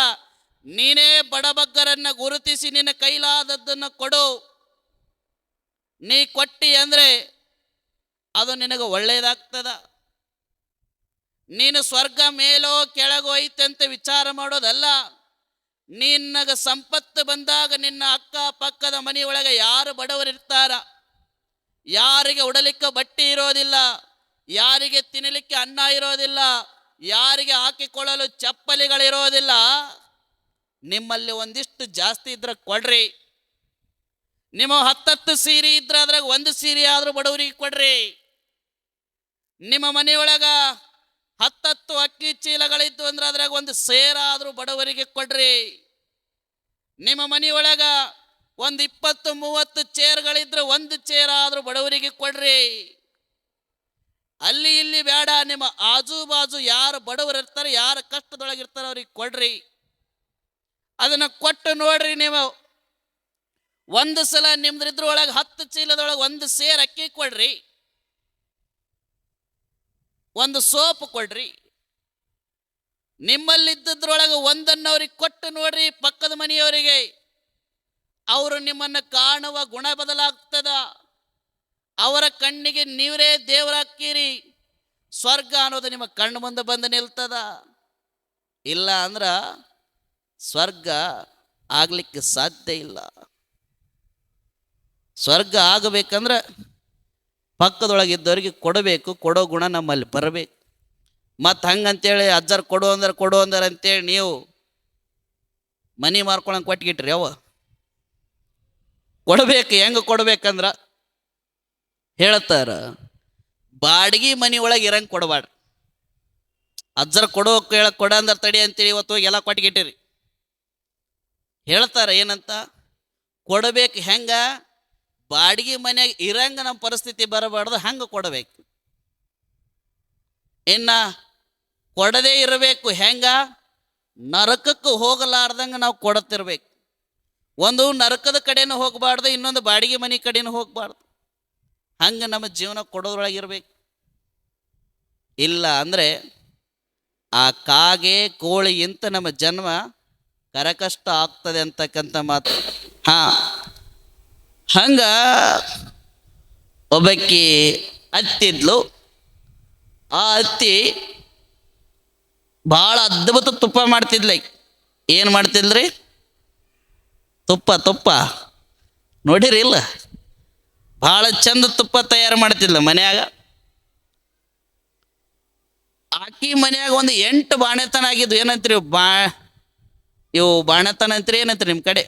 ನೀನೇ ಬಡಬಗ್ಗರನ್ನು ಗುರುತಿಸಿ ನಿನ್ನ ಕೈಲಾದದ್ದನ್ನು ಕೊಡು. ನೀ ಕೊಟ್ಟಿ ಅಂದರೆ ಅದು ನಿನಗೆ ಒಳ್ಳೆಯದಾಗ್ತದ. ನೀನು ಸ್ವರ್ಗ ಮೇಲೋ ಕೆಳಗೋ ಐತಂತ ವಿಚಾರ ಮಾಡೋದಲ್ಲ. ನಿನಗೆ ಸಂಪತ್ತು ಬಂದಾಗ ನಿನ್ನ ಅಕ್ಕಪಕ್ಕದ ಮನೆಯೊಳಗೆ ಯಾರು ಬಡವರಿರ್ತಾರ, ಯಾರಿಗೆ ಉಡಲಿಕ್ಕೆ ಬಟ್ಟೆ ಇರೋದಿಲ್ಲ, ಯಾರಿಗೆ ತಿನ್ನಲಿಕ್ಕೆ ಅನ್ನ ಇರೋದಿಲ್ಲ, ಯಾರಿಗೆ ಹಾಕಿಕೊಳ್ಳಲು ಚಪ್ಪಲಿಗಳಿರೋದಿಲ್ಲ, ನಿಮ್ಮಲ್ಲಿ ಒಂದಿಷ್ಟು ಜಾಸ್ತಿ ಇದ್ರೆ ಕೊಡ್ರಿ. ನಿಮ್ಮ 10 ಸೀರೆ ಇದ್ರೆ ಅದ್ರಾಗ ಒಂದು ಸೀರೆ ಆದರೂ ಬಡವರಿಗೆ ಕೊಡ್ರಿ. ನಿಮ್ಮ ಮನೆಯೊಳಗ 10 ಅಕ್ಕಿ ಚೀಲಗಳಿದ್ದು ಅಂದ್ರೆ ಅದ್ರಾಗ ಒಂದು ಸೇರ ಆದರೂ ಬಡವರಿಗೆ ಕೊಡ್ರಿ. ನಿಮ್ಮ ಮನೆಯೊಳಗ ಒಂದು 20-30 ಚೇರ್ಗಳಿದ್ರೆ ಒಂದು ಚೇರ್ ಆದರೂ ಬಡವರಿಗೆ ಕೊಡ್ರಿ. ಅಲ್ಲಿ ಇಲ್ಲಿ ಬೇಡ, ನಿಮ್ಮ ಆಜು ಬಾಜು ಯಾರು ಬಡವರು ಇರ್ತಾರೆ, ಯಾರು ಕಷ್ಟದೊಳಗಿರ್ತಾರೆ ಅವ್ರಿಗೆ ಕೊಡ್ರಿ. ಅದನ್ನು ಕೊಟ್ಟು ನೋಡ್ರಿ. ನೀವು ಒಂದು ಸಲ ನಿಮ್ದ್ರೊಳಗೆ 10 ಚೀಲದೊಳಗೆ ಒಂದು ಸೇರ್ ಅಕ್ಕಿ ಕೊಡ್ರಿ, ಒಂದು ಸೋಪ್ ಕೊಡ್ರಿ. ನಿಮ್ಮಲ್ಲಿದ್ದದ್ರೊಳಗೆ ಒಂದನ್ನು ಅವ್ರಿಗೆ ಕೊಟ್ಟು ನೋಡ್ರಿ, ಪಕ್ಕದ ಮನೆಯವರಿಗೆ. ಅವರು ನಿಮ್ಮನ್ನು ಕಾಣುವ ಗುಣ ಬದಲಾಗ್ತದ. ಅವರ ಕಣ್ಣಿಗೆ ನೀವರೇ ದೇವರಾಕ್ಕಿರಿ. ಸ್ವರ್ಗ ಅನ್ನೋದು ನಿಮ್ಮ ಕಣ್ಣು ಮುಂದೆ ಬಂದು ನಿಲ್ತದ. ಇಲ್ಲ ಅಂದ್ರ ಸ್ವರ್ಗ ಆಗ್ಲಿಕ್ಕೆ ಸಾಧ್ಯ ಇಲ್ಲ. ಸ್ವರ್ಗ ಆಗಬೇಕಂದ್ರೆ ಪಕ್ಕದೊಳಗಿದ್ದವ್ರಿಗೆ ಕೊಡಬೇಕು, ಕೊಡೋ ಗುಣ ನಮ್ಮಲ್ಲಿ ಬರಬೇಕು. ಮತ್ತು ಹಂಗಂತೇಳಿ ಅಜ್ಜರು ಕೊಡು ಅಂದ್ರೆ ಅಂತೇಳಿ ನೀವು ಮನಿ ಮಾರ್ಕೊಳಂಗೆ ಕೊಟ್ಗಿಟ್ರಿ. ಅವ ಕೊಡಬೇಕು. ಹೆಂಗೆ ಕೊಡ್ಬೇಕಂದ್ರೆ ಹೇಳ್ತಾರ, ಬಾಡಿಗೆ ಮನೆ ಒಳಗೆ ಇರಂಗೆ ಕೊಡಬಾಡ್ರಿ. ಅಜ್ಜರ ಕೊಡ ಅಂದ್ರೆ ತಡಿ ಅಂತೇಳಿ ಇವತ್ತು ಹೋಗಿ ಎಲ್ಲ ಕೊಟ್ಗಿಟ್ಟಿರಿ. ಹೇಳ್ತಾರ ಏನಂತ, ಕೊಡಬೇಕು. ಹೆಂಗ? ಬಾಡಿಗೆ ಮನೆಯಾಗ ಇರಂಗ ನಮ್ಮ ಪರಿಸ್ಥಿತಿ ಬರಬಾರ್ದು, ಹಂಗೆ ಕೊಡಬೇಕು. ಇನ್ನು ಕೊಡದೇ ಇರಬೇಕು. ಹೆಂಗ? ನರಕಕ್ಕೆ ಹೋಗಲಾರ್ದಂಗೆ ನಾವು ಕೊಡುತ್ತಿರ್ಬೇಕು. ಒಂದು ನರಕದ ಕಡೆನೂ ಹೋಗಬಾರ್ದು, ಇನ್ನೊಂದು ಬಾಡಿಗೆ ಮನೆ ಕಡೆನೂ ಹೋಗಬಾರ್ದು. ಹಂಗೆ ನಮ್ಮ ಜೀವನ ಕೊಡೋದ್ರೊಳಗಿರ್ಬೇಕು. ಇಲ್ಲ ಅಂದರೆ ಆ ಕಾಗೆ ಕೋಳಿಗಿಂತ ನಮ್ಮ ಜನ್ಮ ಕರಕಷ್ಟ ಆಗ್ತದೆ ಅಂತಕ್ಕಂಥ ಮಾತು. ಹಂಗ ಒಬ್ಬಕ್ಕಿ ಹತ್ತಿದ್ಲು. ಆ ಹತ್ತಿ ಭಾಳ ಅದ್ಭುತ ತುಪ್ಪ ಮಾಡ್ತಿದ್ಲ. ಏನು ಮಾಡ್ತಿದ್ರಿ? ತುಪ್ಪ ನೋಡಿರಿ ಇಲ್ಲ? ಭಾಳ ಚಂದ ತುಪ್ಪ ತಯಾರು ಮಾಡ್ತಿದ್ಲ ಮನ್ಯಾಗ. ಆಕಿ ಮನ್ಯಾಗ ಒಂದು 8 ಬಾಣೆತನ ಆಗಿದ್ವು. ಏನಂತೀರಿ ಇವು ಬಾಣೆತನ ಅಂತೀರಿ? ಏನಂತೀರಿ ನಿಮ್ಮ ಕಡೆ?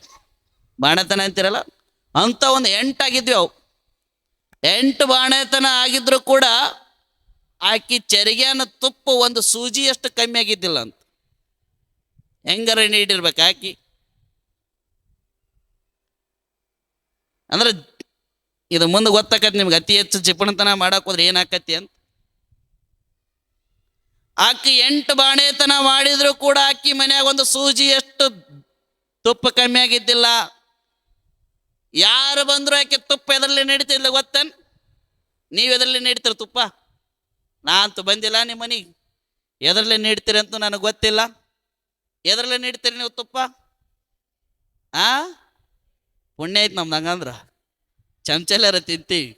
ಬಾಣೆತನ ಅಂತೀರಲ್ಲ, ಅಂತ ಒಂದು 8 ಆಗಿದ್ವಿ. ಅವು 8 ಬಾಣೆತನ ಆಗಿದ್ರು ಕೂಡ ಆಕಿ ಚರಿಗೆನ ತುಪ್ಪ ಒಂದು ಸೂಜಿಯಷ್ಟು ಕಮ್ಮಿ ಆಗಿದ್ದಿಲ್ಲ ಅಂತ. ಹೆಂಗಾರ ನೀಡಿರ್ಬೇಕು ಆಕಿ. ಅಂದ್ರೆ ಇದು ಮುಂದೆ ಗೊತ್ತಾಕತಿ ನಿಮ್ಗೆ. ಅತಿ ಹೆಚ್ಚು ಜಿಪಣತನ ಮಾಡಕ್ಕೆ ಹೋದ್ರೆ ಏನಾಕತಿ ಅಂತ. ಆಕಿ 8 ಬಾಣೆತನ ಮಾಡಿದ್ರು ಕೂಡ ಆಕಿ ಮನ್ಯಾಗ ಒಂದು ಸೂಜಿಯಷ್ಟು ತುಪ್ಪ ಕಮ್ಮಿ ಆಗಿದ್ದಿಲ್ಲ. ಯಾರು ಬಂದ್ರು ಆಕೆ ತುಪ್ಪ ಎದರಲ್ಲಿ ನಡೀತಿದ್ಲ ಗೊತ್ತೇನು? ನೀವು ಎದರಲ್ಲಿ ನಡೀತೀರ ತುಪ್ಪ? ನಾ ಅಂತೂ ಬಂದಿಲ್ಲ ನಿಮ್ಮ ಮನೆಗೆ. ಎದರಲ್ಲೇ ನೀಡ್ತೀರಿ ಅಂತ ನನಗೆ ಗೊತ್ತಿಲ್ಲ. ಎದರಲ್ಲೇ ನೀಡ್ತೀರಿ ನೀವು ತುಪ್ಪ? ಆ ಪುಣ್ಯ ಐತೆ ನಮ್ದು ಹಂಗಂದ್ರೆ. ಚಮಚಲ್ಲಾರ ತಿಂತೀವಿ.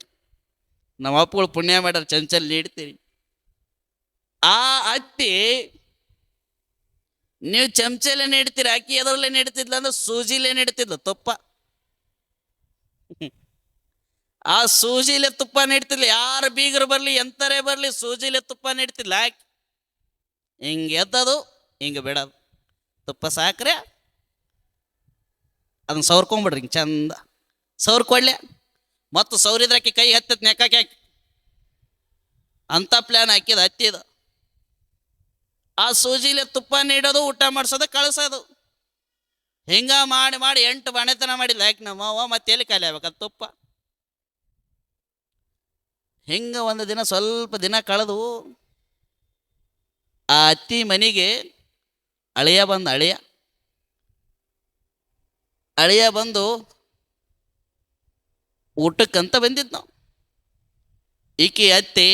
ನಮ್ಮ ಅಪ್ಪಗಳು ಪುಣ್ಯ ಮಾಡ್ಯಾರ, ಚಮಚಲ್ ನೀಡ್ತೀವಿ. ಆ ಅತ್ತಿ ನೀವು ಚಮಚಲ್ಲೇ ನೀಡ್ತೀರಿ, ಅಕ್ಕಿ ಎದರಲ್ಲೇ ನೀಡ್ತಿದ್ಲ ಅಂದ್ರೆ ಸೂಜಿಲೇ ನೀಡ್ತಿದ್ಲ ತುಪ್ಪ. ಆ ಸೂಜಿಲೆ ತುಪ್ಪ ನೀಡ್ತಿದ್ಲ. ಯಾರು ಬೀಗರು ಬರಲಿ, ಎಂತರೇ ಬರಲಿ, ಸೂಜಿಲೆ ತುಪ್ಪ ನೀಡ್ತಿದ್ಲ ಆಕಿ. ಹಿಂಗೆ ಎದ್ದದು, ಹಿಂಗೆ ಬಿಡೋದು. ತುಪ್ಪ ಸಾಕ್ರೆ ಅದನ್ನ ಸೌರ್ಕೊಂಬಿಡ್ರಿ, ಹಿಂಗೆ ಚಂದ ಸೌರ್ಕೊಳ್ಳೆ. ಮತ್ತು ಸೌರಿದ್ರಾಕಿ ಕೈ ಹತ್ತತ್ ನೆಕ್ಕಾಕಿ ಹಾಕಿ ಅಂಥ ಪ್ಲ್ಯಾನ್ ಹಾಕಿದ ಹತ್ತಿದ. ಆ ಸೂಜಿಲೆ ತುಪ್ಪ ನೀಡೋದು, ಊಟ ಮಾಡಿಸೋದು, ಕಳಿಸೋದು. ಹಿಂಗ ಮಾಡಿ ಮಾಡಿ 8 ಬಾಣೆತನ ಮಾಡಿಲ್ಲ ಯಾಕೆ ನಮ್ಮವ್ವ. ಮತ್ತೆ ಎಲ್ಲಿ ಖಾಲಿ ಆಗ್ಬೇಕದು ತುಪ್ಪ? ಹಿಂಗ ಒಂದು ದಿನ ಸ್ವಲ್ಪ ದಿನ ಕಳೆದು ಆ ಅತ್ತಿ ಮನೆಗೆ ಅಳಿಯ ಬಂದು ಅಳಿಯ ಬಂದು ಊಟಕ್ಕಂತ ಬಂದಿದ್ದು ನಾವು. ಈಕಿ ಅತ್ತಿ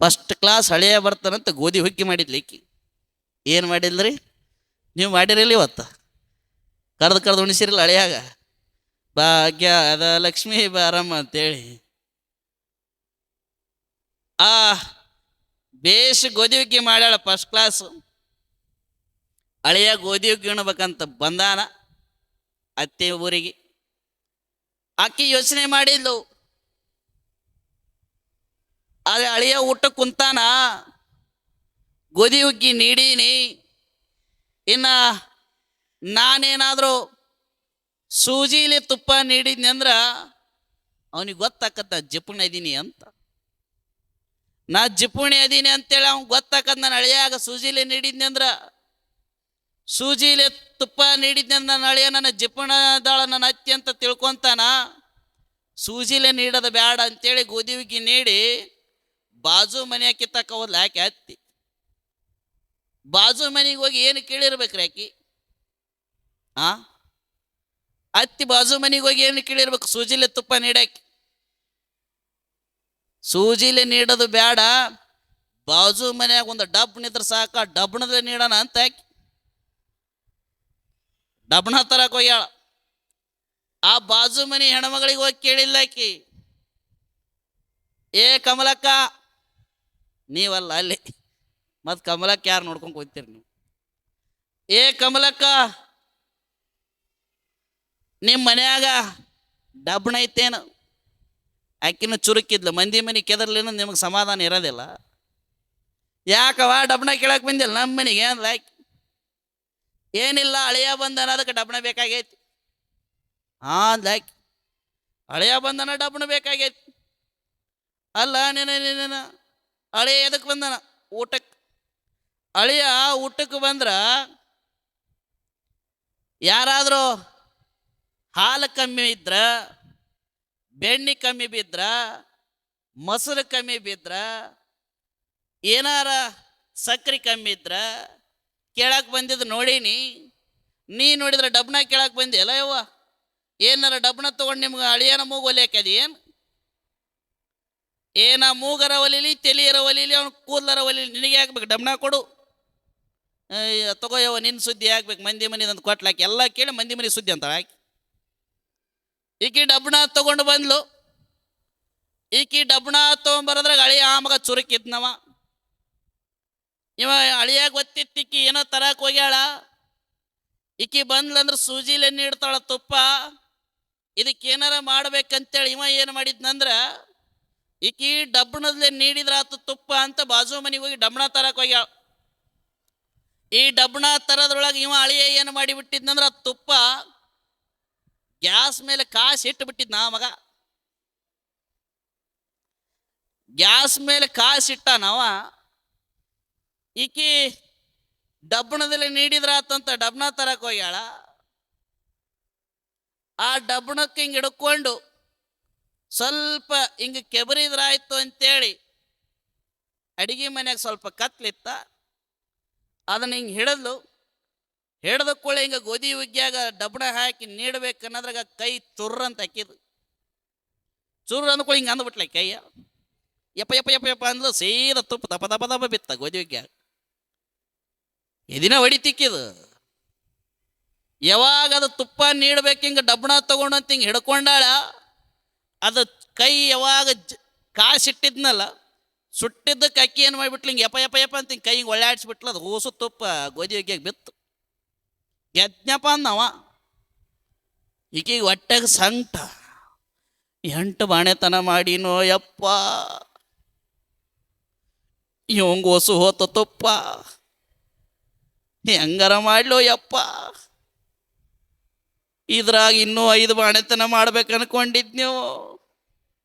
ಫಸ್ಟ್ ಕ್ಲಾಸ್ ಅಳಿಯ ಬರ್ತಾನಂತ ಗೋಧಿ ಹುಗ್ಗಿ ಮಾಡಿದ್ಲಿ ಈಕಿ. ಏನು ಮಾಡಿಲ್ರಿ ನೀವು? ಮಾಡಿರಲಿ ಇವತ್ತು ಕರೆದು ಉಣಿಸಿರಲ್ಲ ಅಳಿಯಾಗ. ಭಾಗ್ಯದ ಲಕ್ಷ್ಮೀ ಬಾರಮ್ಮ ಅಂತೇಳಿ ಆ ಬೇಷ್ ಗೋಧಿ ಹುಗ್ಗಿ ಮಾಡ್ಯಾಳ ಫಸ್ಟ್ ಕ್ಲಾಸು. ಅಳಿಯ ಗೋಧಿ ಹುಗ್ಗಿ ಉಣ್ಬೇಕಂತ ಬಂದಾನ ಅತ್ತೆ ಊರಿಗೆ. ಆಕಿ ಯೋಚನೆ ಮಾಡಿದ್ಲು, ಅದೇ ಅಳಿಯ ಊಟಕ್ಕೆ ಕುಂತಾನ, ಗೋಧಿ ಹುಗ್ಗಿ ನೀಡೀನಿ, ಇನ್ನು ನಾನೇನಾದರೂ ಸೂಜಿಲಿ ತುಪ್ಪ ನೀಡಿದ್ನಿ ಅಂದ್ರೆ ಅವನಿಗೆ ಗೊತ್ತಾಕತ್ತ ಜಿಪುಣಿ ಅದೀನಿ ಅಂತ. ನಾ ಜಿಪುಣಿ ಅದೀನಿ ಅಂತೇಳಿ ಅವ್ನಿಗೆ ಗೊತ್ತಾಕತ್. ನಾನು ಅಳಿಯಾಗ ಸೂಜಿಲೆ ನೀಡಿದ್ನಿ ಅಂದ್ರೆ, ಸೂಜಿಲೆ ತುಪ್ಪ ನೀಡಿದ್ನಿ ಅಂದ್ರೆ ನನ್ನ ಅಳಿಯ ನನ್ನ ಜಿಪುಣದಾಳ ನನ್ನ ಅತ್ತಿ ಅಂತ ತಿಳ್ಕೊತಾನ. ಸೂಜಿಲೆ ನೀಡೋದು ಬೇಡ ಅಂತೇಳಿ ಗೋಧಿ ಹುಗ್ಗಿ ನೀಡಿ ಬಾಜು ಮನೆ ಕಿತ್ತಕ್ಕ ಹೋದ್ಲ ಆಕೆ ಅತ್ತಿ. ಬಾಜು ಮನೆಗೆ ಹೋಗಿ ಏನು ಕೇಳಿರ್ಬೇಕ್ರಿ ಆಕಿ? ಅತ್ತಿ ಬಾಜು ಮನೆಗೆ ಹೋಗಿ ಏನು ಕೇಳಿರ್ಬೇಕು? ಸೂಜಿಲೆ ತುಪ್ಪ ನೀಡಾಕಿ. ಸೂಜಿಲೆ ನೀಡೋದು ಬೇಡ, ಬಾಜು ಮನ್ಯಾಗ ಒಂದು ಡಬ್ ನಿದ್ರೆ ಸಾಕ, ಡಬ್ಣದಲ್ಲೇ ನೀಡೋಣ ಅಂತ ಆಕಿ ಡಬ್ಣ ತರಕ್ಕೆ ಹೋಗ್ಯಾಳ. ಆ ಬಾಜು ಮನೆ ಹೆಣ್ಮಗಳಿಗೆ ಹೋಗಿ ಕೇಳಿಲ್ಲ ಆಕಿ, ಏ ಕಮಲಕ್ಕ, ನೀವಲ್ಲ ಅಲ್ಲಿ, ಮತ್ತು ಕಮಲಕ್ಕ ಯಾರು ನೋಡ್ಕೊಂಡು ಕೂತೀರಿ ನೀವು? ಏ ಕಮಲಕ್ಕ, ನಿಮ್ಮ ಮನ್ಯಾಗ ಡಬ್ಣ ಐತೇನು? ಆಕಿನ ಚುರುಕಿದ್ಲು. ಮಂದಿ ಮನೆ ಕೆದರ್ಲೇನು ನಿಮಗೆ ಸಮಾಧಾನ ಇರೋದಿಲ್ಲ. ಯಾಕವ ಡಬ್ಣ ಕೇಳಕ್ಕೆ ಬಂದಿಲ್ಲ ನಮ್ಮ ಮನೆಗೆ ಅಂದ್ಲ ಆಕಿ. ಏನಿಲ್ಲ, ಅಳಿಯ ಬಂದನ, ಅದಕ್ಕೆ ಡಬ್ಣ ಬೇಕಾಗೈತಿ. ಅಂದ್ಲ ಆಕಿ. ಅಳಿಯ ಬಂದನ, ಡಬ್ಣ ಬೇಕಾಗೈತಿ. ಅಲ್ಲ ನೀನ ಅಳಿಯ ಎದಕ್ಕೆ ಬಂದನ? ಊಟಕ್ಕೆ. ಅಳಿಯ ಊಟಕ್ಕೆ ಬಂದ್ರೆ ಯಾರಾದರೂ ಹಾಲು ಕಮ್ಮಿ ಇದ್ರ, ಬೆಣ್ಣೆ ಕಮ್ಮಿ ಬಿದ್ರ, ಮೊಸರು ಕಮ್ಮಿ ಬಿದ್ರ, ಏನಾರ ಸಕ್ಕರೆ ಕಮ್ಮಿ ಇದ್ರ ಕೇಳಕ್ಕೆ ಬಂದಿದ್ದು ನೋಡೀನಿ. ನೀ ನೋಡಿದ್ರೆ ಡಬ್ನ ಕೇಳಕ್ಕೆ ಬಂದಿಲ್ಲ ಯವ್ವ. ಏನಾರ ಡಬ್ನ ತೊಗೊಂಡು ನಿಮ್ಗೆ ಅಳಿಯನ ಮೂಗು ಒಲಿಯಾಕದಿ ಏನು? ಏನ ಮೂಗರ ಒಲಿಲಿ, ತೆಲಿಯರ ಒಲಿಲಿ, ಅವ್ನು ಕೂದಲರ ಒಲಿಲಿ, ನಿನಗೆ ಹಾಕ್ಬೇಕು ಡಬ್ನ ಕೊಡು. ತಗೋಯವ ನಿನ್ನ ಸುದ್ದಿ ಹಾಕ್ಬೇಕು, ಮಂದಿ ಮನೆದಂತ ಕೊಟ್ಲಾಕಿ. ಎಲ್ಲ ಕೇಳಿ ಮಂದಿ ಮನೆ ಸುದ್ದಿ ಅಂತ ಹಾಕಿ. ಈಕಿ ಡಬ್ಣ ತೊಗೊಂಡು ಬಂದ್ಲು. ಈಕಿ ಡಬ್ಣ ತೊಗೊಂಬರದ್ರಾಗ ಅಳಿಯ ಆಮಗ ಚುರುಕಿದ್ನವ. ಇವ ಅಳಿಯ ಗೊತ್ತಿತ್ತಿಕ್ಕಿ ಏನೋ ತರಕ್ಕೆ ಹೋಗ್ಯಾಳ. ಈಕಿ ಬಂದ್ಲಂದ್ರೆ ಸೂಜಿಲೆ ನೀಡ್ತಾಳ ತುಪ್ಪ. ಇದಕ್ಕೇನಾರ ಮಾಡ್ಬೇಕಂತೇಳಿ ಇವ ಏನು ಮಾಡಿದ್ನಂದ್ರೆ, ಈಕಿ ಡಬ್ಣದಲ್ಲೇ ನೀಡಿದ್ರಾತು ತುಪ್ಪ ಅಂತ ಬಾಜು ಮನೆಗೆ ಹೋಗಿ ಡಬ್ಣ ತರಕ್ಕೆ ಹೋಗ್ಯಾಳ. ಈ ಡಬ್ಣ ತರದ್ರೊಳಗೆ ಇವ ಅಳಿಯ ಏನು ಮಾಡಿಬಿಟ್ಟಿದ್ನಂದ್ರೆ, ಆ ತುಪ್ಪ ಗ್ಯಾಸ್ ಮೇಲೆ ಕಾಸಿ ಇಟ್ಟುಬಿಟ್ಟಿದ್ನ ಆ ಮಗ. ಗ್ಯಾಸ್ ಮೇಲೆ ಕಾಸಿಟ್ಟ ನಾವ. ಈಕಿ ಡಬ್ಬಣದಲ್ಲಿ ನೀಡಿದ್ರಾತಂತ ಡಬ್ಣ ತರಕ್ಕೆ ಹೋಗ್ಯಾಳ. ಆ ಡಬ್ಬಣಕ್ಕೆ ಹಿಂಗೆ ಹಿಡ್ಕೊಂಡು ಸ್ವಲ್ಪ ಹಿಂಗೆ ಕೆಬರಿದ್ರಾಯ್ತು ಅಂತೇಳಿ ಅಡಿಗೆ ಮನ್ಯಾಗ ಸ್ವಲ್ಪ ಕತ್ಲಿತ್ತ. ಅದನ್ನ ಹಿಂಗೆ ಹಿಡ್ದ ಕೂಳೆ ಹಿಂಗೆ ಗೋಧಿ ಹುಗ್ಗಿಯಾಗ ಡಬ್ಣ ಹಾಕಿ ನೀಡ್ಬೇಕನ್ನೋದ್ರಾಗ ಕೈ ಚುರ್ರ ಅಂತ ಹಾಕಿದ್ದು. ಚುರ್ರ ಅಂದ್ಕೊಳ್ಳಿ ಹಿಂಗೆ ಅಂದ್ಬಿಟ್ಲೆ ಕೈಯ. ಯಪ್ಪ ಯಪ್ಪ ಯಪ್ಪ ಯಪ್ಪ ಅಂದ್ಲು ಸೀದಾ ತುಪ್ಪ ದಪ ದಪ ದಪ ಬಿತ್ತ ಗೋಧಿಗೆ. ಇದಿನ ಹೊಡಿತಿಕ್ಕಿದು. ಯಾವಾಗ ಅದು ತುಪ್ಪ ನೀಡ್ಬೇಕು ಹಿಂಗೆ ಡಬ್ಬಣ ತಗೊಂಡಂತ ಹಿಂಗೆ ಹಿಡ್ಕೊಂಡಾಳ, ಅದು ಕೈ ಯಾವಾಗ ಕಾಸಿಟ್ಟಿದ್ನಲ್ಲ, ಸುಟ್ಟಿದ್ದಕ್ಕೆ ಅಕ್ಕಿ ಏನು ಮಾಡಿಬಿಟ್ಲು ಹಿಂಗೆ ಯಪ್ಪ ಯಪ್ಪ ಯಪ್ಪ ಅಂತ ಹಿಂಗೆ ಕೈ ಹಿಂಗೆ ಒಳ್ಳಾಡಿಸ್ಬಿಟ್ಲು. ಅದು ಹೂಸು ತುಪ್ಪ ಗೋಧಿ ಹೊಗ್ಯಾಗ ಬಿತ್ತು. ಗೆದ್ನಪ್ಪ ಅಂದವ. ಈಗೀಗ ಹೊಟ್ಟೆಗೆ ಸಂಕಟ, 8 ಬಾಣೆತನ ಮಾಡಿನೋ ಯಪ್ಪ, ಇವಂಗ ಹೊಸು ಹೋತ ತುಪ್ಪ, ಹೆಂಗಾರ ಮಾಡ್ಲೋ ಯಪ್ಪ, ಇದ್ರಾಗ ಇನ್ನೂ 5 ಬಾಣೆತನ ಮಾಡ್ಬೇಕು ಅನ್ಕೊಂಡಿದ್ನೇವು.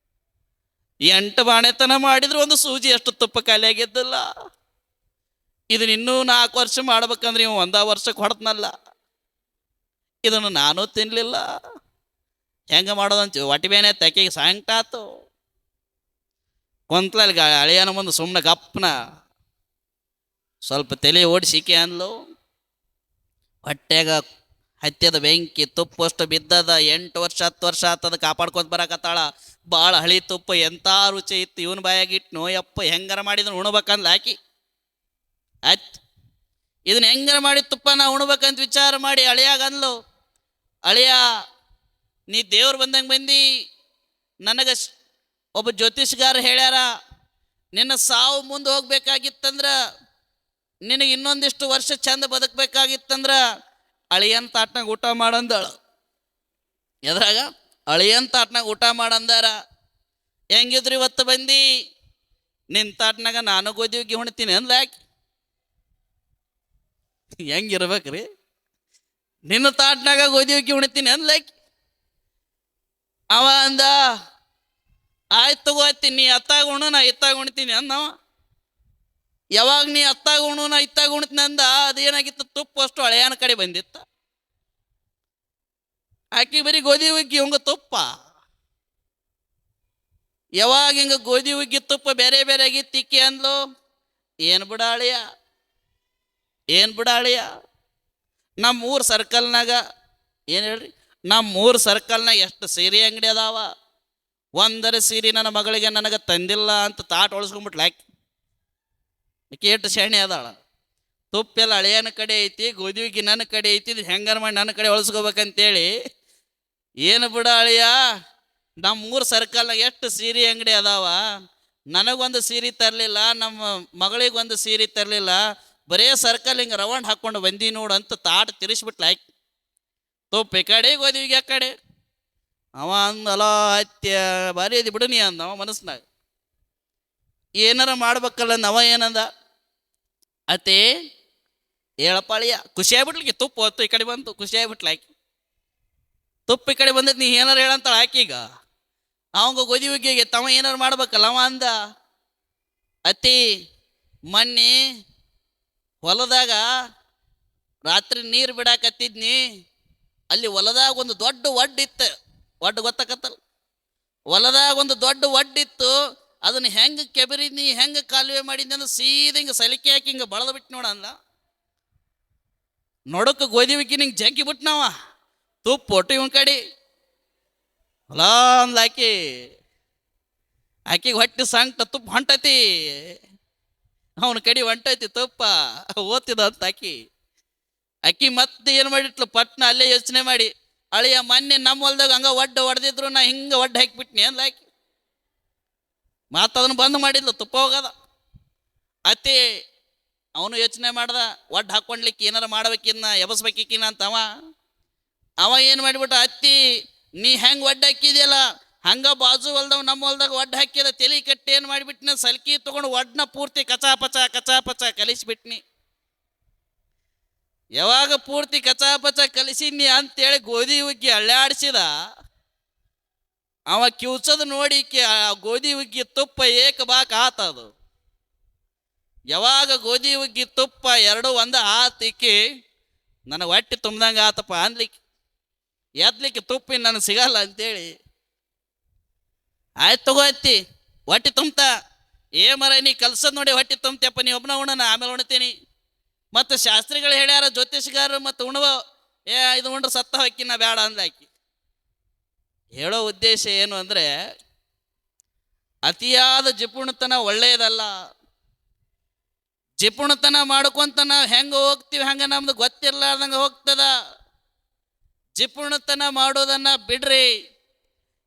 8 ಬಾಣೆತನ ಮಾಡಿದ್ರು ಒಂದು ಸೂಜಿ ಅಷ್ಟು ತುಪ್ಪ ಖಾಲಿ ಆಗಿದ್ದಲ್ಲ. ಇದನ್ನ ಇನ್ನೂ 4 ವರ್ಷ ಮಾಡ್ಬೇಕಂದ್ರೆ ಇವ 1 ವರ್ಷಕ್ಕೆ ಹೊಡೆದ್ನಲ್ಲ. ಇದನ್ನು ನಾನು ತಿನ್ನಲಿಲ್ಲ, ಹೆಂಗೆ ಮಾಡೋದಂತ ಹೊಟ್ಟೆ ಬೇನೆ ತೆಕೆಗೆ ಸಾಯಂಕಾಲ ಆತು. ಕೊಂತ್ಲಲ್ಲಿ ಅಳಿಯನ ಮುಂದೆ ಸುಮ್ಮನೆ ಗಪ್ಪನ ಸ್ವಲ್ಪ ತಲೆ ಓಡಿಸಿಕೆ ಅಂದ್ಲು. ಹೊಟ್ಟೆಗ ಹತ್ಯದ ಬೆಂಕಿ, ತುಪ್ಪ ಅಷ್ಟು ಬಿದ್ದದ. 8 ವರ್ಷ 10 ವರ್ಷ ಆತದ ಕಾಪಾಡ್ಕೊಂತ ಬರಕತ್ತಾಳ. ಭಾಳ ಹಳಿ ತುಪ್ಪ, ಎಂಥ ರುಚಿ ಇತ್ತು. ಇವನ್ ಬಾಯಾಗಿಟ್ಟು ಯಪ್ಪ ಹೆಂಗಾರ ಮಾಡಿದ್ರು ಉಣ್ಬೇಕಂದ್ಲ ಆಕಿ. ಆಯ್ತು, ಇದನ್ನ ಹೆಂಗಾರ ಮಾಡಿ ತುಪ್ಪ ನಾ ಉಣ್ಬೇಕಂತ ವಿಚಾರ ಮಾಡಿ ಅಳಿಯಾಗಂದ್ಲು, ಅಳಿಯ ನೀ ದೇವ್ರು ಬಂದಂಗೆ ಬಂದು, ನನಗೆ ಒಬ್ಬ ಜ್ಯೋತಿಷ್ಗಾರ ಹೇಳ್ಯಾರ, ನಿನ್ನ ಸಾವು ಮುಂದೆ ಹೋಗ್ಬೇಕಾಗಿತ್ತಂದ್ರೆ, ನಿನಗೆ ಇನ್ನೊಂದಿಷ್ಟು ವರ್ಷ ಚಂದ ಬದುಕಬೇಕಾಗಿತ್ತಂದ್ರೆ ಅಳಿಯನ್ ತಾಟ್ನಾಗ ಊಟ ಮಾಡಂದಳು. ಎದ್ರಾಗ ಅಳಿಯನ್ ತಾಟ್ನಾಗ ಊಟ ಮಾಡಂದಾರ. ಹೆಂಗಿದ್ರು ಇವತ್ತು ಬಂದು ನಿನ್ನ ತಾಟ್ನಾಗ ನಾನು ಗೋಧಿ ಹುಗ್ಗಿ ಉಣ್ತೀನಿ ಅಂದ್ಲ ಯಾಕೆ? ಹೆಂಗಿರ್ಬೇಕ್ರಿ? ನಿನ್ನ ತಾಟ್ನಾಗ ಗೋಧಿ ಹುಗ್ಗಿ ಉಣ್ತೀನಿ ಅಂದ್ಲಾಕಿ. ಅವ ಅಂದ, ಆಯ್ತು ತಗೋತೀನಿ, ನೀ ಅತ್ತಾಗ ಉಣ್ಣು ನಾ ಇತ್ತಾಗ ಉಣ್ತೀನಿ ಅಂದವ. ಯಾವಾಗ ನೀ ಅತ್ತಾಗ ಉಣ್ಣು ನಾ ಇತ್ತಾಗ ಉಣ್ತೀನಿ ಅಂದ, ಅದೇನಾಗಿತ್ತು, ತುಪ್ಪ ಅಷ್ಟು ಹಳೆಯನ ಕಡೆ ಬಂದಿತ್ತ. ಆಕಿ ಬರೀ ಗೋಧಿ ಹುಗ್ಗಿ, ಇವಂಗ ತುಪ್ಪ. ಯಾವಾಗ ಹಿಂಗ ಗೋಧಿ ಹುಗ್ಗಿ ತುಪ್ಪ ಬೇರೆ ಬೇರೆ ಆಗಿತ್ತು, ಇಕ್ಕಿ ಅಂದ್ಲು, ಏನು ಬಿಡಾಳಿಯ, ಏನು ಬಿಡಾಳಿಯ, ನಮ್ಮ ಊರು ಸರ್ಕಲ್ನಾಗ ಏನು ಹೇಳ್ರಿ, ನಮ್ಮ ಊರು ಸರ್ಕಲ್ನಾಗ ಎಷ್ಟು ಸೀರೆ ಅಂಗಡಿ ಅದಾವ, ಒಂದರ ಸೀರೆ ನನ್ನ ಮಗಳಿಗೆ ನನಗೆ ತಂದಿಲ್ಲ ಅಂತ ತಾಟ್ ಒಳಸ್ಕೊಂಡ್ಬಿಟ್ಲ ಆಕಿ. ಕೇಟು ಶಾಣೆ ಅದಾಳ. ತುಪ್ಪೆಲ್ಲ ಹಳೆಯನ ಕಡೆ ಐತಿ, ಗೋಧಿ ಹುಗ್ಗಿ ನನ್ನ ಕಡೆ ಐತಿ, ಇದು ಹೆಂಗಾರ ಮಾಡಿ ನನ್ನ ಕಡೆ ಒಳಸ್ಕೋಬೇಕಂತೇಳಿ, ಏನು ಬಿಡ ಅಳಿಯ, ನಮ್ಮ ಊರು ಸರ್ಕಲ್ನಾಗ ಎಷ್ಟು ಸೀರೆ ಅಂಗಡಿ ಅದಾವ, ನನಗೊಂದು ಸೀರೆ ತರಲಿಲ್ಲ, ನಮ್ಮ ಮಗಳಿಗೊಂದು ಸೀರೆ ತರಲಿಲ್ಲ, ಬರೇ ಸರ್ಕಲ್ ಹಿಂಗೆ ರೌಂಡ್ ಹಾಕ್ಕೊಂಡು ಬಂದಿ ನೋಡು ಅಂತ ತಾಟ್ ತಿರ್ಸ್ಬಿಟ್ಲ ಆಕಿ. ತುಪ್ಪ ಈ ಕಡೆ ಗೋಧಿ ಹುಗ್ಗಿ ಆ ಕಡೆ. ಅವ ಅಂದಲ್ಲ, ಹತ್ಯ ಭಾರಿ ಅದಿ ಬಿಡು ನೀ ಅಂದ ಅವ ಮನಸ್ಸಿನಾಗ. ಏನಾರ ಮಾಡ್ಬೇಕಲ್ಲ ಅವ ಏನಂದ, ಅತ್ತೆ ಹೇಳಪ್ಪ ಅಳಿಯ, ಖುಷಿ ಆಗ್ಬಿಟ್ಲಿಕ್ಕೆ ತುಪ್ಪ ಹೊತ್ತು ಈ ಕಡೆ ಬಂತು, ಖುಷಿ ಆಗ್ಬಿಟ್ಲ ಆಕಿ. ತುಪ್ಪ ಈ ಕಡೆ ಬಂದೈತಿ, ನೀ ಏನಾರು ಹೇಳಂತಾಳ ಆಕೀಗ. ಅವಂಗ ಗೋಧಿ ಹುಗ್ಗಿಗೆ ತವ ಏನಾರು ಮಾಡ್ಬೇಕಲ್ಲ. ಅವ ಅಂದ, ಅತ್ತಿ ಮೊನ್ನೆ ಹೊಲದಾಗ ರಾತ್ರಿ ನೀರು ಬಿಡಾಕತ್ತಿದ್ನಿ, ಅಲ್ಲಿ ಹೊಲದಾಗ ಒಂದು ದೊಡ್ಡ ಒಡ್ಡಿತ್ತು, ಒಡ್ಡು ಗೊತ್ತಾಕತ್ತಲ್ಲ, ಹೊಲದಾಗ ಒಂದು ದೊಡ್ಡ ಒಡ್ಡಿತ್ತು, ಅದನ್ನ ಹೆಂಗೆ ಕೆಬರಿದ್ನಿ, ಹೆಂಗೆ ಕಾಲುವೆ ಮಾಡಿದ್ನಿ ಅಂದ್ರೆ ಸೀದಾ ಹಿಂಗೆ ಸಲಿಕೆ ಹಾಕಿ ಹಿಂಗೆ ಬಳದ ಬಿಟ್ಟು ನೋಡಂದ. ನೋಡಕ್ಕೆ ಗೋಧಿ ಹುಗ್ಗಿ ನಿಂಗೆ ಜಗ್ಗಿ ಬಿಟ್ನವ, ತುಪ್ಪ ಒಟ್ಟು ಇವನ್ ಕಡೆ ಹೊಲ ಅಂದ್ಲ ಆಕಿ. ಆಕಿಗೆ ಹೊಟ್ಟೆ ಸಂಕಟ, ತುಪ್ಪ ಹೊಂಟೈತಿ, ಅವನ ಕಡೆ ಹೊಂಟೈತಿ ತುಪ್ಪ, ಓದ್ತಿದ ಅಂತ ಆಕಿ. ಆಕಿ ಮತ್ತೆ ಏನು ಮಾಡಿಟ್ಲು, ಪಟ್ನ ಅಲ್ಲೇ ಯೋಚನೆ ಮಾಡಿ, ಅಳಿಯ ಮೊನ್ನೆ ನಮ್ಮ ಹೊಲ್ದಾಗ ಹಂಗ ಒಡ್ಡು ಹೊಡೆದಿದ್ರು, ನಾ ಹಿಂಗೆ ಒಡ್ಡು ಹಾಕಿಬಿಟ್ನಿ ಅಂದ್ಲ ಆಕಿ. ಅದನ್ನು ಬಂದ್ ಮಾಡಿದ್ಲು, ತುಪ್ಪ ಹೋಗದ. ಅತಿ ಅವನು ಯೋಚನೆ ಮಾಡ್ದ, ಒಡ್ಡು ಹಾಕ್ಕೊಂಡ್ಲಿಕ್ಕೆ ಏನಾರ ಮಾಡ್ಬೇಕಿನ್ನ, ಎಬಸ್ಬೇಕಿನ್ನ ಅಂತ. ಅವ ಏನು ಮಾಡಿಬಿಟ್ಟ, ಅತ್ತಿ ನೀ ಹೆಂಗೆ ಒಡ್ಡು ಹಾಕಿದ್ಯಲ್ಲ ಹಂಗ ಬಾಜು ಹೊಲ್ದವ್ ನಮ್ಮ ಹೊಲ್ದಾಗ ಒಡ್ಡು ಹಾಕಿದ, ತಲೆ ಕಟ್ಟಿ ಏನು ಮಾಡಿಬಿಟ್ನಿ, ಸಲ್ಕಿ ತೊಗೊಂಡು ಒಡ್ನ ಪೂರ್ತಿ ಕಚಾಪಚ ಕಲಿಸ್ಬಿಟ್ನಿ. ಯಾವಾಗ ಪೂರ್ತಿ ಕಚಾಪಚ ಕಲಿಸಿನಿ ಅಂತೇಳಿ ಗೋಧಿ ಹುಗ್ಗಿ ಅಳ್ಳಾಡಿಸಿದ, ಅವ ಕಿವುಚದು ನೋಡಿ ಗೋಧಿ ಹುಗ್ಗಿ ತುಪ್ಪ ಏಕಬಾಕ್ ಆತದು. ಯಾವಾಗ ಗೋಧಿ ಹುಗ್ಗಿ ತುಪ್ಪ ಎರಡು ಒಂದು ಆತಿಕ್ಕಿ, ನನಗೆ ಹೊಟ್ಟೆ ತುಂಬ್ದಂಗೆ ಆತಪ್ಪ ಅನ್ಲಿಕ್ಕೆ, ಎದ್ಲಿಕ್ಕೆ ತುಪ್ಪಿನ ನನಗೆ ಸಿಗಲ್ಲ ಅಂತೇಳಿ, ಆಯ್ತು ತಗೋ ಅತ್ತಿ ಹೊಟ್ಟೆ ತುಂಬ್ತ, ಮರ ನೀ ಕಲ್ಸದ್ ನೋಡಿ ಹೊಟ್ಟೆ ತುಂಬ್ತಪ್ಪ, ನೀ ಒಬ್ಬನ ಉಣ್ಣ, ಆಮೇಲೆ ಉಣ್ತೀನಿ. ಮತ್ತು ಶಾಸ್ತ್ರಿಗಳು ಹೇಳ್ಯಾರ, ಜ್ಯೋತಿಷ್ಗಾರರು ಮತ್ತು ಉಣವ, ಇದು ಉಂಡ್ರೆ ಸತ್ತ ಹೊಕ್ಕಿನ ಬೇಡ ಅಂದ್ಲಾಕಿ. ಹೇಳೋ ಉದ್ದೇಶ ಏನು ಅಂದರೆ, ಅತಿಯಾದ ಜಿಪುಣತನ ಒಳ್ಳೆಯದಲ್ಲ. ಜಿಪುಣತನ ಮಾಡ್ಕೊಂತ ನಾವು ಹೆಂಗೆ ಹೋಗ್ತೀವಿ ಹಂಗೆ ನಮ್ದು ಗೊತ್ತಿರ್ಲಾರ್ದಂಗೆ ಹೋಗ್ತದ. ಜಿಪುಣತನ ಮಾಡೋದನ್ನ ಬಿಡ್ರಿ.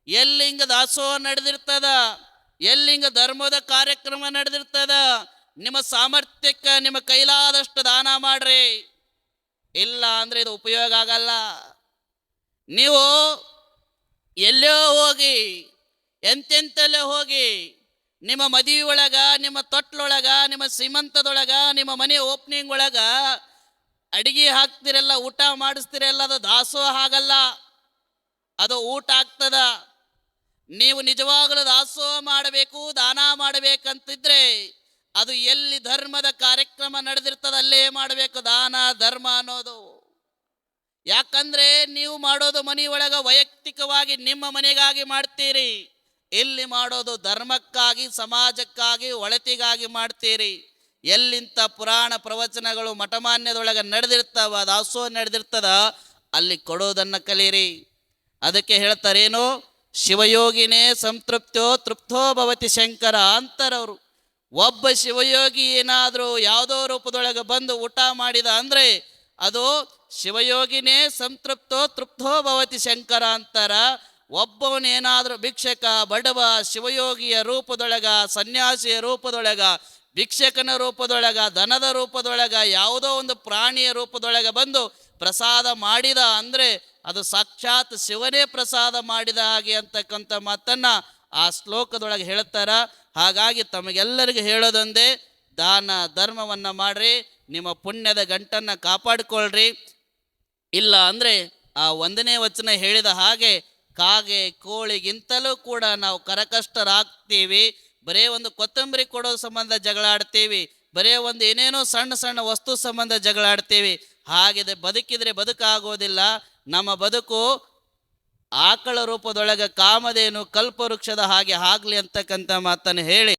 ಎಲ್ಲಿ ಹಿಂಗ ದಾಸೋಹ ನಡೆದಿರ್ತದ, ಎಲ್ಲಿ ಹಿಂಗ ಧರ್ಮದ ಕಾರ್ಯಕ್ರಮ ನಡೆದಿರ್ತದ, ನಿಮ್ಮ ಸಾಮರ್ಥ್ಯಕ್ಕೆ ನಿಮ್ಮ ಕೈಲಾದಷ್ಟು ದಾನ ಮಾಡ್ರಿ. ಇಲ್ಲ ಅಂದ್ರೆ ಇದು ಉಪಯೋಗ ಆಗಲ್ಲ. ನೀವು ಎಲ್ಲೋ ಹೋಗಿ ಎಂತೆಂತಲ್ಲೇ ಹೋಗಿ ನಿಮ್ಮ ಮದುವೆ ಒಳಗ, ನಿಮ್ಮ ತೊಟ್ಲೊಳಗ, ನಿಮ್ಮ ಸೀಮಂತದೊಳಗ, ನಿಮ್ಮ ಮನೆ ಓಪನಿಂಗ್ ಒಳಗ ಅಡಿಗೆ ಹಾಕ್ತಿರಲ್ಲ, ಊಟ ಮಾಡಿಸ್ತಿರಲ್ಲ, ಅದು ದಾಸೋಹ ಆಗಲ್ಲ, ಅದು ಊಟ ಆಗ್ತದ. ನೀವು ನಿಜವಾಗಲೂ ದಾಸೋಹ ಮಾಡಬೇಕು, ದಾನ ಮಾಡಬೇಕಂತಿದ್ರೆ ಅದು ಎಲ್ಲಿ ಧರ್ಮದ ಕಾರ್ಯಕ್ರಮ ನಡೆದಿರ್ತದ ಅಲ್ಲೇ ಮಾಡಬೇಕು ದಾನ ಧರ್ಮ ಅನ್ನೋದು. ಯಾಕಂದ್ರೆ ನೀವು ಮಾಡೋದು ಮನೆಯೊಳಗ ವೈಯಕ್ತಿಕವಾಗಿ ನಿಮ್ಮ ಮನೆಗಾಗಿ ಮಾಡ್ತೀರಿ. ಇಲ್ಲಿ ಮಾಡೋದು ಧರ್ಮಕ್ಕಾಗಿ, ಸಮಾಜಕ್ಕಾಗಿ, ಒಳತಿಗಾಗಿ ಮಾಡ್ತೀರಿ. ಎಲ್ಲಿಂತ ಪುರಾಣ ಪ್ರವಚನಗಳು ಮಠಮಾನ್ಯದೊಳಗೆ ನಡೆದಿರ್ತಾವ, ದಾಸೋಹ ನಡೆದಿರ್ತದ, ಅಲ್ಲಿ ಕೊಡೋದನ್ನು ಕಲೀರಿ. ಅದಕ್ಕೆ ಹೇಳ್ತಾರೇನು, ಶಿವಯೋಗಿನೇ ಸಂತೃಪ್ತೋ ತೃಪ್ತೋ ಭವತಿ ಶಂಕರ ಅಂತಾರವರು. ಒಬ್ಬ ಶಿವಯೋಗಿ ಏನಾದರೂ ಯಾವುದೋ ರೂಪದೊಳಗೆ ಬಂದು ಊಟ ಮಾಡಿದ ಅಂದರೆ ಅದು ಶಿವಯೋಗಿನೇ ಸಂತೃಪ್ತೋ ತೃಪ್ತೋ ಭವತಿ ಶಂಕರ ಅಂತಾರ. ಒಬ್ಬವನೇನಾದರೂ ಭಿಕ್ಷಕ, ಬಡವ, ಶಿವಯೋಗಿಯ ರೂಪದೊಳಗ, ಸನ್ಯಾಸಿಯ ರೂಪದೊಳಗ, ಭಿಕ್ಷಕನ ರೂಪದೊಳಗ, ದನದ ರೂಪದೊಳಗ, ಯಾವುದೋ ಒಂದು ಪ್ರಾಣಿಯ ರೂಪದೊಳಗ ಬಂದು ಪ್ರಸಾದ ಮಾಡಿದ ಅಂದರೆ ಅದು ಸಾಕ್ಷಾತ್ ಶಿವನೇ ಪ್ರಸಾದ ಮಾಡಿದ ಹಾಗೆ ಅಂತಕ್ಕಂಥ ಮಾತನ್ನ ಆ ಶ್ಲೋಕದೊಳಗೆ ಹೇಳ್ತಾರ. ಹಾಗಾಗಿ ತಮಗೆಲ್ಲರಿಗೂ ಹೇಳೋದೊಂದೇ, ದಾನ ಧರ್ಮವನ್ನು ಮಾಡ್ರಿ, ನಿಮ್ಮ ಪುಣ್ಯದ ಗಂಟನ್ನು ಕಾಪಾಡಿಕೊಳ್ಳ್ರಿ. ಇಲ್ಲ ಅಂದರೆ ಆ 1ನೇ ವಚನ ಹೇಳಿದ ಹಾಗೆ ಕಾಗೆ ಕೋಳಿಗಿಂತಲೂ ಕೂಡ ನಾವು ಕರಕಷ್ಟರಾಗ್ತೀವಿ. ಬರೇ ಒಂದು ಕೊತ್ತಂಬರಿ ಕೊಡೋ ಸಂಬಂಧ ಜಗಳಾಡ್ತೀವಿ, ಬರೇ ಒಂದು ಏನೇನೋ ಸಣ್ಣ ಸಣ್ಣ ವಸ್ತು ಸಂಬಂಧ ಜಗಳಾಡ್ತೀವಿ. ಹಾಗಿದೆ ಬದುಕಿದ್ರೆ ಬದುಕಾಗೋದಿಲ್ಲ. ನಮ್ಮ ಬದುಕು ಆಕಳ ರೂಪದೊಳಗೆ ಕಾಮಧೇನು ಕಲ್ಪವೃಕ್ಷದ ಹಾಗೆ ಆಗಲಿ ಅಂತಕ್ಕಂಥ ಮಾತನ್ನು ಹೇಳಿ